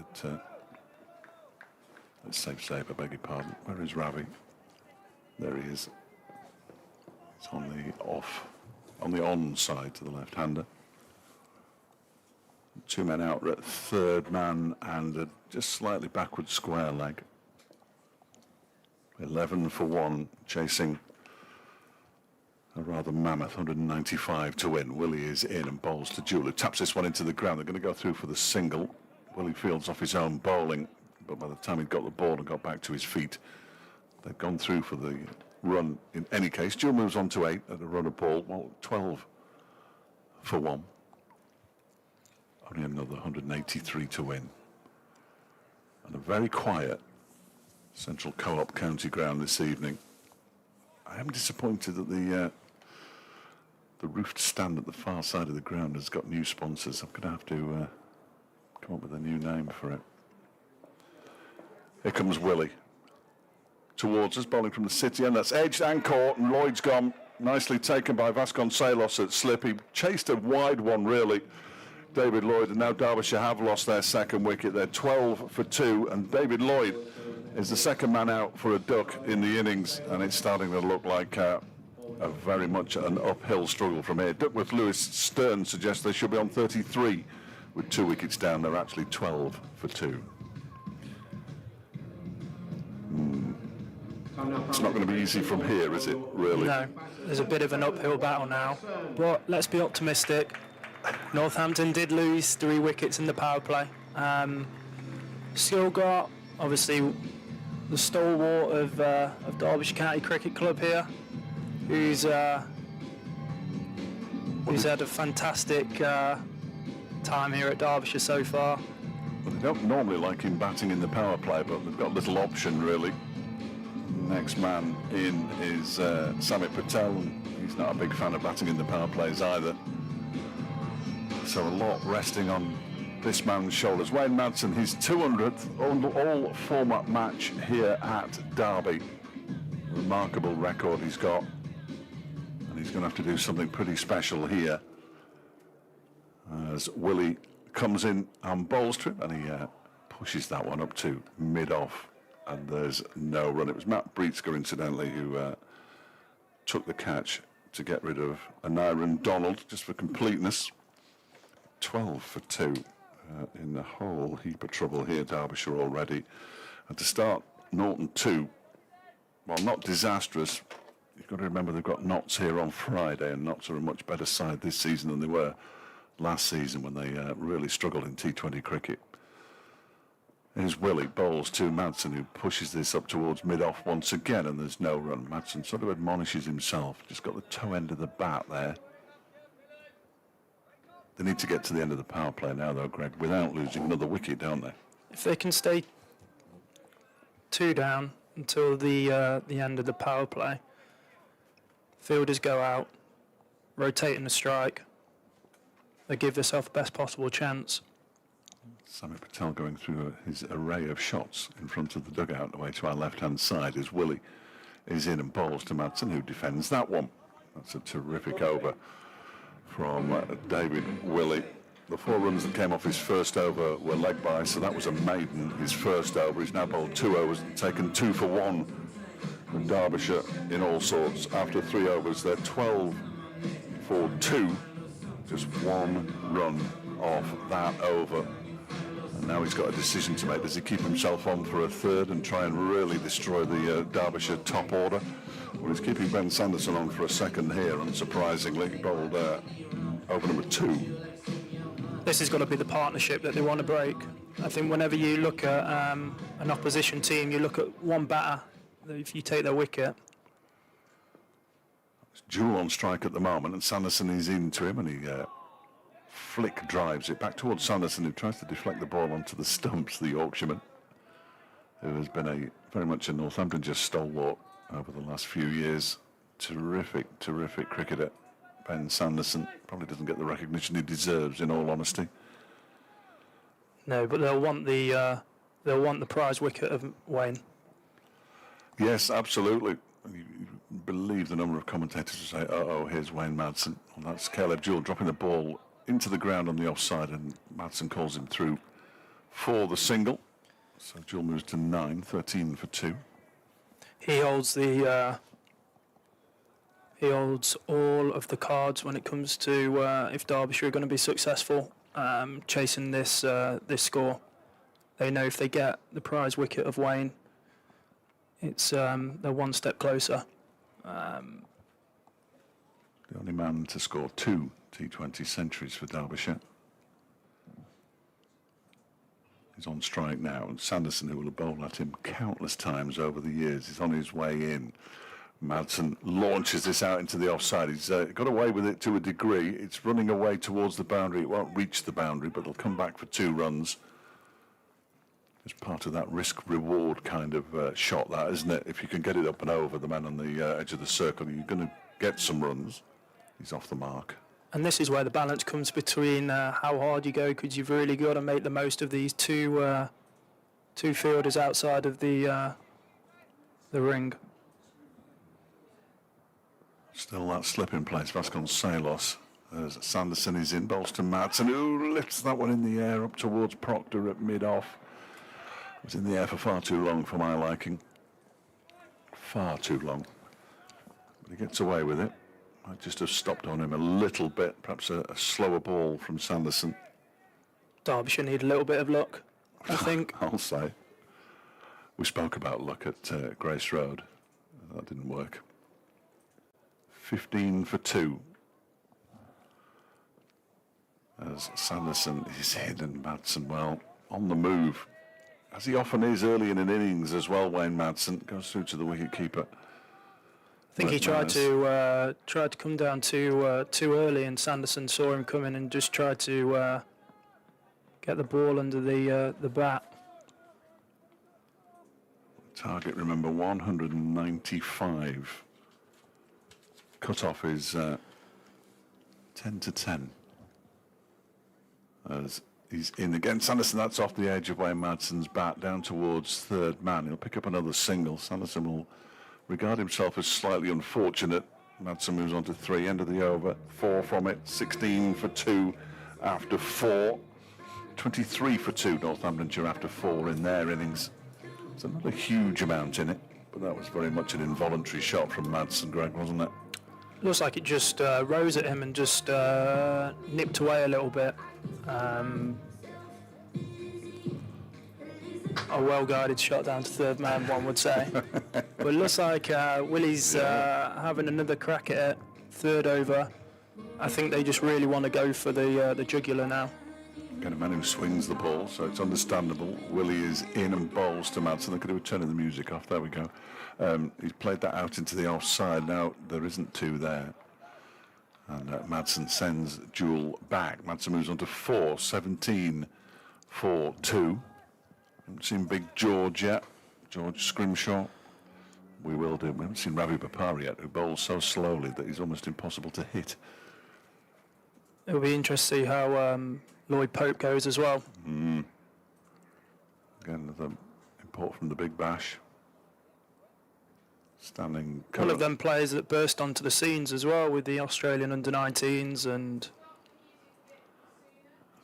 Speaker 1: It's safe save, I beg your pardon. Where is Ravi? There he is. It's on the on side to the left-hander. 2 men out at third man and a just slightly backward square leg. 11 for 1, chasing a rather mammoth 195 to win. Willey is in and bowls to Jewell, who taps this one into the ground. They're going to go through for the single. Willey fields off his own bowling, but by the time he'd got the ball and got back to his feet, they've gone through for the run in any case. Jewell moves on to 8 at a run of ball. Well, 12 for 1. Only another 183 to win. And a very quiet Central Co-op County Ground this evening. I am disappointed that the roofed stand at the far side of the ground has got new sponsors. I'm going to have to come up with a new name for it. Here comes Willey towards us, bowling from the city end. That's edged and caught, and Lloyd's gone. Nicely taken by Vasconcelos at slip. He chased a wide one, really, David Lloyd, and now Derbyshire have lost their second wicket. They're 12 for 2, and David Lloyd is the second man out for a duck in the innings, and it's starting to look like a very much an uphill struggle from here. Duckworth Lewis Stern suggests they should be on 33 with 2 wickets down. They're actually 12 for 2. It's not going to be easy from here, is it, really?
Speaker 4: No, there's a bit of an uphill battle now, but let's be optimistic. Northampton did lose 3 wickets in the power play. Still got, obviously, the stalwart of Derbyshire County Cricket Club here, who's He's had a fantastic time here at Derbyshire so far.
Speaker 1: Well, they don't normally like him batting in the power play, but they've got little option really. Next man in is Samit Patel, and he's not a big fan of batting in the power plays either. So a lot resting on this man's shoulders. Wayne Madsen, his 200th all-format match here at Derby. Remarkable record he's got, and he's going to have to do something pretty special here as Willie comes in and bowls to him, and he pushes that one up to mid-off, and there's no run. It was Matt Breetzker, incidentally, who took the catch to get rid of Aniran Donald, just for completeness. 12 for 2 in the whole heap of trouble here, Derbyshire already. And to start Norton 2, well, not disastrous. You've got to remember they've got Notts here on Friday, and Notts are a much better side this season than they were last season when they really struggled in T20 cricket. Here's Willie, bowls to Madsen, who pushes this up towards mid-off once again, and there's no run. Madsen sort of admonishes himself, just got the toe end of the bat there. They need to get to the end of the power play now, though, Greg, without losing another wicket, don't they?
Speaker 4: If they can stay 2 down until the end of the power play, fielders go out, rotating the strike, they give themselves the best possible chance.
Speaker 1: Samit Patel going through his array of shots in front of the dugout away to our left-hand side as Willie is in and bowls to Madsen, who defends that one. That's a terrific over from David Willie. The 4 runs that came off his first over were leg by, so that was a maiden, his first over. He's now bowled 2 overs and taken 2 for 1 from Derbyshire in all sorts. After 3 overs, they're 12 for 2, just 1 run off that over. And now he's got a decision to make. Does he keep himself on for a third and try and really destroy the Derbyshire top order? Well, he's keeping Ben Sanderson on for a second here, unsurprisingly. He bowled over number 2.
Speaker 4: This has got to be the partnership that they want to break. I think whenever you look at an opposition team, you look at one batter, if you take their wicket.
Speaker 1: It's Jewell on strike at the moment, and Sanderson is into him, and he flick drives it back towards Sanderson, who tries to deflect the ball onto the stumps, the Yorkshireman, who has been very much a Northamptonshire stalwart over the last few years. Terrific cricketer, Ben Sanderson. Probably doesn't get the recognition he deserves, in all honesty.
Speaker 4: No, but they'll want the prize wicket of Wayne.
Speaker 1: Yes, absolutely. You believe the number of commentators who say, "Oh, here's Wayne Madsen." Well, that's Caleb Jewell dropping the ball into the ground on the offside, and Madsen calls him through for the single. So Jewell moves to 9, 13 for 2.
Speaker 4: He holds all of the cards when it comes to if Derbyshire are going to be successful chasing this score. They know if they get the prize wicket of Wayne, it's they're one step closer.
Speaker 1: The only man to score 2 T20 centuries for Derbyshire. He's on strike now, and Sanderson, who will have bowled at him countless times over the years, is on his way in. Madsen launches this out into the offside. He's got away with it to a degree. It's running away towards the boundary. It won't reach the boundary, but it'll come back for 2 runs. It's part of that risk-reward kind of shot, that, isn't it? If you can get it up and over the man on the edge of the circle, you're going to get some runs. He's off the mark.
Speaker 4: And this is where the balance comes between how hard you go, because you've really got to make the most of these two fielders outside of the ring.
Speaker 1: Still that slip in place, Vasconcelos. As Sanderson is in, bowls to Madsen, who lifts that one in the air up towards Proctor at mid-off. It was in the air for far too long for my liking. Far too long. But he gets away with it. Might just have stopped on him a little bit, perhaps a slower ball from Sanderson.
Speaker 4: Derbyshire need a little bit of luck, I think.
Speaker 1: I'll say. We spoke about luck at Grace Road. That didn't work. 15 for 2. As Sanderson is in, and Madsen, well, on the move, as he often is early in an innings as well. Wayne Madsen goes through to the wicket-keeper.
Speaker 4: think he
Speaker 1: That's
Speaker 4: tried to come down too early, and Sanderson saw him coming and just tried to get the ball under the bat.
Speaker 1: Target, remember, 195. Cut-off is 10 to 10. As he's in again. Sanderson, that's off the edge of Wayne Madsen's bat, down towards third man. He'll pick up another single. Sanderson will regard himself as slightly unfortunate. Madsen moves on to 3, end of the over. 4 from it, 16 for 2 after 4. 23 for 2, Northamptonshire after 4 in their innings. There's not a huge amount in it, but that was very much an involuntary shot from Madsen, Greg, wasn't it?
Speaker 4: Looks like it just rose at him and just nipped away a little bit. A well-guided shot down to third man, one would say. But it looks like Willie's having another crack at it, third over. I think they just really want to go for the jugular now.
Speaker 1: Again, a man who swings the ball, so it's understandable. Willie is in and bowls to Madsen. They could have turned the music off. There we go. He's played that out into the offside. Now, there isn't 2 there. And Madsen sends Jewel back. Madsen moves on to 4, 17 for 2. Haven't seen Big George yet. George Scrimshaw. We will do. We haven't seen Ravi Bapari yet, who bowls so slowly that he's almost impossible to hit.
Speaker 4: It'll be interesting to see how Lloyd Pope goes as well.
Speaker 1: Again, another import from the Big Bash. Standing.
Speaker 4: One of them players that burst onto the scenes as well with the Australian under-19s, and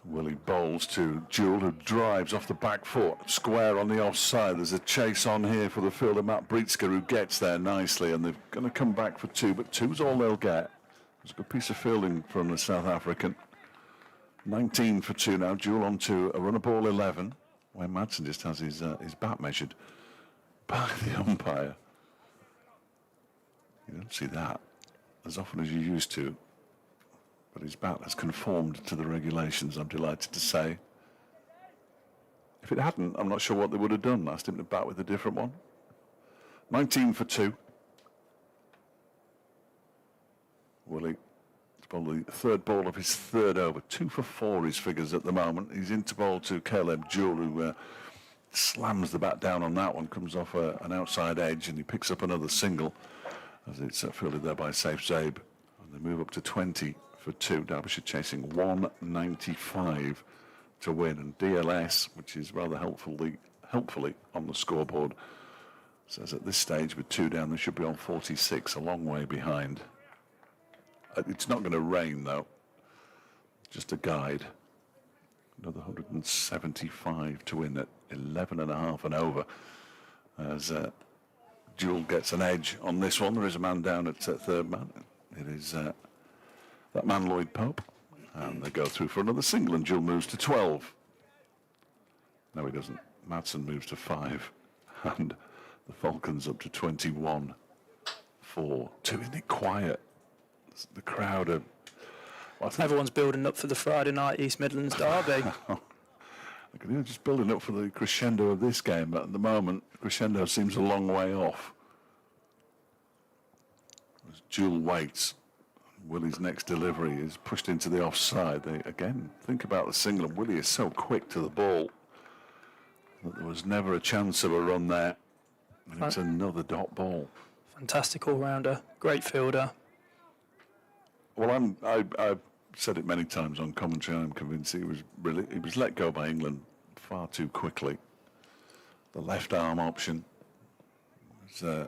Speaker 1: Willie bowls to Jewel, who drives off the back foot, square on the offside. There's a chase on here for the fielder, Matt Breitsker, who gets there nicely, and they're going to come back for 2, but 2's all they'll get. It's a good piece of fielding from the South African. 19 for 2 now. Jewel on to a run of ball 11, where Madsen just has his bat measured by the umpire. You don't see that as often as you used to. But his bat has conformed to the regulations, I'm delighted to say. If it hadn't, I'm not sure what they would have done. Asked him to bat with a different one. 19 for 2. Willie, it's probably the third ball of his third over. 2 for 4 his figures at the moment. He's into bowl to Caleb Jewel, who slams the bat down on that one, comes off an outside edge, and he picks up another single as it's fielded there by Saif Zaib. And they move up to 20 for 2. Derbyshire chasing 195 to win, and DLS, which is rather helpfully on the scoreboard, says at this stage with 2 down they should be on 46, a long way behind. It's not going to rain though, just a guide. Another 175 to win at 11.5 and over as Jewel gets an edge on this one. There is a man down at third man. It is that man Lloyd Pope, and they go through for another single, and Jewel moves to 12. No, he doesn't. Madsen moves to 5, and the Falcons up to 21 for 2. Isn't it quiet? The crowd are...
Speaker 4: everyone's building up for the Friday night East Midlands derby.
Speaker 1: They're just building up for the crescendo of this game, but at the moment, crescendo seems a long way off. As Jewel waits, Willie's next delivery is pushed into the offside. They, again, think about the single, and Willie is so quick to the ball that there was never a chance of a run there. And it's another dot ball.
Speaker 4: Fantastic all-rounder, great fielder.
Speaker 1: Well, I've said it many times on commentary. I'm convinced he was let go by England far too quickly. The left arm option was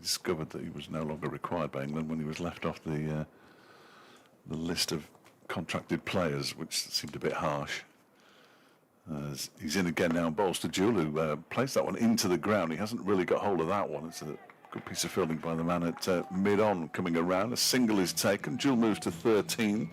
Speaker 1: discovered that he was no longer required by England when he was left off the list of contracted players, which seemed a bit harsh. As he's in again now, bowls to Jewel, who placed that one into the ground. He hasn't really got hold of that one. It's a good piece of fielding by the man at mid-on coming around. A single is taken. Jewel moves to 13.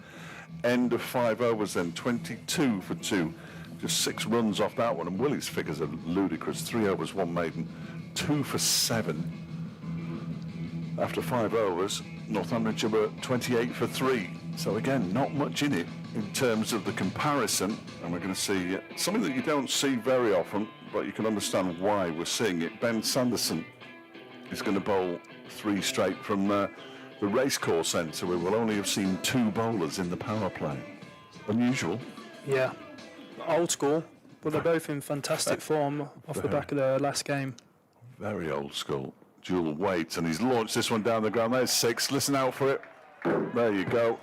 Speaker 1: End of 5 overs then, 22 for 2. Just 6 runs off that one. And Willie's figures are ludicrous. 3 overs, 1 maiden, 2 for 7. After 5 overs, Northamptonshire were 28 for 3. So again, not much in it in terms of the comparison. And we're going to see something that you don't see very often, but you can understand why we're seeing it. Ben Sanderson is going to bowl 3 straight from the racecourse end, so we will only have seen 2 bowlers in the power play. Unusual.
Speaker 4: Yeah, old school, but they're both in fantastic form off the back of the last game.
Speaker 1: Very old school. Jewel waits, and he's launched this one down the ground. There's 6. Listen out for it. There you go.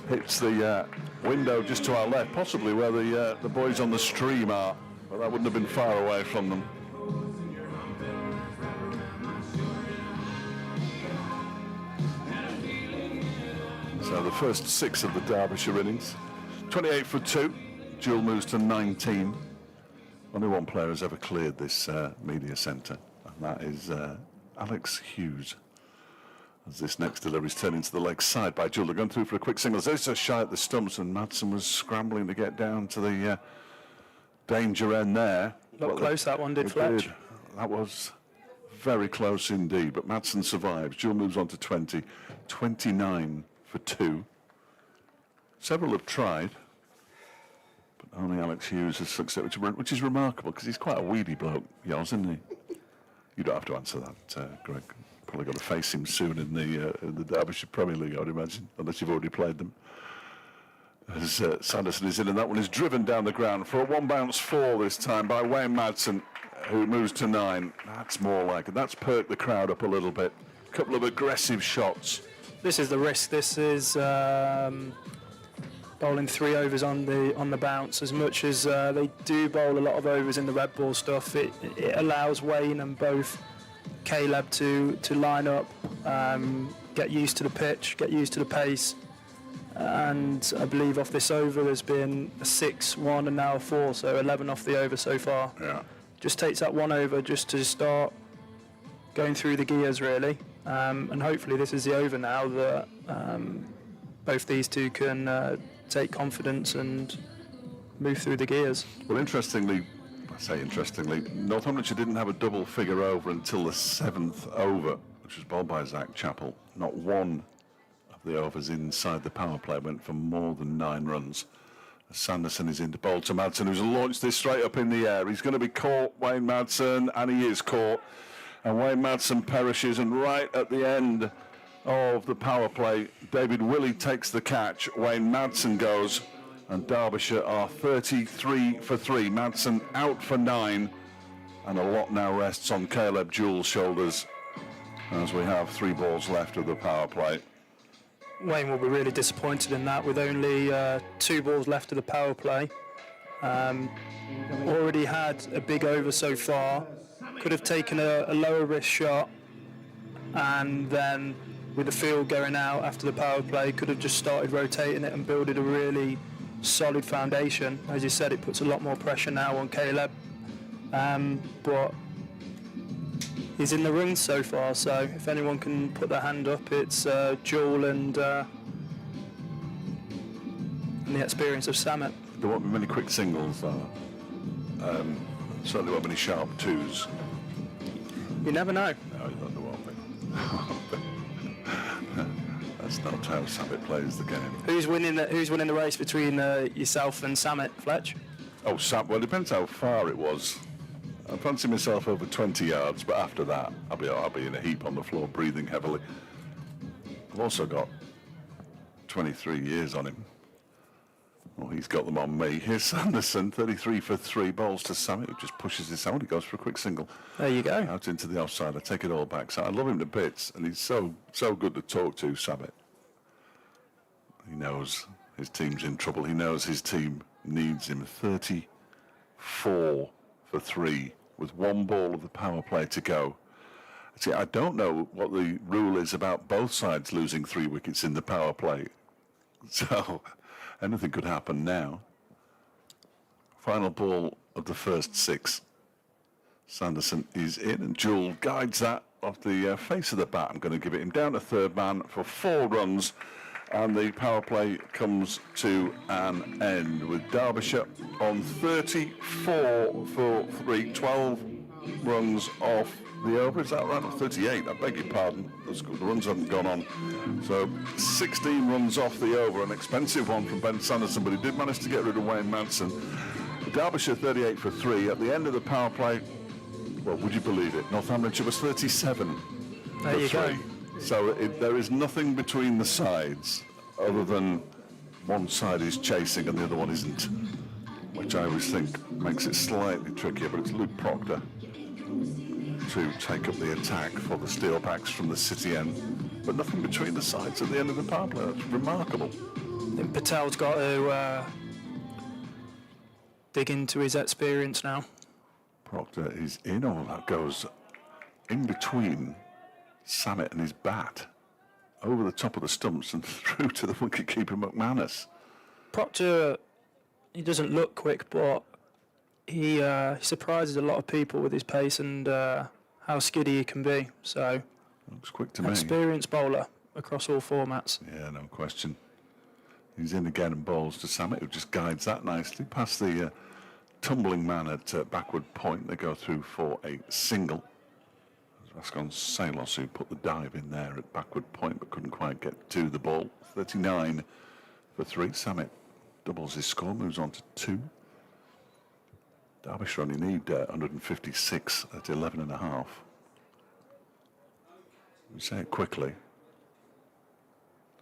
Speaker 1: Hits the window just to our left, possibly where the boys on the stream are, but that wouldn't have been far away from them. So the first 6 of the Derbyshire innings. 28 for 2. Jewel moves to 19. Only one player has ever cleared this media centre, and that is Alex Hughes. As this next delivery is turned into the leg side by Jewel. They're going through for a quick single. There's a shy at the stumps, and Madsen was scrambling to get down to the danger end there.
Speaker 4: Looked close, that one did, Fletch.
Speaker 1: That was very close indeed, but Madsen survives. Jewel moves on to 20. 29 for 2. Several have tried, but only Alex Hughes has succeeded, which is remarkable because he's quite a weedy bloke, Yoz, isn't he? You don't have to answer that, Greg. Probably got to face him soon in the Derbyshire Premier League, I would imagine, unless you've already played them. As Sanderson is in, and that one is driven down the ground for a 1-bounce 4 this time by Wayne Madsen, who moves to 9. That's more like it. That's perked the crowd up a little bit. A couple of aggressive shots.
Speaker 4: This is the risk. This is bowling 3 overs on the bounce. As much as they do bowl a lot of overs in the red ball stuff, it allows Wayne and both Caleb to line up, get used to the pitch, get used to the pace. And I believe off this over there's been a 6, 1 and now a 4, so 11 off the over so far.
Speaker 1: Yeah.
Speaker 4: Just takes that 1 over just to start going through the gears really. And hopefully this is the over now that both these two can take confidence and move through the gears.
Speaker 1: Well, interestingly, Northamptonshire didn't have a double figure over until the 7th over, which was bowled by Zach Chappell. Not one of the overs inside the power play went for more than 9 runs. Sanderson is in to bowl to Madsen, who's launched this straight up in the air. He's going to be caught, Wayne Madsen, and he is caught. And Wayne Madsen perishes, and right at the end of the power play, David Willey takes the catch. Wayne Madsen goes, and Derbyshire are 33 for 3. Madsen out for 9, and a lot now rests on Caleb Jewell's shoulders as we have 3 balls left of the power play.
Speaker 4: Wayne will be really disappointed in that with only 2 balls left of the power play. Already had a big over so far. Could have taken a lower risk shot, and then with the field going out after the power play, could have just started rotating it and building a really solid foundation. As you said, it puts a lot more pressure now on Caleb, but he's in the rings so far, so if anyone can put their hand up, it's Jewel and the experience of Samet.
Speaker 1: There won't be many quick singles, though. Certainly won't be any sharp 2s.
Speaker 4: You never know.
Speaker 1: No, there won't be. That's not how Samet plays the game.
Speaker 4: Who's winning the race between yourself and Samet, Fletch?
Speaker 1: Oh, well, it depends how far it was. I fancy myself over 20 yards, but after that, I'll be in a heap on the floor, breathing heavily. I've also got 23 years on him. Well, he's got them on me. Here's Sanderson, 33 for 3, bowls to Samet, who just pushes this out. He goes for a quick single.
Speaker 4: There you go.
Speaker 1: Out into the offside. I take it all back. So I love him to bits, and he's so good to talk to, Samet. He knows his team's in trouble. He knows his team needs him. 34 for 3 with 1 ball of the power play to go. See, I don't know what the rule is about both sides losing 3 wickets in the power play. So anything could happen now. Final ball of the first 6. Sanderson is in, and Jewell guides that off the face of the bat. I'm going to give it him down to third man for 4 runs. And the power play comes to an end with Derbyshire on 34 for 3, 12 runs off the over. Is that right? 38, I beg your pardon. The runs haven't gone on. So 16 runs off the over, an expensive one from Ben Sanderson, but he did manage to get rid of Wayne Madsen. Derbyshire 38 for 3. At the end of the power play, well, would you believe it? Northamptonshire was 37.
Speaker 4: There you go.
Speaker 1: So there is nothing between the sides other than one side is chasing and the other one isn't, which I always think makes it slightly trickier, but it's Luke Proctor to take up the attack for the Steelbacks from the city end, but nothing between the sides at the end of the power play. That's remarkable.
Speaker 4: I think Patel's got to dig into his experience now.
Speaker 1: Proctor is in, all that goes in between Samet and his bat, over the top of the stumps and through to the wicketkeeper McManus.
Speaker 4: Proctor, he doesn't look quick, but he surprises a lot of people with his pace and how skiddy he can be. So,
Speaker 1: Looks quick to me.
Speaker 4: experienced bowler across all formats.
Speaker 1: Yeah, no question. He's in again and bowls to Samet, who just guides that nicely past the tumbling man at backward point. They go through for a single. Vascon Salos, who put the dive in there at backward point but couldn't quite get to the ball. 39 for 3. Samet doubles his score, moves on to 2. Derbyshire only need 156 at 11.5. We say it quickly.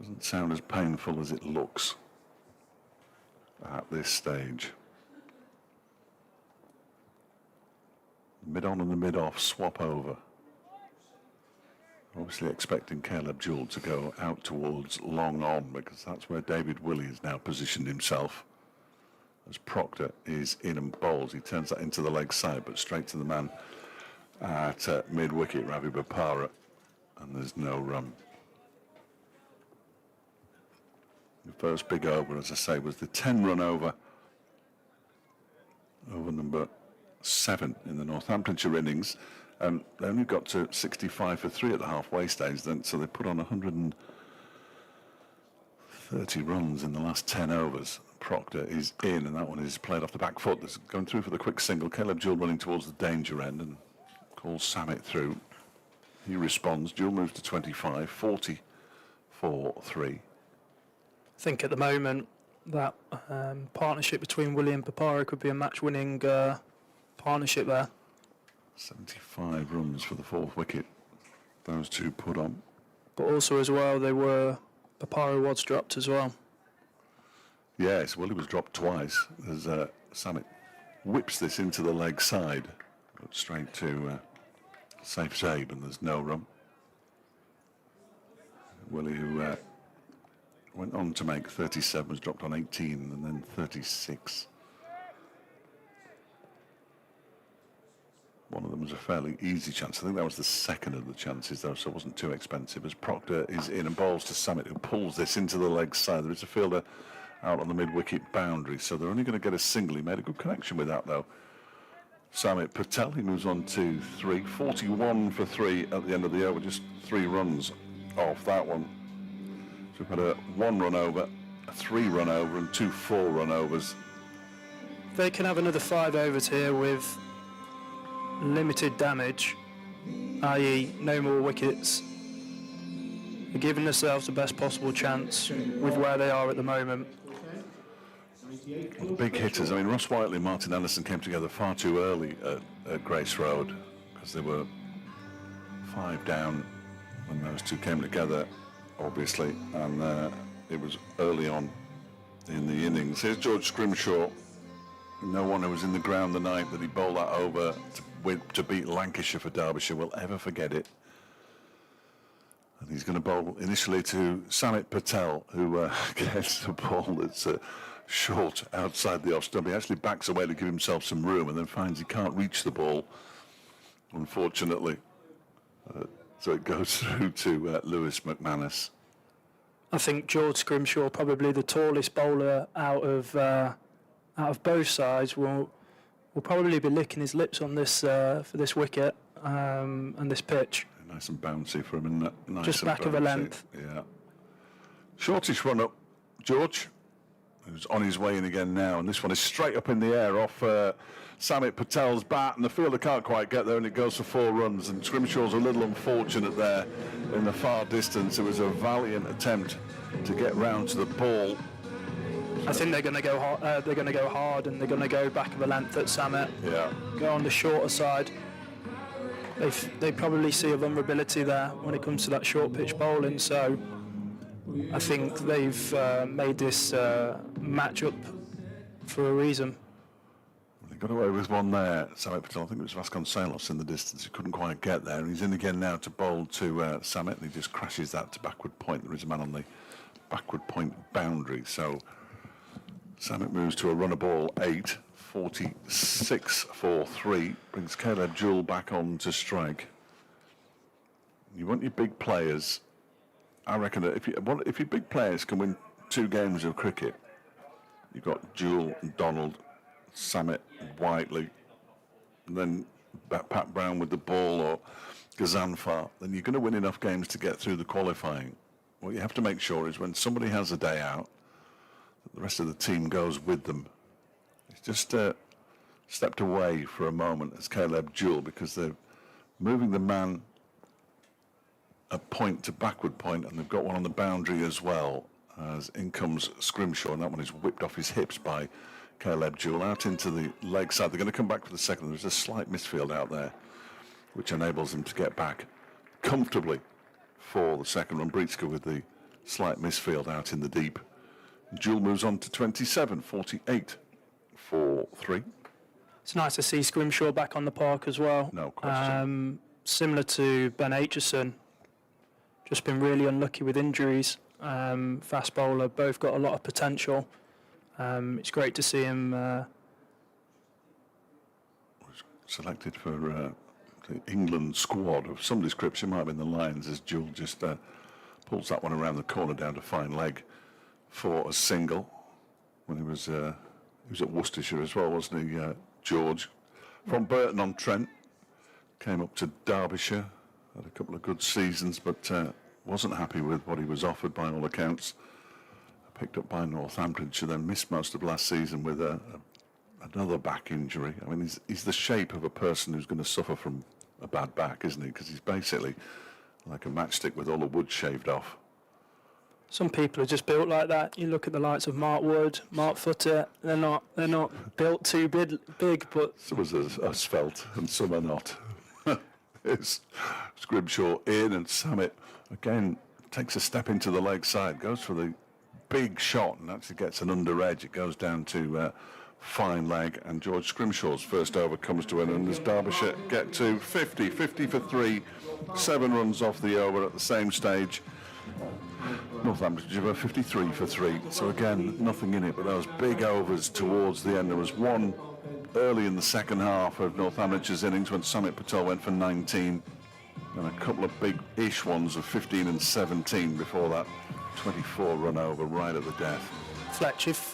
Speaker 1: Doesn't sound as painful as it looks at this stage. Mid-on and the mid-off swap over. Obviously expecting Caleb Jewell to go out towards long on, because that's where David Willey has now positioned himself. As Proctor is in and bowls, he turns that into the leg side, but straight to the man at mid-wicket, Ravi Bopara, and there's no run. The first big over, as I say, was the 10-run over number 7 in the Northamptonshire innings. They only got to 65 for 3 at the halfway stage then, so they put on 130 runs in the last 10 overs. Proctor is in, and that one is played off the back foot. That's going through for the quick single. Caleb Jewell running towards the danger end and calls Samet through. He responds. Jewell moves to 25, 40 for 3.
Speaker 4: I think at the moment that partnership between Willie and Papara could be a match-winning partnership there.
Speaker 1: 75 runs for the 4th wicket. Those two put on.
Speaker 4: But also as well, Papara was dropped as well.
Speaker 1: Yes, Willie was dropped twice as Samet whips this into the leg side, but straight to safe save, and there's no run. Willie, who went on to make 37, was dropped on 18 and then 36. One of them was a fairly easy chance. I think that was the second of the chances, though, so it wasn't too expensive. As Proctor is in and bowls to Samet, who pulls this into the leg side. There is a fielder out on the mid-wicket boundary, so they're only going to get a single. He made a good connection with that, though. Samet Patel, he moves on to 3. 41 for 3 at the end of the over, just 3 runs off that one. So we've had a 1-run over, a 3-run over, and 2 4-run overs.
Speaker 4: They can have another 5 overs here with limited damage, i.e. no more wickets. They're giving themselves the best possible chance with where they are at the moment.
Speaker 1: The big hitters, I mean, Ross Whiteley and Martin Anderson came together far too early at Grace Road, because they were 5 down when those two came together, obviously, and it was early on in the innings. Here's George Scrimshaw. No one who was in the ground the night that he bowled that over to beat Lancashire for Derbyshire will ever forget it. And he's going to bowl initially to Samet Patel, who gets the ball that's short outside the off stump. He actually backs away to give himself some room and then finds he can't reach the ball, unfortunately. So it goes through to Lewis McManus.
Speaker 4: I think George Scrimshaw, probably the tallest bowler out of both sides, will probably be licking his lips on this for this wicket and this pitch.
Speaker 1: Nice and bouncy for him, isn't it? Nice
Speaker 4: Just
Speaker 1: and
Speaker 4: back of a
Speaker 1: bouncy.
Speaker 4: length.
Speaker 1: Yeah. Shortish run up, George, who's on his way in again now, and this one is straight up in the air off Samet Patel's bat, and the fielder can't quite get there, and it goes for 4 runs. And Scrimshaw's a little unfortunate there in the far distance. It was a valiant attempt to get round to the ball.
Speaker 4: I think they're going to go hard. They're going to go hard, and they're going to go back of a length at Samet.
Speaker 1: Yeah.
Speaker 4: Go on the shorter side. they probably see a vulnerability there when it comes to that short pitch bowling. So I think they've made this match-up for a reason.
Speaker 1: They got away with one there. Samit Patel, I think it was Vasconcelos in the distance. He couldn't quite get there. And he's in again now to bowl to Samit, and he just crashes that to backward point. There is a man on the backward point boundary. So Samit moves to a runner ball 8, 46 for 3. Brings Caleb Jewell back on to strike. You want your big players. I reckon that if your big players can win 2 games of cricket, you've got Jewell and Donald, Samit and Whiteley, and then Pat Brown with the ball or Ghazanfar, then you're going to win enough games to get through the qualifying. What you have to make sure is when somebody has a day out, that the rest of the team goes with them. It's just stepped away for a moment as Caleb Jewell because they're moving the man a point to backward point, and they've got one on the boundary as well. As in comes Scrimshaw, and that one is whipped off his hips by Caleb Jewell out into the leg side. They're going to come back for the second. There's a slight misfield out there, which enables them to get back comfortably for the second one. Breitska with the slight misfield out in the deep. Jewell moves on to 27, 48 for 3.
Speaker 4: It's nice to see Scrimshaw back on the park as well.
Speaker 1: No question.
Speaker 4: Similar to Ben Aitchison, just been really unlucky with injuries. Fast bowler, both got a lot of potential. It's great to see him
Speaker 1: Selected for the England squad of some description, might have been the Lions, as Jewell just pulls that one around the corner down to fine leg for a single. When he was at Worcestershire as well, wasn't he, George? From Burton-on-Trent, came up to Derbyshire, had a couple of good seasons, but wasn't happy with what he was offered by all accounts. Picked up by Northamptonshire, then missed most of last season with another back injury. I mean, he's the shape of a person who's going to suffer from a bad back, isn't he? Because he's basically like a matchstick with all the wood shaved off.
Speaker 4: Some people are just built like that. You look at the likes of Mark Wood, Mark Futter. They're not built too big, but
Speaker 1: Some are svelte and some are not. It's Scrimshaw in, and Samit again takes a step into the leg side, goes for the big shot and actually gets an under edge. It goes down to fine leg, and George Scrimshaw's first over comes to an end as Derbyshire get to 50 for 3, 7 runs off the over at the same stage. Northamptonshire were 53 for 3, so again nothing in it, but those big overs towards the end. There was one early in the second half of Northamptonshire's innings when Samit Patel went for 19, and a couple of big-ish ones of 15 and 17 before that 24 run over right at the death.
Speaker 4: Fletch, if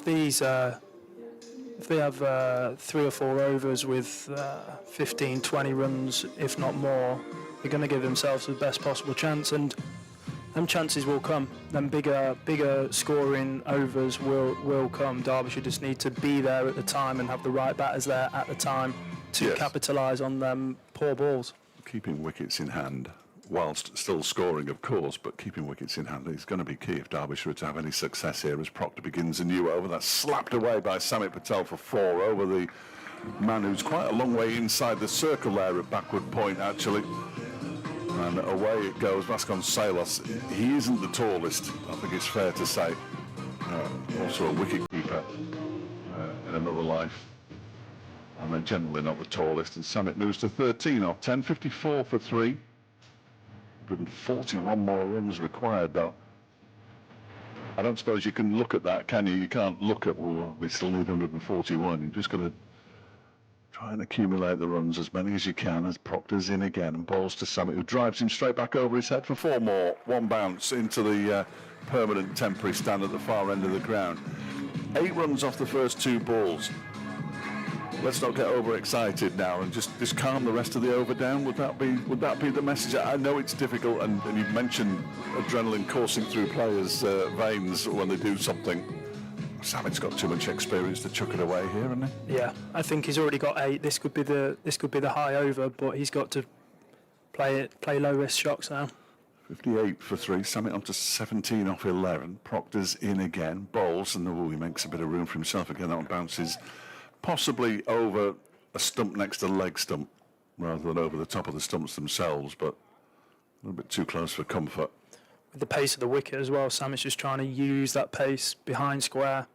Speaker 4: these if they have 3 or 4 overs with 15, 20 runs, if not more, they're going to give themselves the best possible chance, and them chances will come. Them bigger scoring overs will come. Derbyshire just need to be there at the time and have the right batters there at the time to capitalise on them poor balls.
Speaker 1: Keeping wickets in hand, whilst still scoring, of course, but keeping wickets in hand is going to be key if Derbyshire are to have any success here as Proctor begins a new over. That's slapped away by Samit Patel for 4 over the man who's quite a long way inside the circle there at backward point, actually. And away it goes. Vasconcelos, he isn't the tallest, I think it's fair to say. Also a wicket-keeper in another life. And they're generally not the tallest. And Samit moves to 13 off 10, 54 for 3. 141 more runs required, though. I don't suppose you can look at that, can you? You can't look at, well, we still need 141. You've just got to try and accumulate the runs, as many as you can, as Proctor's in again and balls to Samit, who drives him straight back over his head for 4 more. 1 bounce into the permanent temporary stand at the far end of the ground. 8 runs off the first 2 balls. Let's not get overexcited now and just calm the rest of the over down. Would that be the message? I know it's difficult, and you've mentioned adrenaline coursing through players' veins when they do something. Samit's got too much experience to chuck it away here, hasn't he?
Speaker 4: Yeah, I think he's already got 8. This could be the high over, but he's got to play low risk shocks now.
Speaker 1: 58 for 3. Samit on to 17 off 11. Proctor's in again, bowls, and he makes a bit of room for himself again. That one bounces possibly over a stump next to the leg stump. rather than over the top of the stumps themselves, but a little bit too close for comfort.
Speaker 4: With the pace of the wicket as well, Samit's just trying to use that pace behind square.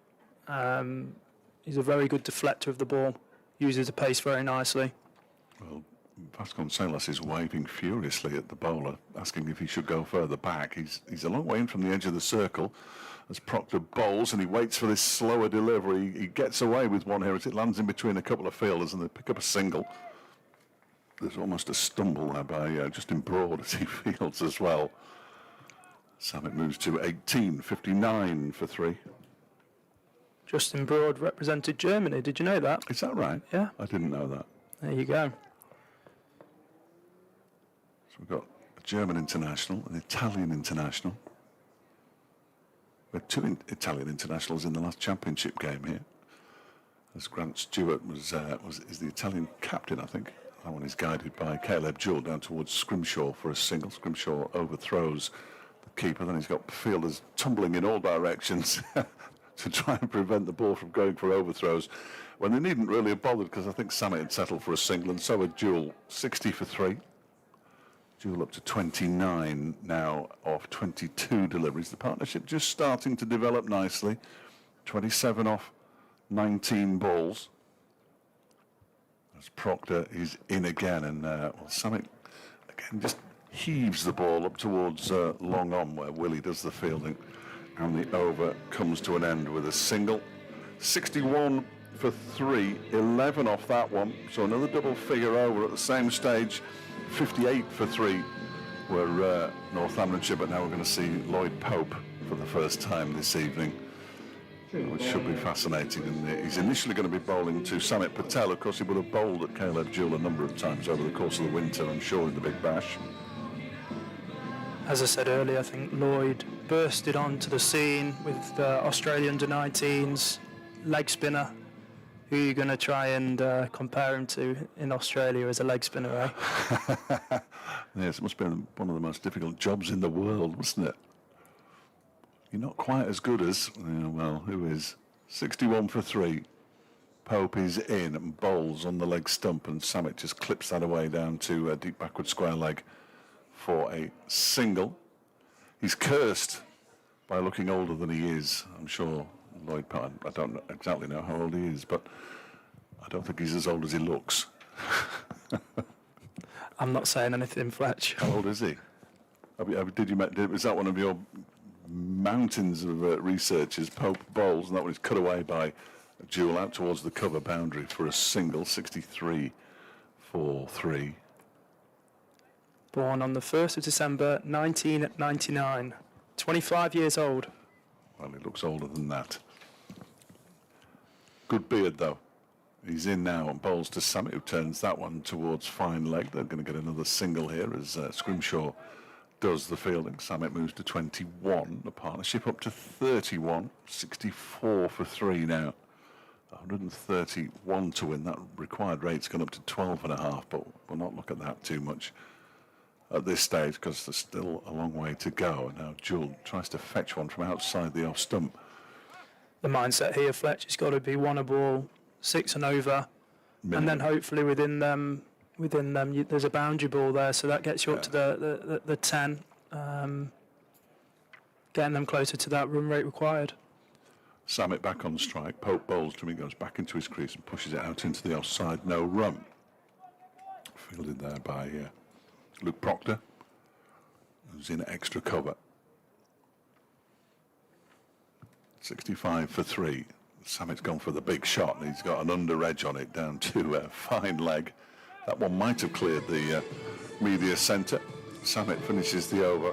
Speaker 4: He's a very good deflector of the ball, uses the pace very nicely.
Speaker 1: Well, Vasconcelos is waving furiously at the bowler, asking if he should go further back. He's a long way in from the edge of the circle as Proctor bowls, and he waits for this slower delivery. He gets away with one here as it lands in between a couple of fielders, and they pick up a single. There's almost a stumble there by Justin Broad as he fields as well. Samit moves to 18.59 for 3.
Speaker 4: Justin Broad represented Germany. Did you know that?
Speaker 1: Is that right?
Speaker 4: Yeah.
Speaker 1: I didn't know that.
Speaker 4: There you go.
Speaker 1: So we've got a German international, an Italian international. We had 2 Italian internationals in the last championship game here. As Grant Stewart is the Italian captain, I think. That one is guided by Caleb Jewell down towards Scrimshaw for a single. Scrimshaw overthrows the keeper. Then he's got fielders tumbling in all directions to try and prevent the ball from going for overthrows, when they needn't really have bothered, because I think Samit had settled for a single, and so had Jewell. 60 for 3. Jewell up to 29 now off 22 deliveries. The partnership just starting to develop nicely. 27 off 19 balls. As Proctor is in again, and Samit again just heaves the ball up towards long on, where Willie does the fielding, and the over comes to an end with a single. 61 for 3, 11 off that one, so another double figure over at the same stage. 58 for 3 were Northamptonshire, but now we're going to see Lloyd Pope for the first time this evening, which should be fascinating. And he's initially going to be bowling to Samit Patel. Of course, he would have bowled at Caleb Jewell a number of times over the course of the winter, I'm sure, in the Big Bash.
Speaker 4: As I said earlier, I think Lloyd bursted onto the scene with the Australian under-19s leg spinner. Who are you going to try and compare him to in Australia as a leg spinner, eh?
Speaker 1: Yes, it must have been one of the most difficult jobs in the world, wasn't it? You're not quite as good as, well, who is? 61 for 3. Pope is in and bowls on the leg stump, and Samit just clips that away down to a deep backward square leg for a single. He's cursed by looking older than he is. I'm sure Lloyd Pope, I don't exactly know how old he is, but I don't think he's as old as he looks.
Speaker 4: I'm not saying anything, Fletch.
Speaker 1: How old is he? Was that one of your mountains of researchers? Pope bowls, and that one is cut away by Jewell out towards the cover boundary for a single. 63 for 3.
Speaker 4: Born on the 1st of December 1999. 25 years old.
Speaker 1: Well, he looks older than that. Good beard, though. He's in now and bowls to Samit, who turns that one towards fine leg. They're going to get another single here as Scrimshaw does the fielding. Samit moves to 21. The partnership up to 31. 64 for 3 now. 131 to win. That required rate's gone up to 12.5, but we'll not look at that too much at this stage because there's still a long way to go. And now Jewell tries to fetch one from outside the off stump.
Speaker 4: The mindset here, Fletch, has got to be 1 a ball, 6 and over, and then hopefully within them, there's a boundary ball there, so that gets you up to the 10, getting them closer to that run rate required.
Speaker 1: Samit back on strike. Pope bowls to him. He goes back into his crease and pushes it out into the offside. No run. Fielded there by Luke Proctor, who's in extra cover. 65 for 3. Samit's gone for the big shot, and he's got an under edge on it down to a fine leg. That one might have cleared the media centre. Samit finishes the over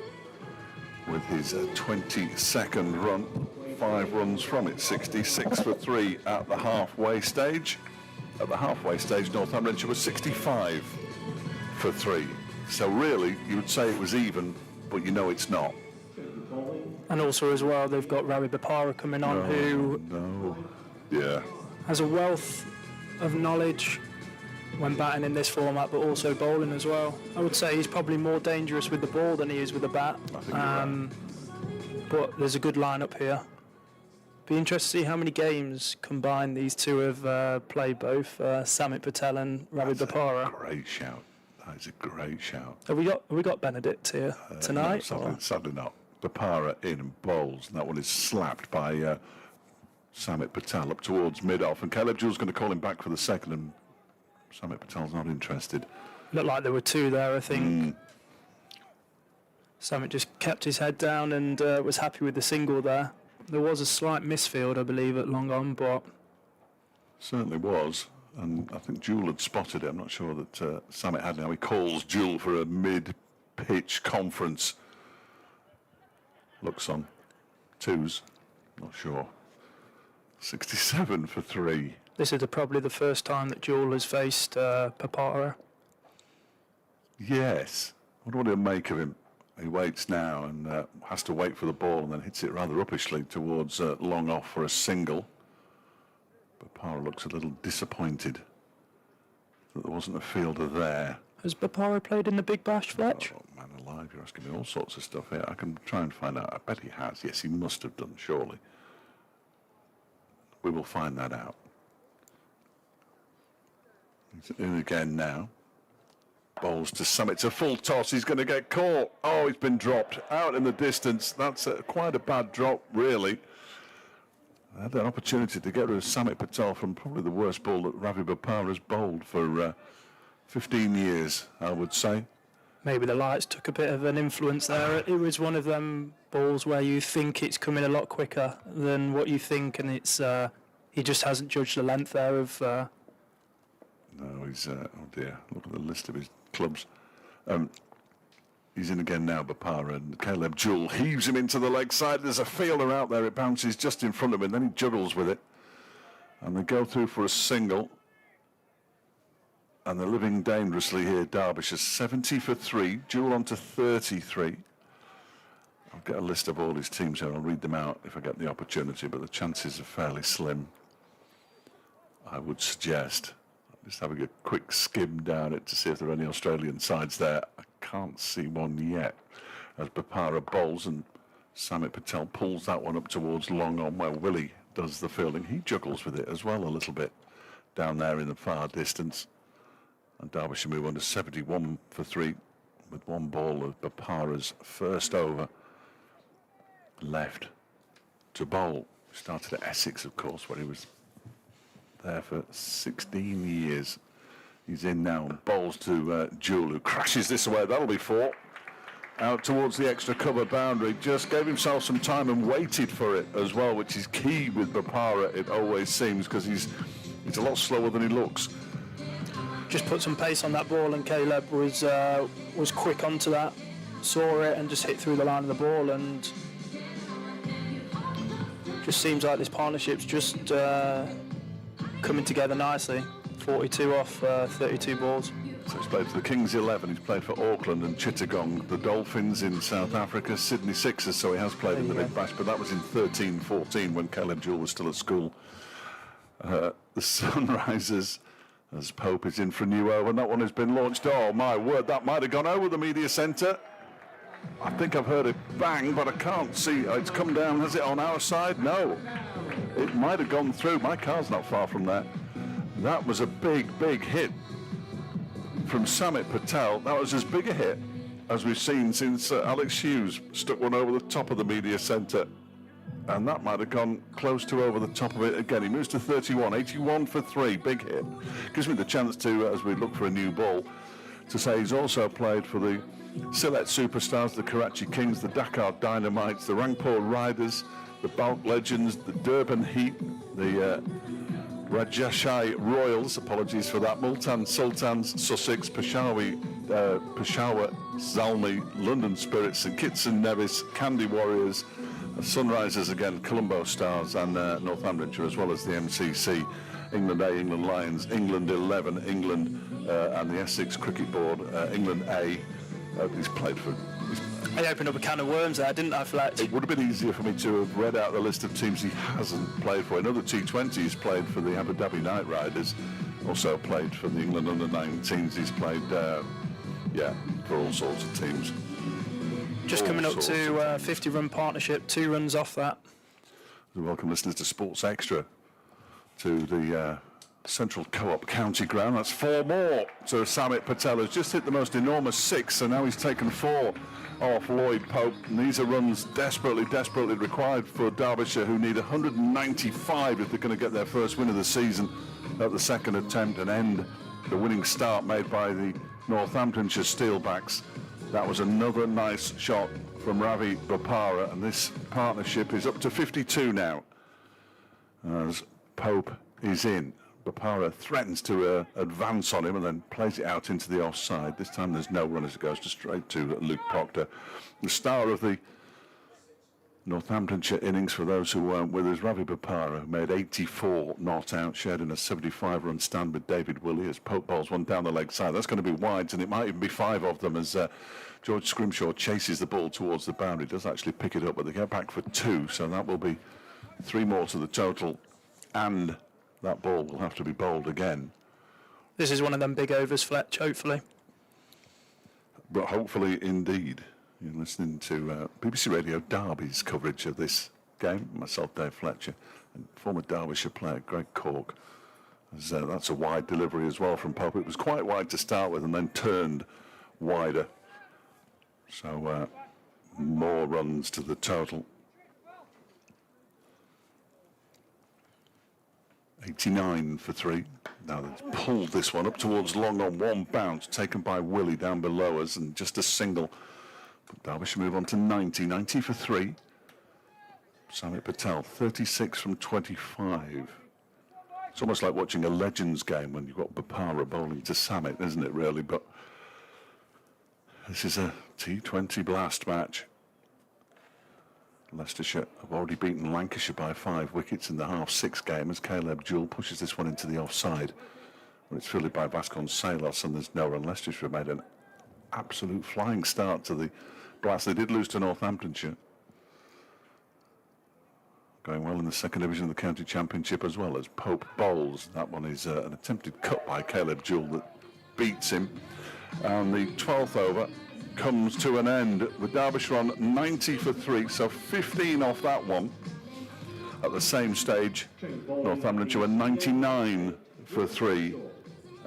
Speaker 1: with his 22nd run. 5 runs from it. 66 for 3 at the halfway stage. At the halfway stage, Northamptonshire was 65 for 3. So really, you would say it was even, but you know it's not.
Speaker 4: And also as well, they've got Ravi Bapara coming on, has a wealth of knowledge when batting in this format, but also bowling as well. I would say he's probably more dangerous with the ball than he is with the bat.
Speaker 1: I think you're right.
Speaker 4: But there's a good lineup here. Be interested to see how many games combined these two have played, both Samit Patel and Ravi Bopara.
Speaker 1: Great shout. That is a great shout.
Speaker 4: Have we got Benedict here tonight?
Speaker 1: No, sadly not. Bopara in and bowls, and that one is slapped by Samit Patel up towards mid-off, and Caleb Jewell's going to call him back for the second, and Samit Patel's not interested.
Speaker 4: Looked like there were two there, I think. Samit just kept his head down and was happy with the single there. There was a slight misfield, I believe, at long on, but...
Speaker 1: Certainly was, and I think Jewell had spotted it. I'm not sure that Samit had. Now he calls Jewell for a mid-pitch conference. Looks on. Twos. Not sure. 67 for 3.
Speaker 4: This is probably the first time that Jewell has faced Papara.
Speaker 1: Yes. I wonder what he'll make of him. He waits now and has to wait for the ball and then hits it rather uppishly towards long off for a single. Bopara looks a little disappointed that there wasn't a fielder there.
Speaker 4: Has Bopara played in the Big Bash, Fletch?
Speaker 1: Oh, man alive, you're asking me all sorts of stuff here. I can try and find out. I bet he has. Yes, he must have done, surely. We will find that out. He's in again now. Bowls to Summit. It's a full toss. He's going to get caught. Oh, he's been dropped out in the distance. That's quite a bad drop, really. I had an opportunity to get rid of Samit Patel from probably the worst ball that Ravi Bopara has bowled for 15 years, I would say.
Speaker 4: Maybe the lights took a bit of an influence there. It was one of them balls where you think it's coming a lot quicker than what you think, and it's he just hasn't judged the length there of...
Speaker 1: No, he's... oh, dear. Look at the list of his clubs. He's in again now, Bopara, and Caleb Jewell heaves him into the leg side. There's a fielder out there. It bounces just in front of him. Then he juggles with it. And they go through for a single. And they're living dangerously here, Derbyshire. 70 for 3. Jewell on to 33. I'll get a list of all his teams here. I'll read them out if I get the opportunity, but the chances are fairly slim, I would suggest. Just having a quick skim down it to see if there are any Australian sides there. I can't see one yet. As Bopara bowls and Samit Patel pulls that one up towards long on where Willie does the fielding. He juggles with it as well a little bit down there in the far distance. And Derbyshire move on to 71 for 3 with one ball of Bopara's first over left to bowl. Started at Essex, of course, where he was there for 16 years. He's in now and bowls to Jewell, who crashes this away. That'll be 4. Out towards the extra cover boundary. Just gave himself some time and waited for it as well, which is key with Bopara, it always seems, because he's a lot slower than he looks.
Speaker 4: Just put some pace on that ball, and Caleb was quick onto that, saw it and just hit through the line of the ball, and just seems like this partnership's just coming together nicely. 42 off 32 balls.
Speaker 1: So he's played for the Kings 11, he's played for Auckland and Chittagong, the Dolphins in South Africa, Sydney Sixers, so he has played in the Big Bash, but that was in 13-14 when Caleb Jewell was still at school. The Sunrisers, as Pope is in for a new over, and that one has been launched. Oh my word, that might have gone over the media centre. I think I've heard it bang, but I can't see. It's come down. Has it on our side? No. It might have gone through. My car's not far from there. That was a big, big hit from Samit Patel. That was as big a hit as we've seen since Alex Hughes stuck one over the top of the media centre. And that might have gone close to over the top of it again. He moves to 31, 81 for 3, big hit. Gives me the chance to, as we look for a new ball, to say he's also played for the Sylhet Superstars, the Karachi Kings, the Dakar Dynamites, the Rangpur Riders, the Balk Legends, the Durban Heat, the Rajashai Royals, apologies for that, Multan Sultans, Sussex, Peshawar Zalmi, London Spirits, St Kitts and Nevis, Candy Warriors, Sunrisers again, Colombo Stars, and Northamptonshire, as well as the MCC, England A, England Lions, England 11, England and the Essex Cricket Board, England A. He's played for...
Speaker 4: I opened up a can of worms there, didn't I, Fletch?
Speaker 1: It would have been easier for me to have read out the list of teams he hasn't played for. Another T20 he's played for the Abu Dhabi Knight Riders, also played for the England under-19s. He's played, for all sorts of teams.
Speaker 4: Just coming up to 50-run partnership, 2 runs off that.
Speaker 1: We welcome listeners to Sports Extra, to the Central Co-op County Ground. That's 4 more to Samit Patel, who's just hit the most enormous 6, so now he's taken 4 off Lloyd Pope. And these are runs desperately required for Derbyshire, who need 195 if they're going to get their first win of the season at the second attempt and end the winning start made by the Northamptonshire Steelbacks. That was another nice shot from Ravi Bopara, and this partnership is up to 52 now as Pope is in. Bopara threatens to advance on him and then plays it out into the offside. This time there's no run as it goes straight to Luke Proctor. The star of the Northamptonshire innings, for those who weren't with us, Ravi Bopara, who made 84 not out, shared in a 75-run stand with David Willey as Pope bowls one down the leg side. That's going to be wides, and it might even be 5 of them as George Scrimshaw chases the ball towards the boundary. Does actually pick it up, but they get back for 2, so that will be 3 more to the total, and that ball will have to be bowled again.
Speaker 4: This is one of them big overs, Fletch, hopefully.
Speaker 1: But hopefully indeed. You're listening to BBC Radio Derby's coverage of this game. Myself, Dave Fletcher, and former Derbyshire player Greg Cork. That's a wide delivery as well from Pope. It was quite wide to start with and then turned wider. So more runs to the total. 89 for 3. Now they've pulled this one up towards long on one bounce, taken by Willie down below us, and just a single. But Derbyshire move on to 90 for 3. Samit Patel, 36 from 25. It's almost like watching a Legends game when you've got Bopara bowling to Samit, isn't it, really? But this is a T20 blast match. Leicestershire have already beaten Lancashire by 5 wickets in the half-6 game as Caleb Jewell pushes this one into the offside. Well, it's fielded by Vasconcelos and there's no run. Leicestershire have made an absolute flying start to the blast. They did lose to Northamptonshire. Going well in the second division of the county championship as well as Pope bowls. That one is an attempted cut by Caleb Jewell that beats him. And the 12th over comes to an end with Derbyshire on 90 for 3, so 15 off that one. At the same stage, Northamptonshire were 99 for 3,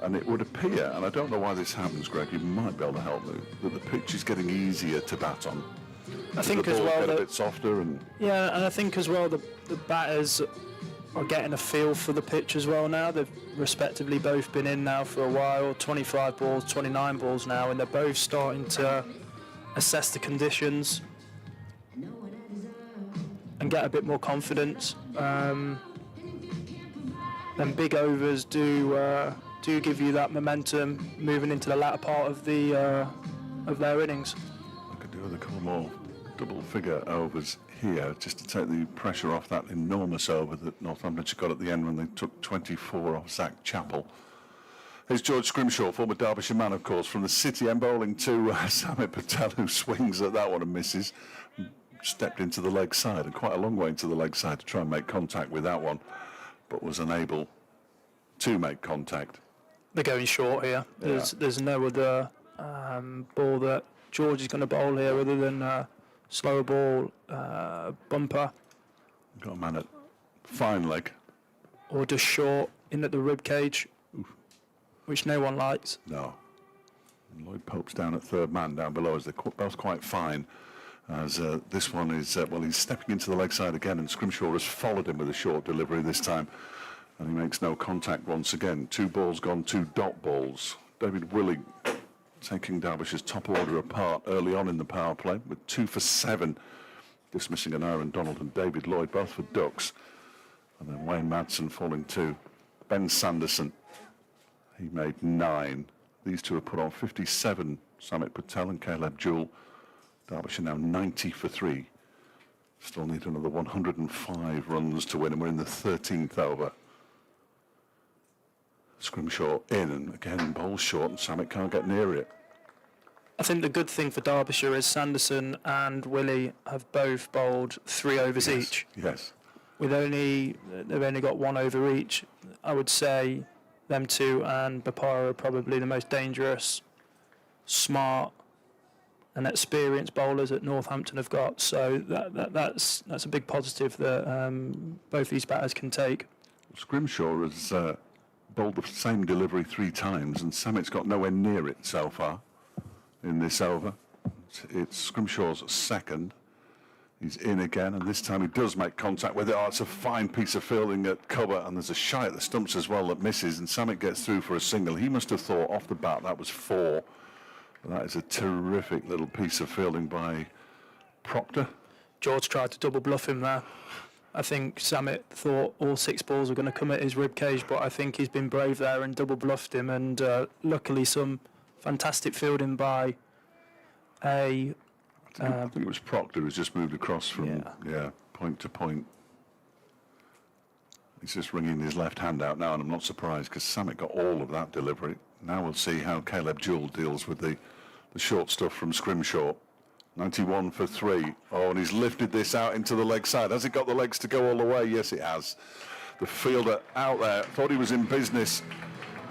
Speaker 1: and it would appear, and I don't know why this happens, Greg, you might be able to help me, that the pitch is getting easier to bat on.
Speaker 4: I think as well
Speaker 1: get
Speaker 4: that,
Speaker 1: a bit softer and
Speaker 4: yeah, and I think as well the batters are getting a feel for the pitch as well now. They've respectively both been in now for a while, 25 balls, 29 balls now, and they're both starting to assess the conditions and get a bit more confidence. Them big overs do give you that momentum moving into the latter part of their innings.
Speaker 1: I could do with a couple more double-figure overs here just to take the pressure off that enormous over that Northamptonshire got at the end when they took 24 off Zach Chappell. Here's George Scrimshaw, former Derbyshire man, of course, from the City end, bowling to Samit Patel, who swings at that one and misses. Stepped into the leg side, and quite a long way into the leg side to try and make contact with that one, but was unable to make contact.
Speaker 4: They're going short here. There's no other ball that George is going to bowl here other than slower ball, bumper.
Speaker 1: Got a man at fine leg.
Speaker 4: Or just short in at the rib cage, which no one likes.
Speaker 1: No. And Lloyd Pope's down at third man down below as they're both quite fine. As this one is, he's stepping into the leg side again, and Scrimshaw has followed him with a short delivery this time. And he makes no contact once again. 2 balls gone, 2 dot balls. David Willey taking Derbyshire's top order apart early on in the power play with 2 for 7, dismissing an Aaron Donald and David Lloyd, both for ducks. And then Wayne Madsen falling to Ben Sanderson. He made 9. These two have put on 57, Samit Patel and Caleb Jewell. Derbyshire now 90 for 3. Still need another 105 runs to win, and we're in the 13th over. Scrimshaw in, and again bowls short, and Samit can't get near it.
Speaker 4: I think the good thing for Derbyshire is Sanderson and Willey have both bowled 3 overs each.
Speaker 1: Yes.
Speaker 4: They've only got 1 over each. I would say them two and Bopara are probably the most dangerous, smart and experienced bowlers that Northampton have got. So that's a big positive that both these batters can take.
Speaker 1: Scrimshaw has bowled the same delivery 3 times, and Samit's got nowhere near it so far in this over. It's Scrimshaw's second. He's in again, and this time he does make contact with it. Oh, it's a fine piece of fielding at cover, and there's a shy at the stumps as well that misses, and Samit gets through for a single. He must have thought off the bat that was 4. But that is a terrific little piece of fielding by Proctor.
Speaker 4: George tried to double bluff him there. I think Samit thought all 6 balls were going to come at his rib cage, but I think he's been brave there and double bluffed him, and luckily some fantastic fielding by
Speaker 1: I think it was Proctor who's just moved across from point to point. He's just wringing his left hand out now, and I'm not surprised because Samit got all of that delivery. Now we'll see how Caleb Jewell deals with the short stuff from Scrimshaw. 91 for 3. Oh, and he's lifted this out into the leg side. Has it got the legs to go all the way? Yes, it has. The fielder out there thought he was in business,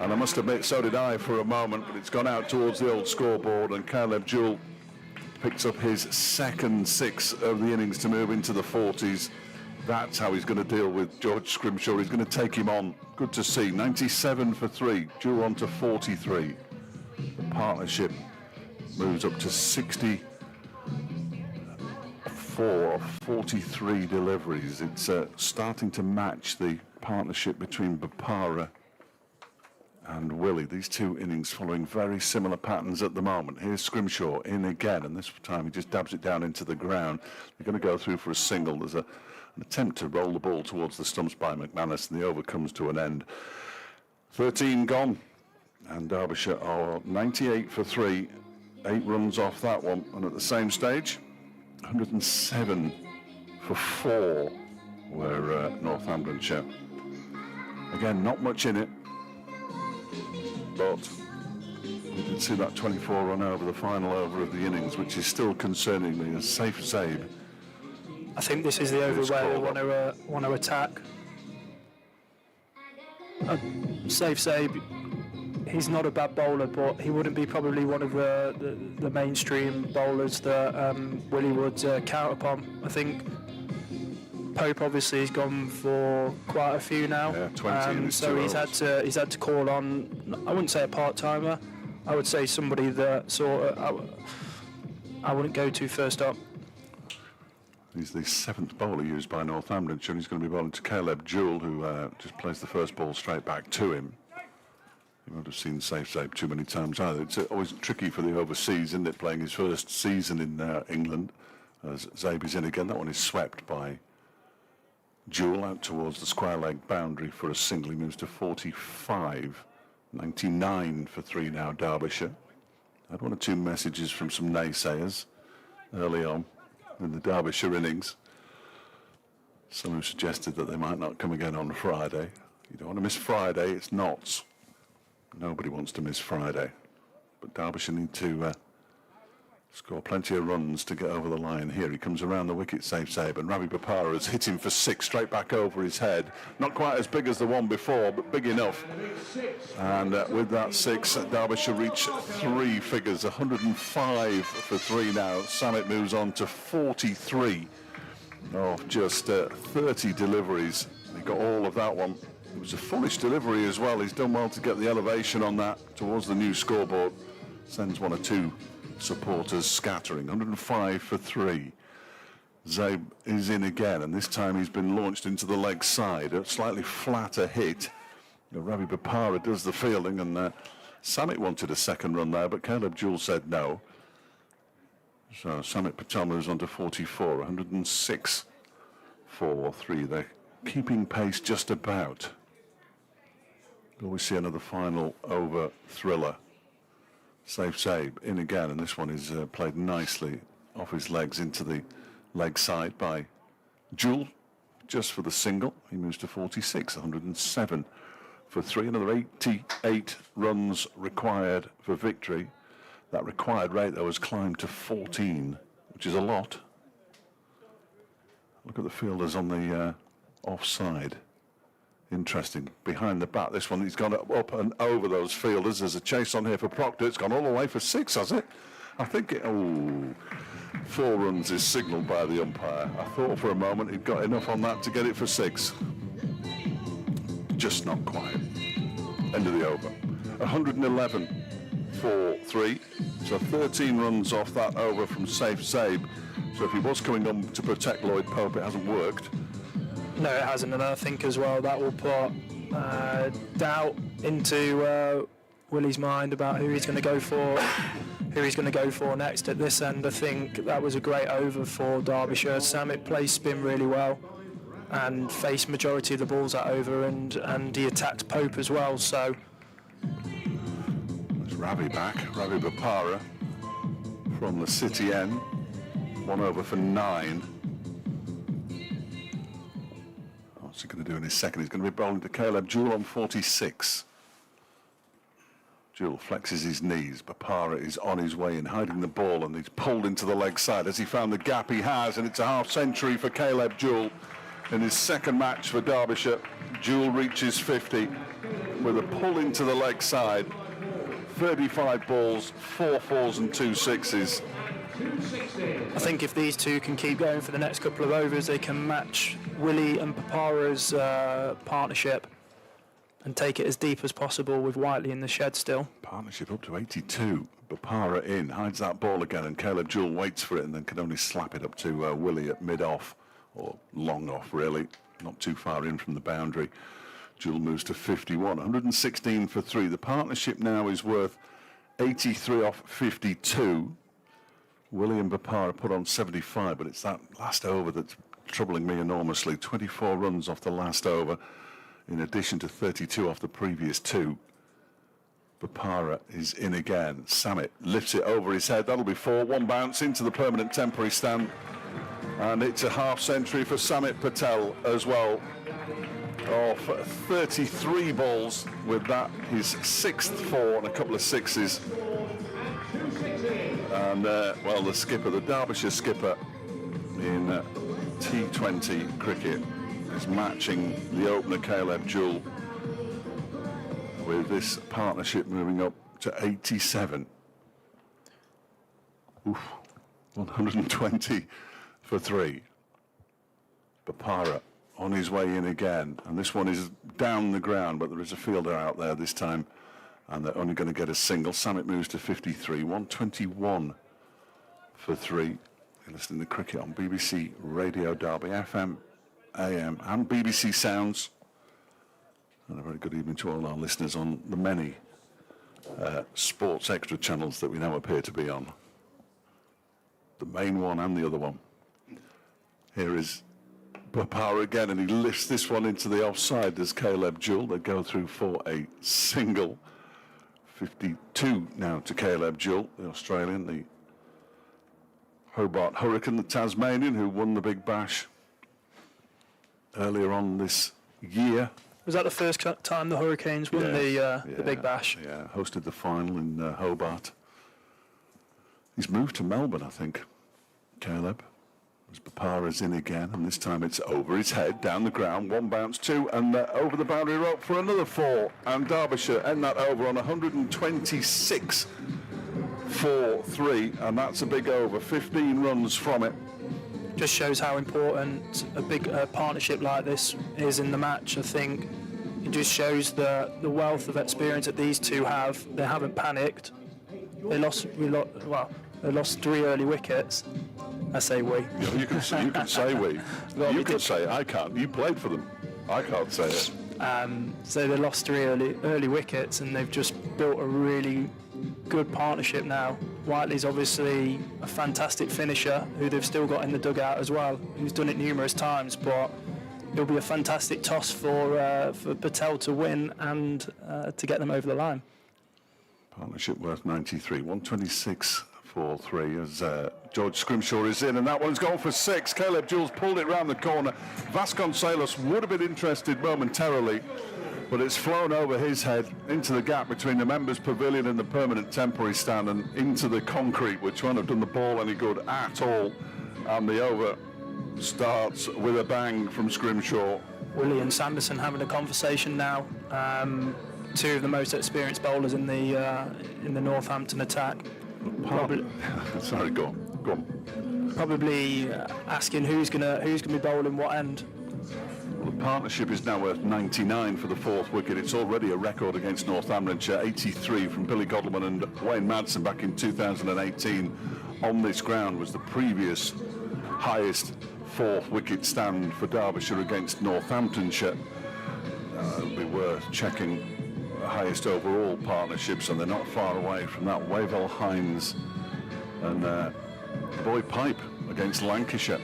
Speaker 1: and I must admit, so did I for a moment, but it's gone out towards the old scoreboard, and Caleb Jewell picks up his second 6 of the innings to move into the 40s. That's how he's going to deal with George Scrimshaw. He's going to take him on. Good to see. 97 for 3. Jewell on to 43. The partnership moves up to 64 of 43 deliveries. It's starting to match the partnership between Bapara and Willie. These 2 innings following very similar patterns at the moment. Here's Scrimshaw in again, and this time he just dabs it down into the ground. They're going to go through for a single. There's an attempt to roll the ball towards the stumps by McManus, and the over comes to an end. 13 gone, and Derbyshire are 98 for 3. 8 runs off that one, and at the same stage, 107 for 4 were Northamptonshire. Again, not much in it, but you can see that 24 run over the final over of the innings, which is still concerning me as Safe Zabe.
Speaker 4: I think this is the over where they want to attack. Safe Zabe, he's not a bad bowler, but he wouldn't be probably one of the mainstream bowlers that Willie would count upon. I think Pope obviously has gone for quite a few now.
Speaker 1: Yeah, 20
Speaker 4: so he's had to call on, I wouldn't say a part-timer, I would say somebody that sort of I wouldn't go to first up.
Speaker 1: He's the 7th bowler used by Northamptonshire. He's going to be bowling to Caleb Jewell, who just plays the first ball straight back to him. You won't have seen Safe Zabe too many times either. It's always tricky for the overseas, isn't it, playing his first season in England. As Zabe is in again, that one is swept by Jewell out towards the square leg boundary for a single. He moves to 45. 99 for 3 now, Derbyshire. I had 1 or 2 messages from some naysayers early on in the Derbyshire innings. Some who suggested that they might not come again on Friday. You don't want to miss Friday, it's Notts. Nobody wants to miss Friday. But Derbyshire need to score plenty of runs to get over the line here. He comes around the wicket, Safe Zabe, and Ravi Bapara has hit him for 6 straight back over his head. Not quite as big as the one before, but big enough. And with that 6, Derbyshire reach 3 figures, 105 for 3 now. Samit moves on to 43 of just 30 deliveries. He got all of that one. It was a foolish delivery as well. He's done well to get the elevation on that towards the new scoreboard. Sends 1 or 2 supporters scattering. 105 for 3. Zabe is in again, and this time he's been launched into the leg side. A slightly flatter hit. Ravi Bapara does the fielding, and Samit wanted a second run there, but Caleb Jewell said no. So Samit Patel moves on to 44. 106 for 3. They're keeping pace just about. Will we see another final over thriller? Safe Zabe in again, and this one is played nicely off his legs into the leg side by Jewell, just for the single. He moves to 46, 107 for 3. Another 88 runs required for victory. That required rate, though, has climbed to 14, which is a lot. Look at the fielders on the offside. Interesting. Behind the bat, this one, he's gone up and over those fielders. There's a chase on here for Proctor. It's gone all the way for 6, has it? I think 4 runs is signalled by the umpire. I thought for a moment he'd got enough on that to get it for 6. Just not quite. End of the over. 111 for 3. So 13 runs off that over from Safe Zabe. So if he was coming on to protect Lloyd Pope, it hasn't worked.
Speaker 4: No, it hasn't, and I think as well that will put doubt into Willie's mind about who he's going to go for next at this end. I think that was a great over for Derbyshire. Samit plays spin really well and faced majority of the balls at over, and he attacked Pope as well. So
Speaker 1: There's Ravi back, Ravi Bapara from the City end. 1 over for 9. What's he going to do in his second? He's going to be bowling to Caleb Jewell on 46. Jewell flexes his knees. Bapara is on his way in, hiding the ball, and he's pulled into the leg side. Has he found the gap? He has, and it's a half century for Caleb Jewell in his second match for Derbyshire. Jewell reaches 50 with a pull into the leg side. 35 balls, 4 fours and 2 sixes.
Speaker 4: I think if these two can keep going for the next couple of overs, they can match Willie and Papara's partnership and take it as deep as possible with Whiteley in the shed still.
Speaker 1: Partnership up to 82. Bapara in, hides that ball again, and Caleb Jewell waits for it and then can only slap it up to Willie at mid-off, or long off really, not too far in from the boundary. Jewell moves to 51, 116 for 3. The partnership now is worth 83 off 52. Willie and Bapara put on 75, but it's that last over that's troubling me enormously. 24 runs off the last over, in addition to 32 off the previous 2. Bapara is in again. Samit lifts it over his head. That'll be 4. 1 bounce into the permanent temporary stand. And it's a half century for Samit Patel as well. Off 33 balls with that, his 6th 4 and a couple of 6s. And, well, the skipper, the Derbyshire skipper in T20 cricket is matching the opener Caleb Jewell with this partnership moving up to 87. Oof, 120 for 3. Bapara on his way in again, and this one is down the ground, but there is a fielder out there this time, and they're only going to get a single. Samit moves to 53, 121 for 3. You're listening to cricket on BBC Radio Derby, FM, AM, and BBC Sounds. And a very good evening to all our listeners on the many Sports Extra channels that we now appear to be on. The main one and the other one. Here is Bapara again, and he lifts this one into the offside. There's Caleb Jewell. They go through for a single. 52 now to Caleb Jewell, the Australian, the Hobart Hurricane, the Tasmanian, who won the Big Bash earlier on this year.
Speaker 4: Was that the first time the Hurricanes won the Big Bash?
Speaker 1: Yeah, hosted the final in Hobart. He's moved to Melbourne, I think, Caleb. As Bapara's in again, and this time it's over his head, down the ground, 1 bounce, 2, and over the boundary rope for another 4. And Derbyshire end that over on 126 for 3, and that's a big over, 15 runs from it.
Speaker 4: Just shows how important a big partnership like this is in the match. I think it just shows the wealth of experience that these two have. They haven't panicked. They lost 3 early wickets. I say we.
Speaker 1: You can say we. You can say I can't. You played for them. I can't say it.
Speaker 4: So they lost 3 early wickets, and they've just built a really good partnership now. Whiteley's obviously a fantastic finisher who they've still got in the dugout as well, who's done it numerous times, but it'll be a fantastic toss for Patel to win and to get them over the line.
Speaker 1: Partnership worth 93, 126 for 3 as George Scrimshaw is in, and that one's gone for 6. Caleb Jewell's pulled it round the corner. Vasconcelos would have been interested momentarily, but it's flown over his head into the gap between the members' pavilion and the permanent temporary stand and into the concrete, which won't have done the ball any good at all. And the over starts with a bang from Scrimshaw.
Speaker 4: Willie and Sanderson having a conversation now. 2 of the most experienced bowlers in the Northampton attack. Probably,
Speaker 1: Sorry, go on.
Speaker 4: probably asking who's gonna be bowling what end.
Speaker 1: Well, the partnership is now worth 99 for the fourth wicket. It's already a record against Northamptonshire, 83 from Billy Godleman and Wayne Madsen back in 2018. On this ground was the previous highest fourth wicket stand for Derbyshire against Northamptonshire. It'll be worth checking the highest overall partnerships, and they're not far away from that. Wavell Hines and Boy Pipe against Lancashire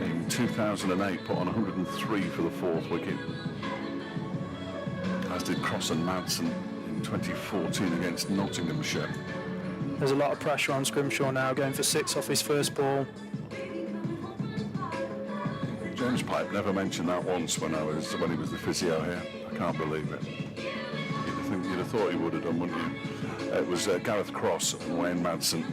Speaker 1: in 2008 put on 103 for the fourth wicket, as did Cross and Madsen in 2014 against Nottinghamshire.
Speaker 4: There's a lot of pressure on Scrimshaw now, going for 6 off his first ball.
Speaker 1: James Pipe never mentioned that once when he was the physio here. I can't believe it. You'd have thought he would have done, wouldn't you? It was Gareth Cross and Wayne Madsen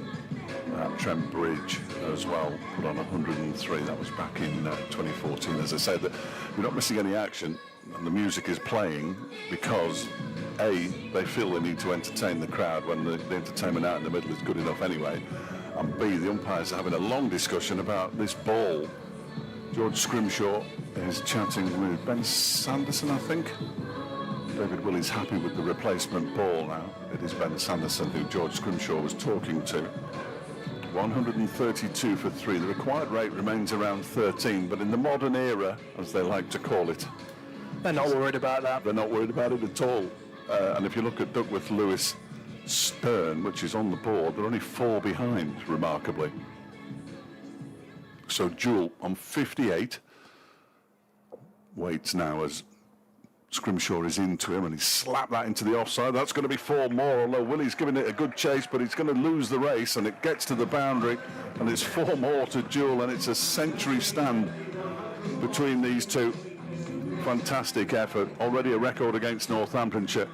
Speaker 1: at Trent Bridge as well, put on 103. That was back in 2014. As I said, that we're not missing any action, and the music is playing because A, they feel they need to entertain the crowd when the entertainment out in the middle is good enough anyway, and B, the umpires are having a long discussion about this ball. George Scrimshaw is chatting with Ben Sanderson, I think. David Willey's happy with the replacement ball now. It is Ben Sanderson who George Scrimshaw was talking to. 132 for 3. The required rate remains around 13, but in the modern era, as they like to call it,
Speaker 4: They're not worried about that.
Speaker 1: they're not worried about it at all. And if you look at Duckworth Lewis Stern, which is on the board, they're only 4 behind, remarkably. So Jewell on 58 waits now as Scrimshaw is into him, and he slapped that into the offside. That's going to be 4 more, although Willie's giving it a good chase, but he's going to lose the race, and it gets to the boundary, and it's 4 more to Jewell, and it's a century stand between these two. Fantastic effort. Already a record against Northamptonshire.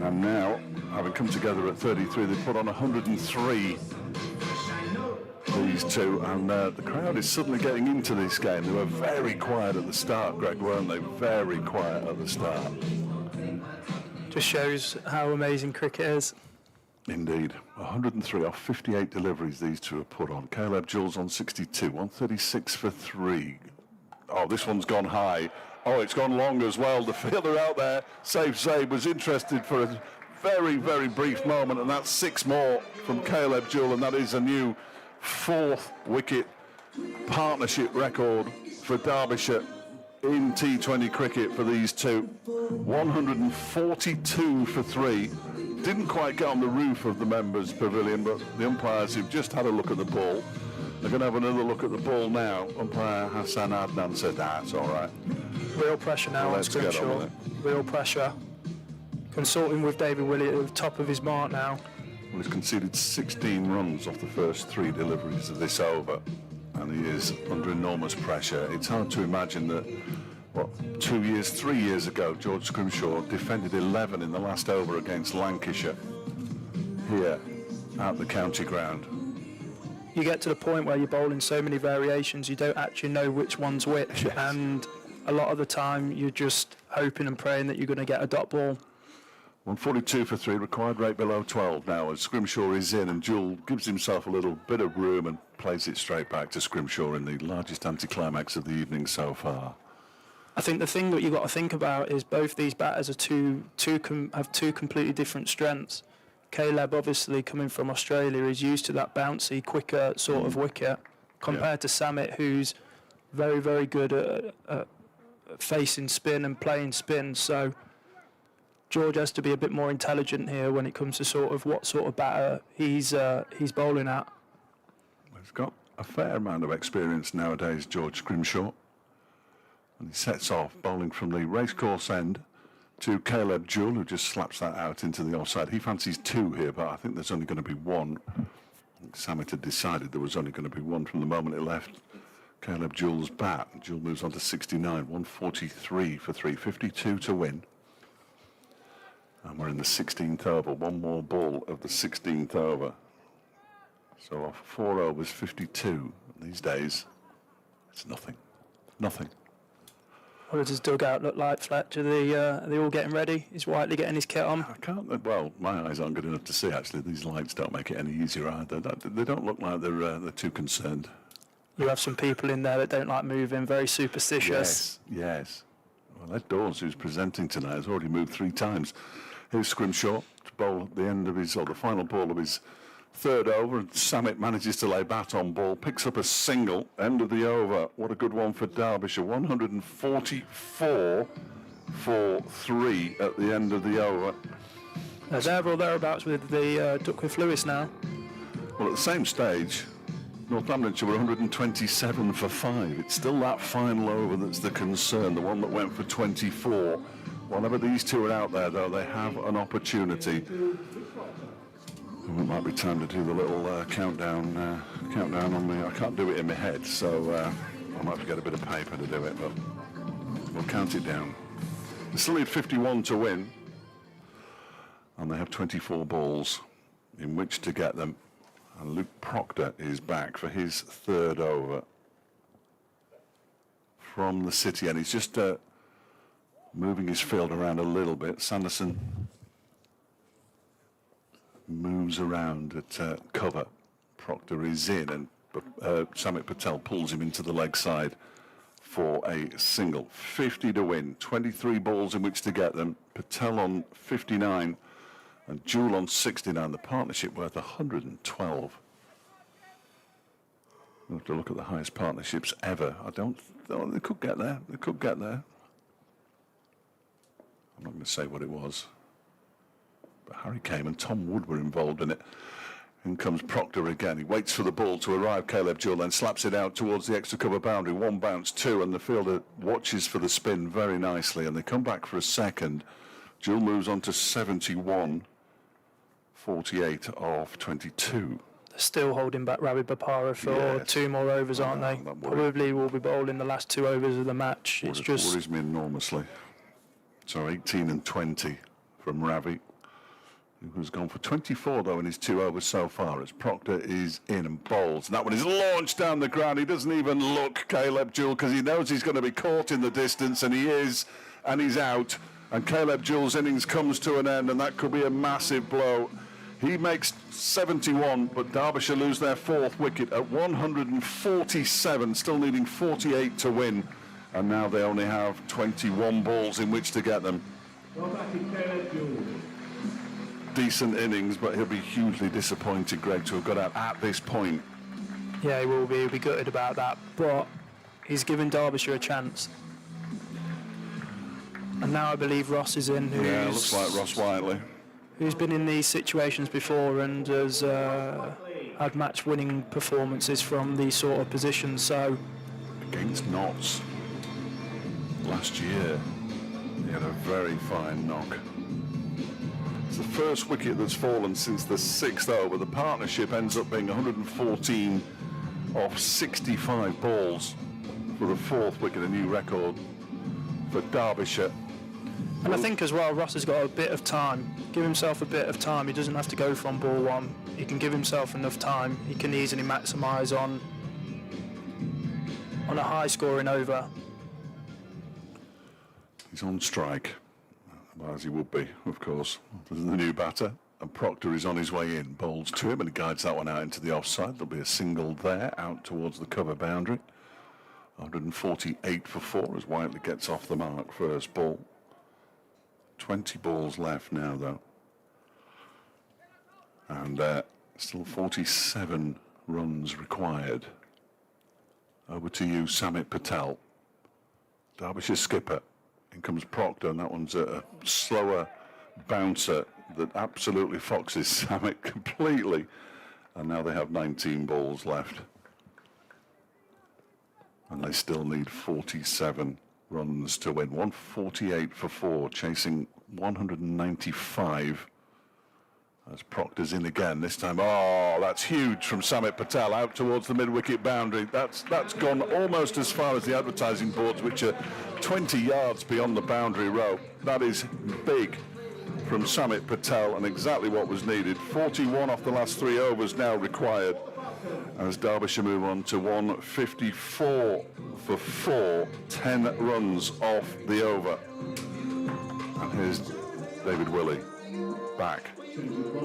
Speaker 1: And now, having come together at 33, they put on 103. These two, and the crowd is suddenly getting into this game. They were very quiet at the start, Greg, weren't they? Very quiet at the start.
Speaker 4: Just shows how amazing cricket is.
Speaker 1: Indeed. 103 off 58 deliveries these two have put on. Caleb Jewell's on 62, 136 for 3. Oh, this one's gone high. Oh, it's gone long as well. The fielder out there, Save was interested for a very, very brief moment, and that's 6 more from Caleb Jewell, and that is a new 4th wicket partnership record for Derbyshire in T20 cricket for these two. 142 for 3. Didn't quite get on the roof of the members' pavilion, but the umpires who've just had a look at the ball, they're going to have another look at the ball now. Umpire Hassan Adnan said, that's all right.
Speaker 4: Real pressure now on
Speaker 1: Let's get on
Speaker 4: Scrimshaw.
Speaker 1: with it.
Speaker 4: Real pressure. Consulting with David Willey at the top of his mark now.
Speaker 1: Well, he's conceded 16 runs off the first 3 deliveries of this over, and he is under enormous pressure. It's hard to imagine that, 3 years ago, George Scrimshaw defended 11 in the last over against Lancashire here at the county ground.
Speaker 4: You get to the point where you're bowling so many variations, you don't actually know which one's which,
Speaker 1: Yes.
Speaker 4: and a lot of the time you're just hoping and praying that you're going to get a dot ball.
Speaker 1: 142 for 3, required rate below 12 now as Scrimshaw is in, and Jewell gives himself a little bit of room and plays it straight back to Scrimshaw in the largest anticlimax of the evening so far.
Speaker 4: I think the thing that you've got to think about is both these batters are have two completely different strengths. Caleb, obviously coming from Australia, is used to that bouncy, quicker sort of wicket, compared to Samit, who's very, very good at facing spin and playing spin. So George has to be a bit more intelligent here when it comes to sort of what sort of batter he's bowling at.
Speaker 1: He's got a fair amount of experience nowadays, George Scrimshaw. And he sets off bowling from the racecourse end to Caleb Jewell, who just slaps that out into the offside. He fancies 2 here, but I think there's only going to be 1. Samit had decided there was only going to be 1 from the moment it left Caleb Jewell's bat. Jewell moves on to 69, 143 for 3, 52 to win. And we're in the 16th over, 1 more ball of the 16th over. So off 4 overs, 52. These days, it's nothing. Nothing.
Speaker 4: What does his dugout look like, Fletch? Are they all getting ready? Is Whiteley getting his kit on?
Speaker 1: I can't. Well, my eyes aren't good enough to see. Actually, these lights don't make it any easier either. They don't look like they're too concerned.
Speaker 4: You have some people in there that don't like moving, very superstitious.
Speaker 1: Yes. Well, Ed Dawes, who's presenting tonight, has already moved 3 times. Here's Scrimshaw to bowl at the end of his, or the final ball of his third over, and Samet manages to lay bat on ball, picks up a single, end of the over. What a good one for Derbyshire. 144 for 3 at the end of the over.
Speaker 4: They're there or thereabouts with the Duckworth Lewis now.
Speaker 1: Well, at the same stage, Northamptonshire were 127 for 5. It's still that final over that's the concern, the one that went for 24. Whenever these two are out there, though, they have an opportunity. It might be time to do the little countdown on me. I can't do it in my head, so I might have to get a bit of paper to do it, but we'll count it down. They still need 51 to win, and they have 24 balls in which to get them. And Luke Proctor is back for his third over from the city, and he's just moving his field around a little bit. Sanderson moves around at cover. Proctor is in, and Samet Patel pulls him into the leg side for a single. 50 to win, 23 balls in which to get them. Patel on 59 and Jewell on 69. The partnership worth 112. We'll have to look at the highest partnerships ever. They could get there. They could get there. I'm not going to say what it was. But Harry Kame and Tom Wood were involved in it. In comes Proctor again. He waits for the ball to arrive. Caleb Jewell then slaps it out towards the extra cover boundary. 1 bounce, 2, and the fielder watches for the spin very nicely. And they come back for a second. Jewell moves on to 71. 48 of 22.
Speaker 4: They're still holding back Ravi Bapara for 2 more overs, aren't they? Probably will be bowling the last 2 overs of the match. It's just
Speaker 1: worries me enormously. So 18 and 20 from Ravi, who's gone for 24 though in his 2 overs so far, as Proctor is in and bowls. And that one is launched down the ground. He doesn't even look, Caleb Jewell, because he knows he's going to be caught in the distance, and he is, and he's out. And Caleb Jewell's innings comes to an end, and that could be a massive blow. He makes 71, but Derbyshire lose their 4th wicket at 147, still needing 48 to win. And now they only have 21 balls in which to get them. Decent innings, but he'll be hugely disappointed, Greg, to have got out at this point.
Speaker 4: Yeah, he will be. He'll be gutted about that. But he's given Derbyshire a chance. And now I believe Ross is in.
Speaker 1: Yeah, looks like Ross Whiteley.
Speaker 4: Who's been in these situations before and has had match-winning performances from these sort of positions. So
Speaker 1: against Notts last year, he had a very fine knock. It's the first wicket that's fallen since the 6th over. The partnership ends up being 114 off 65 balls for the 4th wicket, a new record for Derbyshire.
Speaker 4: And I think as well, Ross has got a bit of time. Give himself a bit of time. He doesn't have to go from ball 1. He can give himself enough time. He can easily maximise on a high-scoring over.
Speaker 1: He's on strike, well, as he would be, of course. This is the new batter, and Proctor is on his way in. Bowls to him, and he guides that one out into the offside. There'll be a single there, out towards the cover boundary. 148 for 4 as Whiteley gets off the mark, first ball. 20 balls left now, though. And still 47 runs required. Over to you, Samet Patel. Derbyshire skipper. In comes Proctor, and that one's a slower bouncer that absolutely foxes Samet completely. And now they have 19 balls left. And they still need 47 runs to win. 148 for 4, chasing 195 as Proctor's in again this time. Oh, that's huge from Samet Patel out towards the mid-wicket boundary. That's gone almost as far as the advertising boards, which are 20 yards beyond the boundary row. That is big from Samet Patel, and exactly what was needed. 41 off the last 3 overs now required as Derbyshire move on to 154 for 4, 10 runs off the over. And here's David Willey back,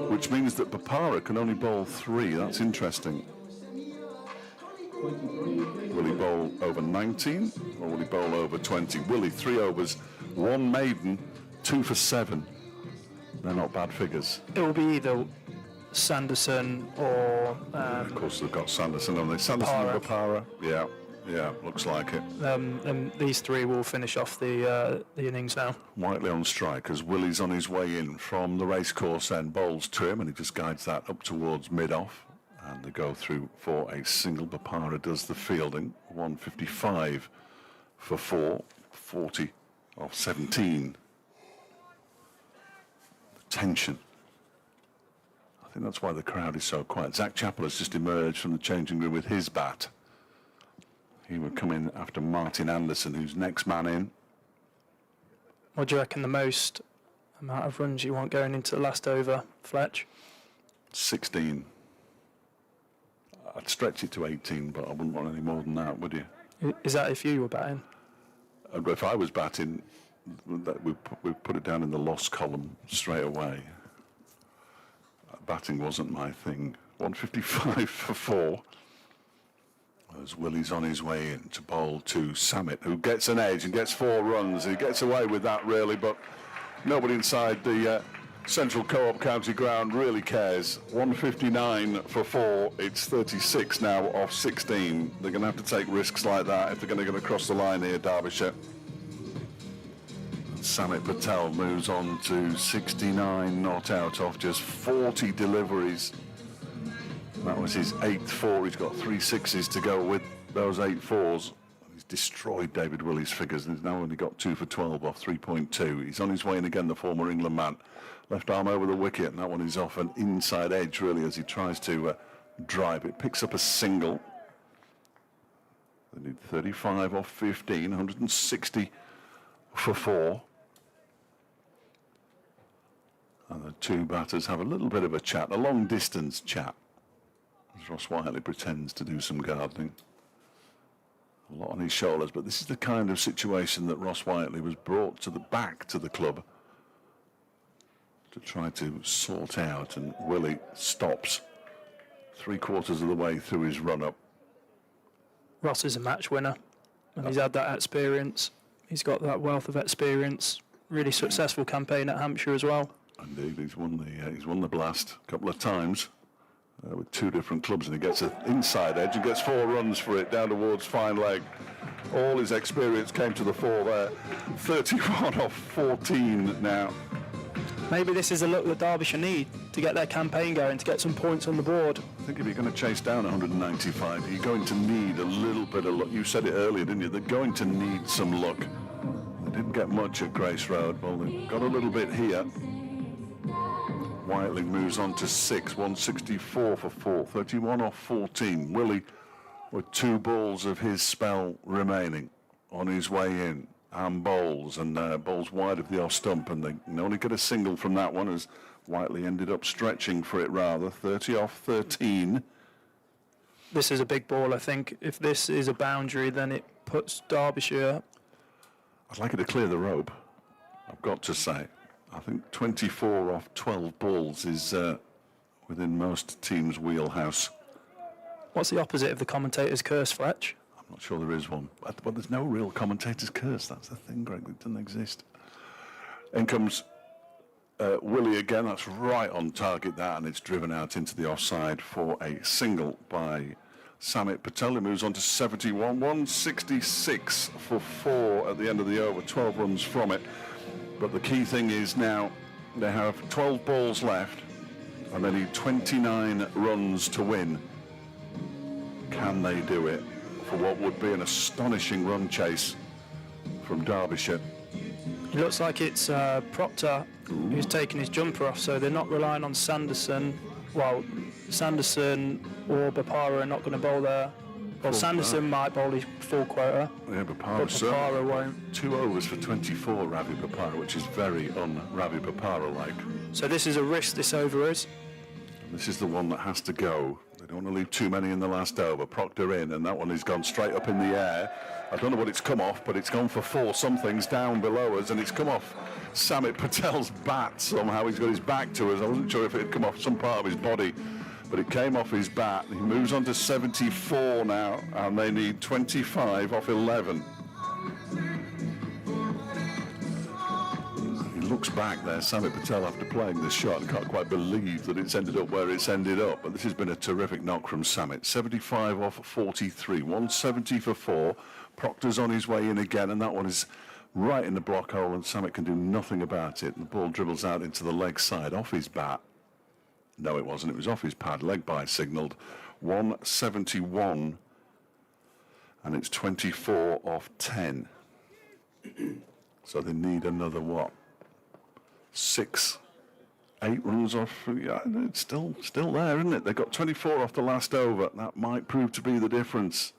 Speaker 1: which means that Papara can only bowl 3. That's interesting. Will he bowl over 19 or will he bowl over 20? Willey, 3 overs, 1 maiden, 2 for 7. They're not bad figures.
Speaker 4: It will be either Sanderson or
Speaker 1: Of course, they've got Sanderson on there. Sanderson and Papara. Yeah, looks like it.
Speaker 4: and these 3 will finish off the innings now.
Speaker 1: Whiteley on strike as Willie's on his way in from the racecourse end, bowls to him, and he just guides that up towards mid-off. And they go through for a single. Papara does the fielding. 155 for 4, 40 off 17. The tension. I think that's why the crowd is so quiet. Zach Chappell has just emerged from the changing room with his bat. He would come in after Martin Anderson, who's next man in.
Speaker 4: What do you reckon the most amount of runs you want going into the last over, Fletch?
Speaker 1: 16. I'd stretch it to 18, but I wouldn't want any more than that, would you?
Speaker 4: Is that if you were batting?
Speaker 1: If I was batting, we put it down in the loss column straight away. Batting wasn't my thing. 155 for 4. As Willie's on his way in to bowl to Samet, who gets an edge and gets 4 runs. He gets away with that, really, but nobody inside the Central Co-op County Ground really cares. 159 for 4. It's 36 now off 16. They're going to have to take risks like that if they're going to get across the line here, Derbyshire. Samit Patel moves on to 69 not out off just 40 deliveries. That was his 8th 4. He's got 3 6s to go with those 8 4s. He's destroyed David Willey's figures and he's now only got 2 for 12 off 3.2. He's on his way in again, the former England man. Left arm over the wicket, and that one is off an inside edge, really, as he tries to drive it. Picks up a single. They need 35 off 15, 160 for 4. And the 2 batters have a little bit of a chat, a long-distance chat, as Ross Whiteley pretends to do some gardening. A lot on his shoulders, but this is the kind of situation that Ross Whiteley was brought back to the club to try to sort out, and Willey stops 3/4 of the way through his run-up.
Speaker 4: Ross is a match winner, and he's had that experience. He's got that wealth of experience. Really successful campaign at Hampshire as well.
Speaker 1: Indeed, he's won the Blast a couple of times with 2 different clubs, and he gets an inside edge and gets 4 runs for it down towards fine leg. All his experience came to the fore there. 31 off 14 now.
Speaker 4: Maybe this is a look that Derbyshire need to get their campaign going, to get some points on the board.
Speaker 1: I think if you're going to chase down 195, you're going to need a little bit of luck. You said it earlier, didn't you? They're going to need some luck. They didn't get much at Grace Road. Well, they got a little bit here. Whiteley moves on to 6, 164 for 4, 31 off 14. Willey with 2 balls of his spell remaining on his way in. And bowls wide of the off stump, and they can only get a single from that one as Whiteley ended up stretching for it rather. 30 off 13.
Speaker 4: This is a big ball, I think. If this is a boundary, then it puts Derbyshire.
Speaker 1: I'd like it to clear the rope, I've got to say. I think 24 off 12 balls is within most teams' wheelhouse.
Speaker 4: What's the opposite of the commentator's curse, Fletch?
Speaker 1: I'm not sure there is one. But there's no real commentator's curse. That's the thing, Greg. It doesn't exist. In comes Willey again. That's right on target, that, and it's driven out into the offside for a single by Samit Patel. He moves on to 71. 166 for 4 at the end of the over. 12 runs from it. But the key thing is now they have 12 balls left and they need 29 runs to win. Can they do it for what would be an astonishing run chase from Derbyshire?
Speaker 4: It looks like it's Proctor who's taken his jumper off, so they're not relying on Sanderson. Well, Sanderson or Papara are not going to bowl there. Well, Sanderson might bowl his full quota,
Speaker 1: Yeah,
Speaker 4: but
Speaker 1: Papara
Speaker 4: Papara won't.
Speaker 1: 2 overs for 24, Ravi Papara, which is very un-Ravi Papara-like.
Speaker 4: So this is a risk, this over is.
Speaker 1: This is the one that has to go. They don't want to leave too many in the last over. Proctor in, and that one has gone straight up in the air. I don't know what it's come off, but it's gone for 4. Something's down below us, and it's come off Samit Patel's bat somehow. He's got his back to us. I wasn't sure if it had come off some part of his body, but it came off his bat. He moves on to 74 now, and they need 25 off 11. He looks back there, Samit Patel, after playing this shot, and can't quite believe that it's ended up where it's ended up. But this has been a terrific knock from Samit. 75 off 43, 170 for 4. Proctor's on his way in again, and that one is right in the block hole, and Samit can do nothing about it. And the ball dribbles out into the leg side, off his bat. No, it wasn't. It was off his pad. Leg by signalled. 171, and it's 24 off 10. So they need another, what? 6, 8 runs off. Yeah, it's still there, isn't it? They got 24 off the last over. That might prove to be the difference.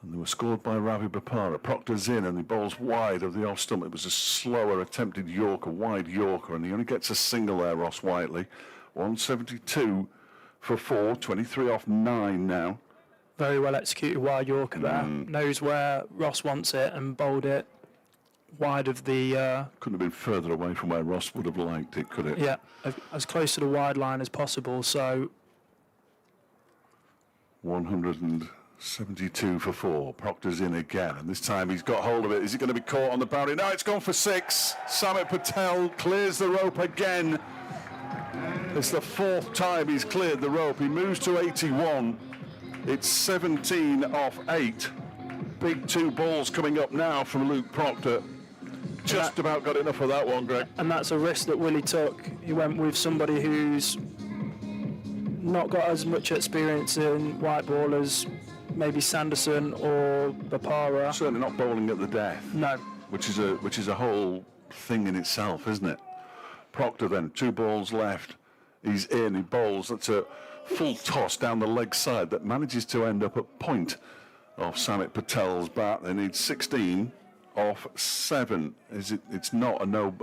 Speaker 1: And they were scored by Ravi Bapara. Proctor's in, and he bowls wide of the off stump. It was a slower attempted Yorker, wide Yorker, and he only gets a single there, Ross Whiteley. 172 for 4, 23 off 9 now.
Speaker 4: Very well executed wide Yorker there. Knows where Ross wants it and bowled it wide of the...
Speaker 1: Couldn't have been further away from where Ross would have liked it, could it?
Speaker 4: Yeah, as close to the wide line as possible, so...
Speaker 1: 172 for 4. Proctor's in again, and this time he's got hold of it. Is it going to be caught on the boundary? No, it's gone for 6. Samit Patel clears the rope again. It's the 4th time he's cleared the rope. He moves to 81. It's 17 off 8. Big 2 balls coming up now from Luke Proctor. Just about got enough of that one, Greg.
Speaker 4: And that's a risk that Willie took. He went with somebody who's not got as much experience in white ball as maybe Sanderson or Bapara.
Speaker 1: Certainly not bowling at the death.
Speaker 4: No.
Speaker 1: Which is a whole thing in itself, isn't it? Proctor then, 2 balls left. He's in, he bowls. That's a full toss down the leg side that manages to end up at point off Samit Patel's bat. They need 16 off 7. It's not a no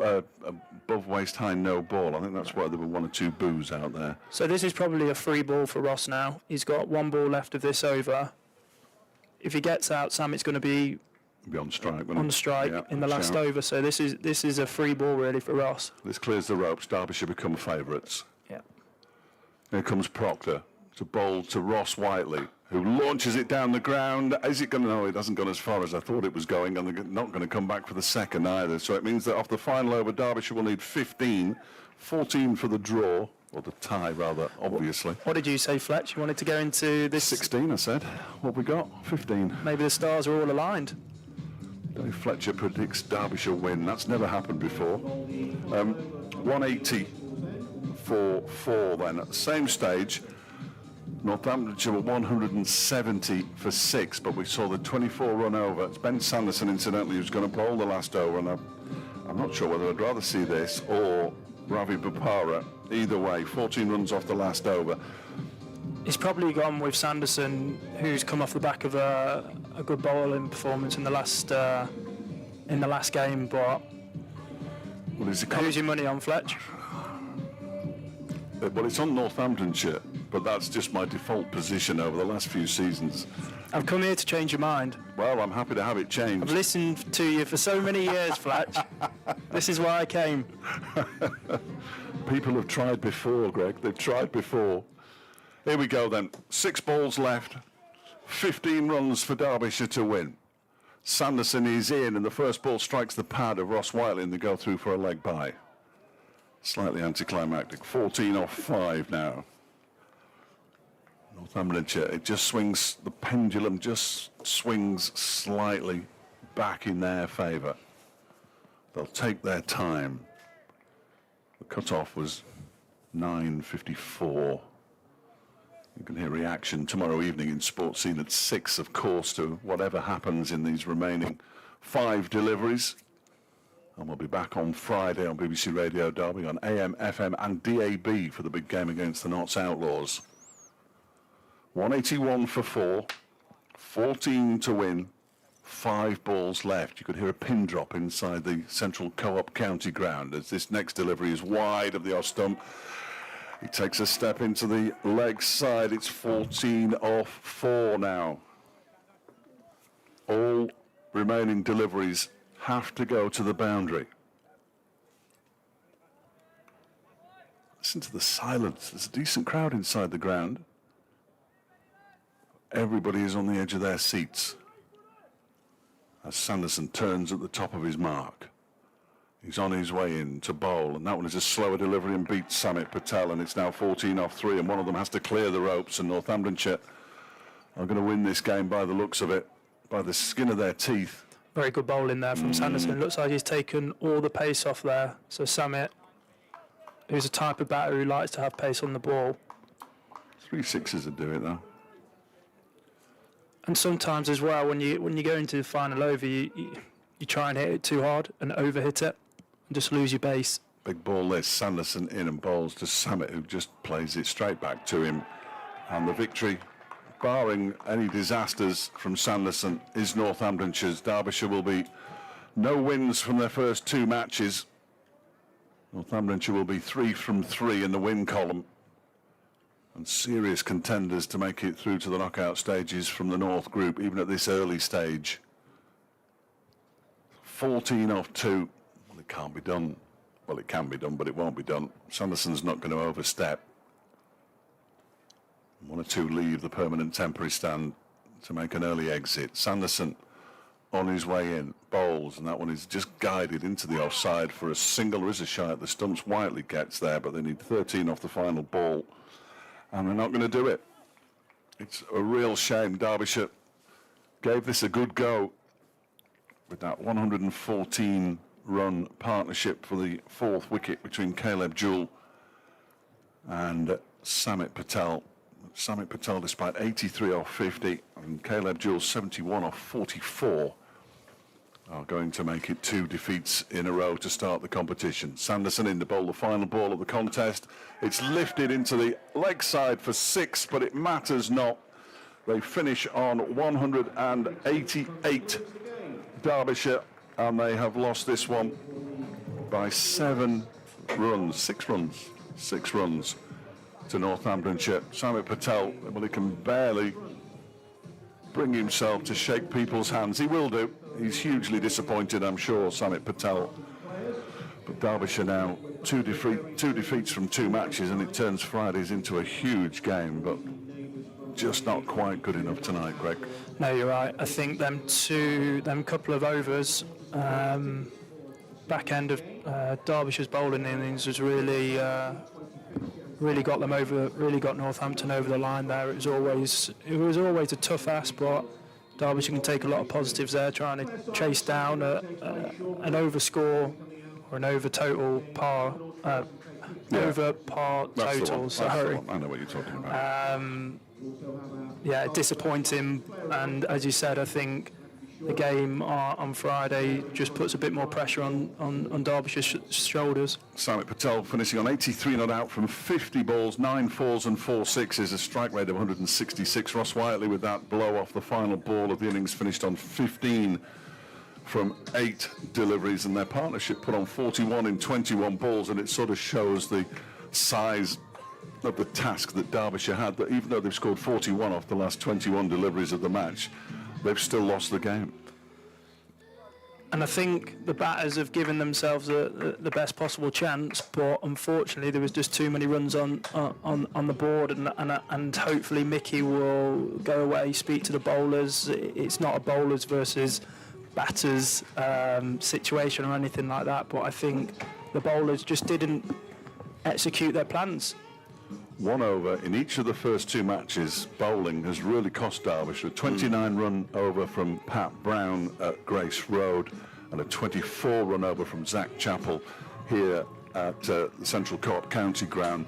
Speaker 1: above waist high no ball. I think that's why there were 1 or 2 boos out there.
Speaker 4: So this is probably a free ball for Ross now. He's got 1 ball left of this over. If he gets out, Samit's going to be
Speaker 1: on strike.
Speaker 4: On strike in the last over. So this is a free ball really for Ross.
Speaker 1: This clears the ropes. Derbyshire become favourites.
Speaker 4: Yeah.
Speaker 1: Here comes Proctor to bowl to Ross Whiteley, who launches it down the ground. Is it going to... No, it hasn't gone as far as I thought it was going, and they're not going to come back for the second either. So it means that off the final over, Derbyshire will need 15, 14 for the draw, or the tie, rather, obviously.
Speaker 4: What did you say, Fletch? You wanted to go into this...
Speaker 1: 16, I said. What have we got? 15.
Speaker 4: Maybe the stars are all aligned.
Speaker 1: Dave Fletcher predicts Derbyshire win. That's never happened before. 180 for 4 then. At the same stage, Northamptonshire were 170 for 6, but we saw the 24 run over. It's Ben Sanderson, incidentally, who's going to bowl the last over, and I'm not sure whether I'd rather see this or Ravi Bapara. Either way, 14 runs off the last over.
Speaker 4: He's probably gone with Sanderson, who's come off the back of a good bowling performance in the last game. But who's your money on, Fletch?
Speaker 1: Well, it's on Northamptonshire, but that's just my default position over the last few seasons.
Speaker 4: I've come here to change your mind.
Speaker 1: Well, I'm happy to have it changed.
Speaker 4: I've listened to you for so many years, Fletch. This is why I came.
Speaker 1: People have tried before, Greg. They've tried before. Here we go then. 6 balls left. 15 runs for Derbyshire to win. Sanderson is in, and the first ball strikes the pad of Ross Whiteley, and they go through for a leg bye. Slightly anticlimactic. 14 off 5 now. Northamptonshire, it just swings, the pendulum just swings slightly back in their favour. They'll take their time. The cut-off was 9:54. You can hear reaction tomorrow evening in Sports Scene at 6, of course, to whatever happens in these remaining 5 deliveries. And we'll be back on Friday on BBC Radio Derby on AM, FM and DAB for the big game against the Notts Outlaws. 181 for 4, 14 to win, 5 balls left. You could hear a pin drop inside the Central Co-op County Ground as this next delivery is wide of the off stump. He takes a step into the leg side. It's 14 off 4 now. All remaining deliveries have to go to the boundary. Listen to the silence. There's a decent crowd inside the ground. Everybody is on the edge of their seats as Sanderson turns at the top of his mark. He's on his way in to bowl, and that one is a slower delivery and beats Samit Patel, and it's now 14 off 3, and one of them has to clear the ropes, and Northamptonshire are going to win this game by the looks of it, by the skin of their teeth.
Speaker 4: Very good bowling there from Sanderson. Looks like he's taken all the pace off there. So Samit, who's a type of batter who likes to have pace on the ball.
Speaker 1: 3 sixes would do it, though.
Speaker 4: And sometimes as well, when you go into the final over, you try and hit it too hard and overhit it and just lose your base.
Speaker 1: Big ball this, Sanderson in and bowls to Samit, who just plays it straight back to him. And the victory, barring any disasters from Sanderson, is Northamptonshire's. Derbyshire will be no wins from their first 2 matches. Northamptonshire will be 3 from 3 in the win column, and serious contenders to make it through to the knockout stages from the North Group, even at this early stage. 14 off 2. Well, it can't be done. Well, it can be done, but it won't be done. Sanderson's not going to overstep. 1 or 2 leave the permanent temporary stand to make an early exit. Sanderson on his way in, bowls, and that one is just guided into the offside for a single. There is a shy at the stumps. Whiteley gets there, but they need 13 off the final ball, and they're not going to do it. It's a real shame. Derbyshire gave this a good go with that 114-run partnership for the 4th wicket between Caleb Jewell and Samit Patel. Samit Patel, despite 83 off 50, and Caleb Jewell 71 off 44, are going to make it 2 defeats in a row to start the competition. Sanderson in to bowl the final ball of the contest. It's lifted into the leg side for 6, but it matters not. They finish on 188, Derbyshire, and they have lost this one by 7 runs, 6 runs, 6 runs to Northamptonshire. Samit Patel, well, he can barely bring himself to shake people's hands. He will do. He's hugely disappointed, I'm sure, Samit Patel. But Derbyshire now 2 defeats from 2 matches, and it turns Fridays into a huge game, but just not quite good enough tonight, Greg.
Speaker 4: No, you're right. I think them couple of overs, back end of Derbyshire's bowling innings was really got them over. Really got Northampton over the line there. It was always a tough ask, but Derbyshire can take a lot of positives there, trying to chase down an over score or an over total par. Over par total. Sorry.
Speaker 1: I know what you're talking about.
Speaker 4: Yeah, disappointing, and as you said, I think the game on Friday just puts a bit more pressure on Derbyshire's shoulders.
Speaker 1: Samit Patel finishing on 83 not out from 50 balls, 9 fours and 4 sixes, a strike rate of 166. Ross Whiteley with that blow off the final ball of the innings finished on 15 from 8 deliveries, and their partnership put on 41 in 21 balls, and it sort of shows the size of the task that Derbyshire had, that even though they've scored 41 off the last 21 deliveries of the match, they've still lost the game.
Speaker 4: And I think the batters have given themselves the best possible chance, but unfortunately there was just too many runs on the board, and hopefully Mickey will go away, speak to the bowlers. It's not a bowlers versus batters situation or anything like that, but I think the bowlers just didn't execute their plans.
Speaker 1: 1 over in each of the first 2 matches. Bowling has really cost Derbyshire. A 29-run over from Pat Brown at Grace Road, and a 24-run over from Zach Chappell here at the Central Co-op County Ground.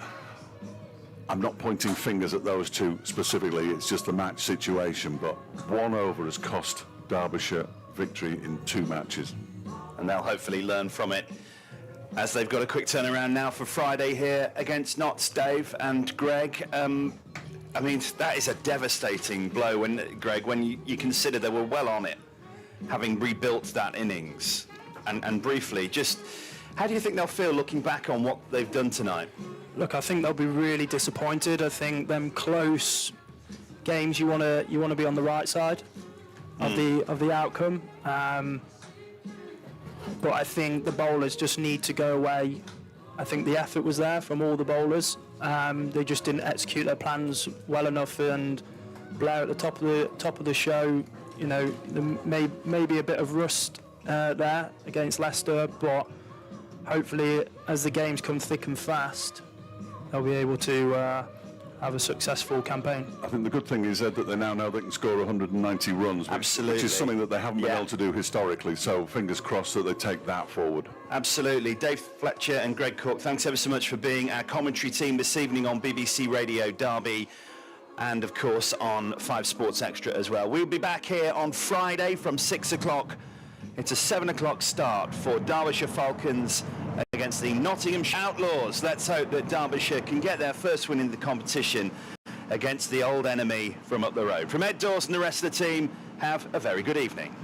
Speaker 1: I'm not pointing fingers at those 2 specifically, it's just a match situation, but 1 over has cost Derbyshire victory in 2 matches.
Speaker 3: And they'll hopefully learn from it, as they've got a quick turnaround now for Friday here against Notts. Dave and Greg, I mean, that is a devastating blow, when you consider they were well on it, having rebuilt that innings. And briefly, just how do you think they'll feel looking back on what they've done tonight?
Speaker 4: Look, I think they'll be really disappointed. I think them close games, you want to be on the right side. of the outcome. But I think the bowlers just need to go away. I think the effort was there from all the bowlers. They just didn't execute their plans well enough, and Blair at the top of the show, you know, there may be a bit of rust there against Leicester, but hopefully as the games come thick and fast, they'll be able to have a successful campaign.
Speaker 1: I think the good thing is, Ed, that they now know they can score 190 runs, which is something that they haven't been able to do historically, so fingers crossed that they take that forward.
Speaker 3: Absolutely. Dave Fletcher and Greg Cook, thanks ever so much for being our commentary team this evening on BBC Radio Derby and, of course, on 5 Sports Extra as well. We'll be back here on Friday from 6 o'clock. It's a 7 o'clock start for Derbyshire Falcons against the Nottinghamshire Outlaws. Let's hope that Derbyshire can get their first win in the competition against the old enemy from up the road. From Ed Dawes and the rest of the team, have a very good evening.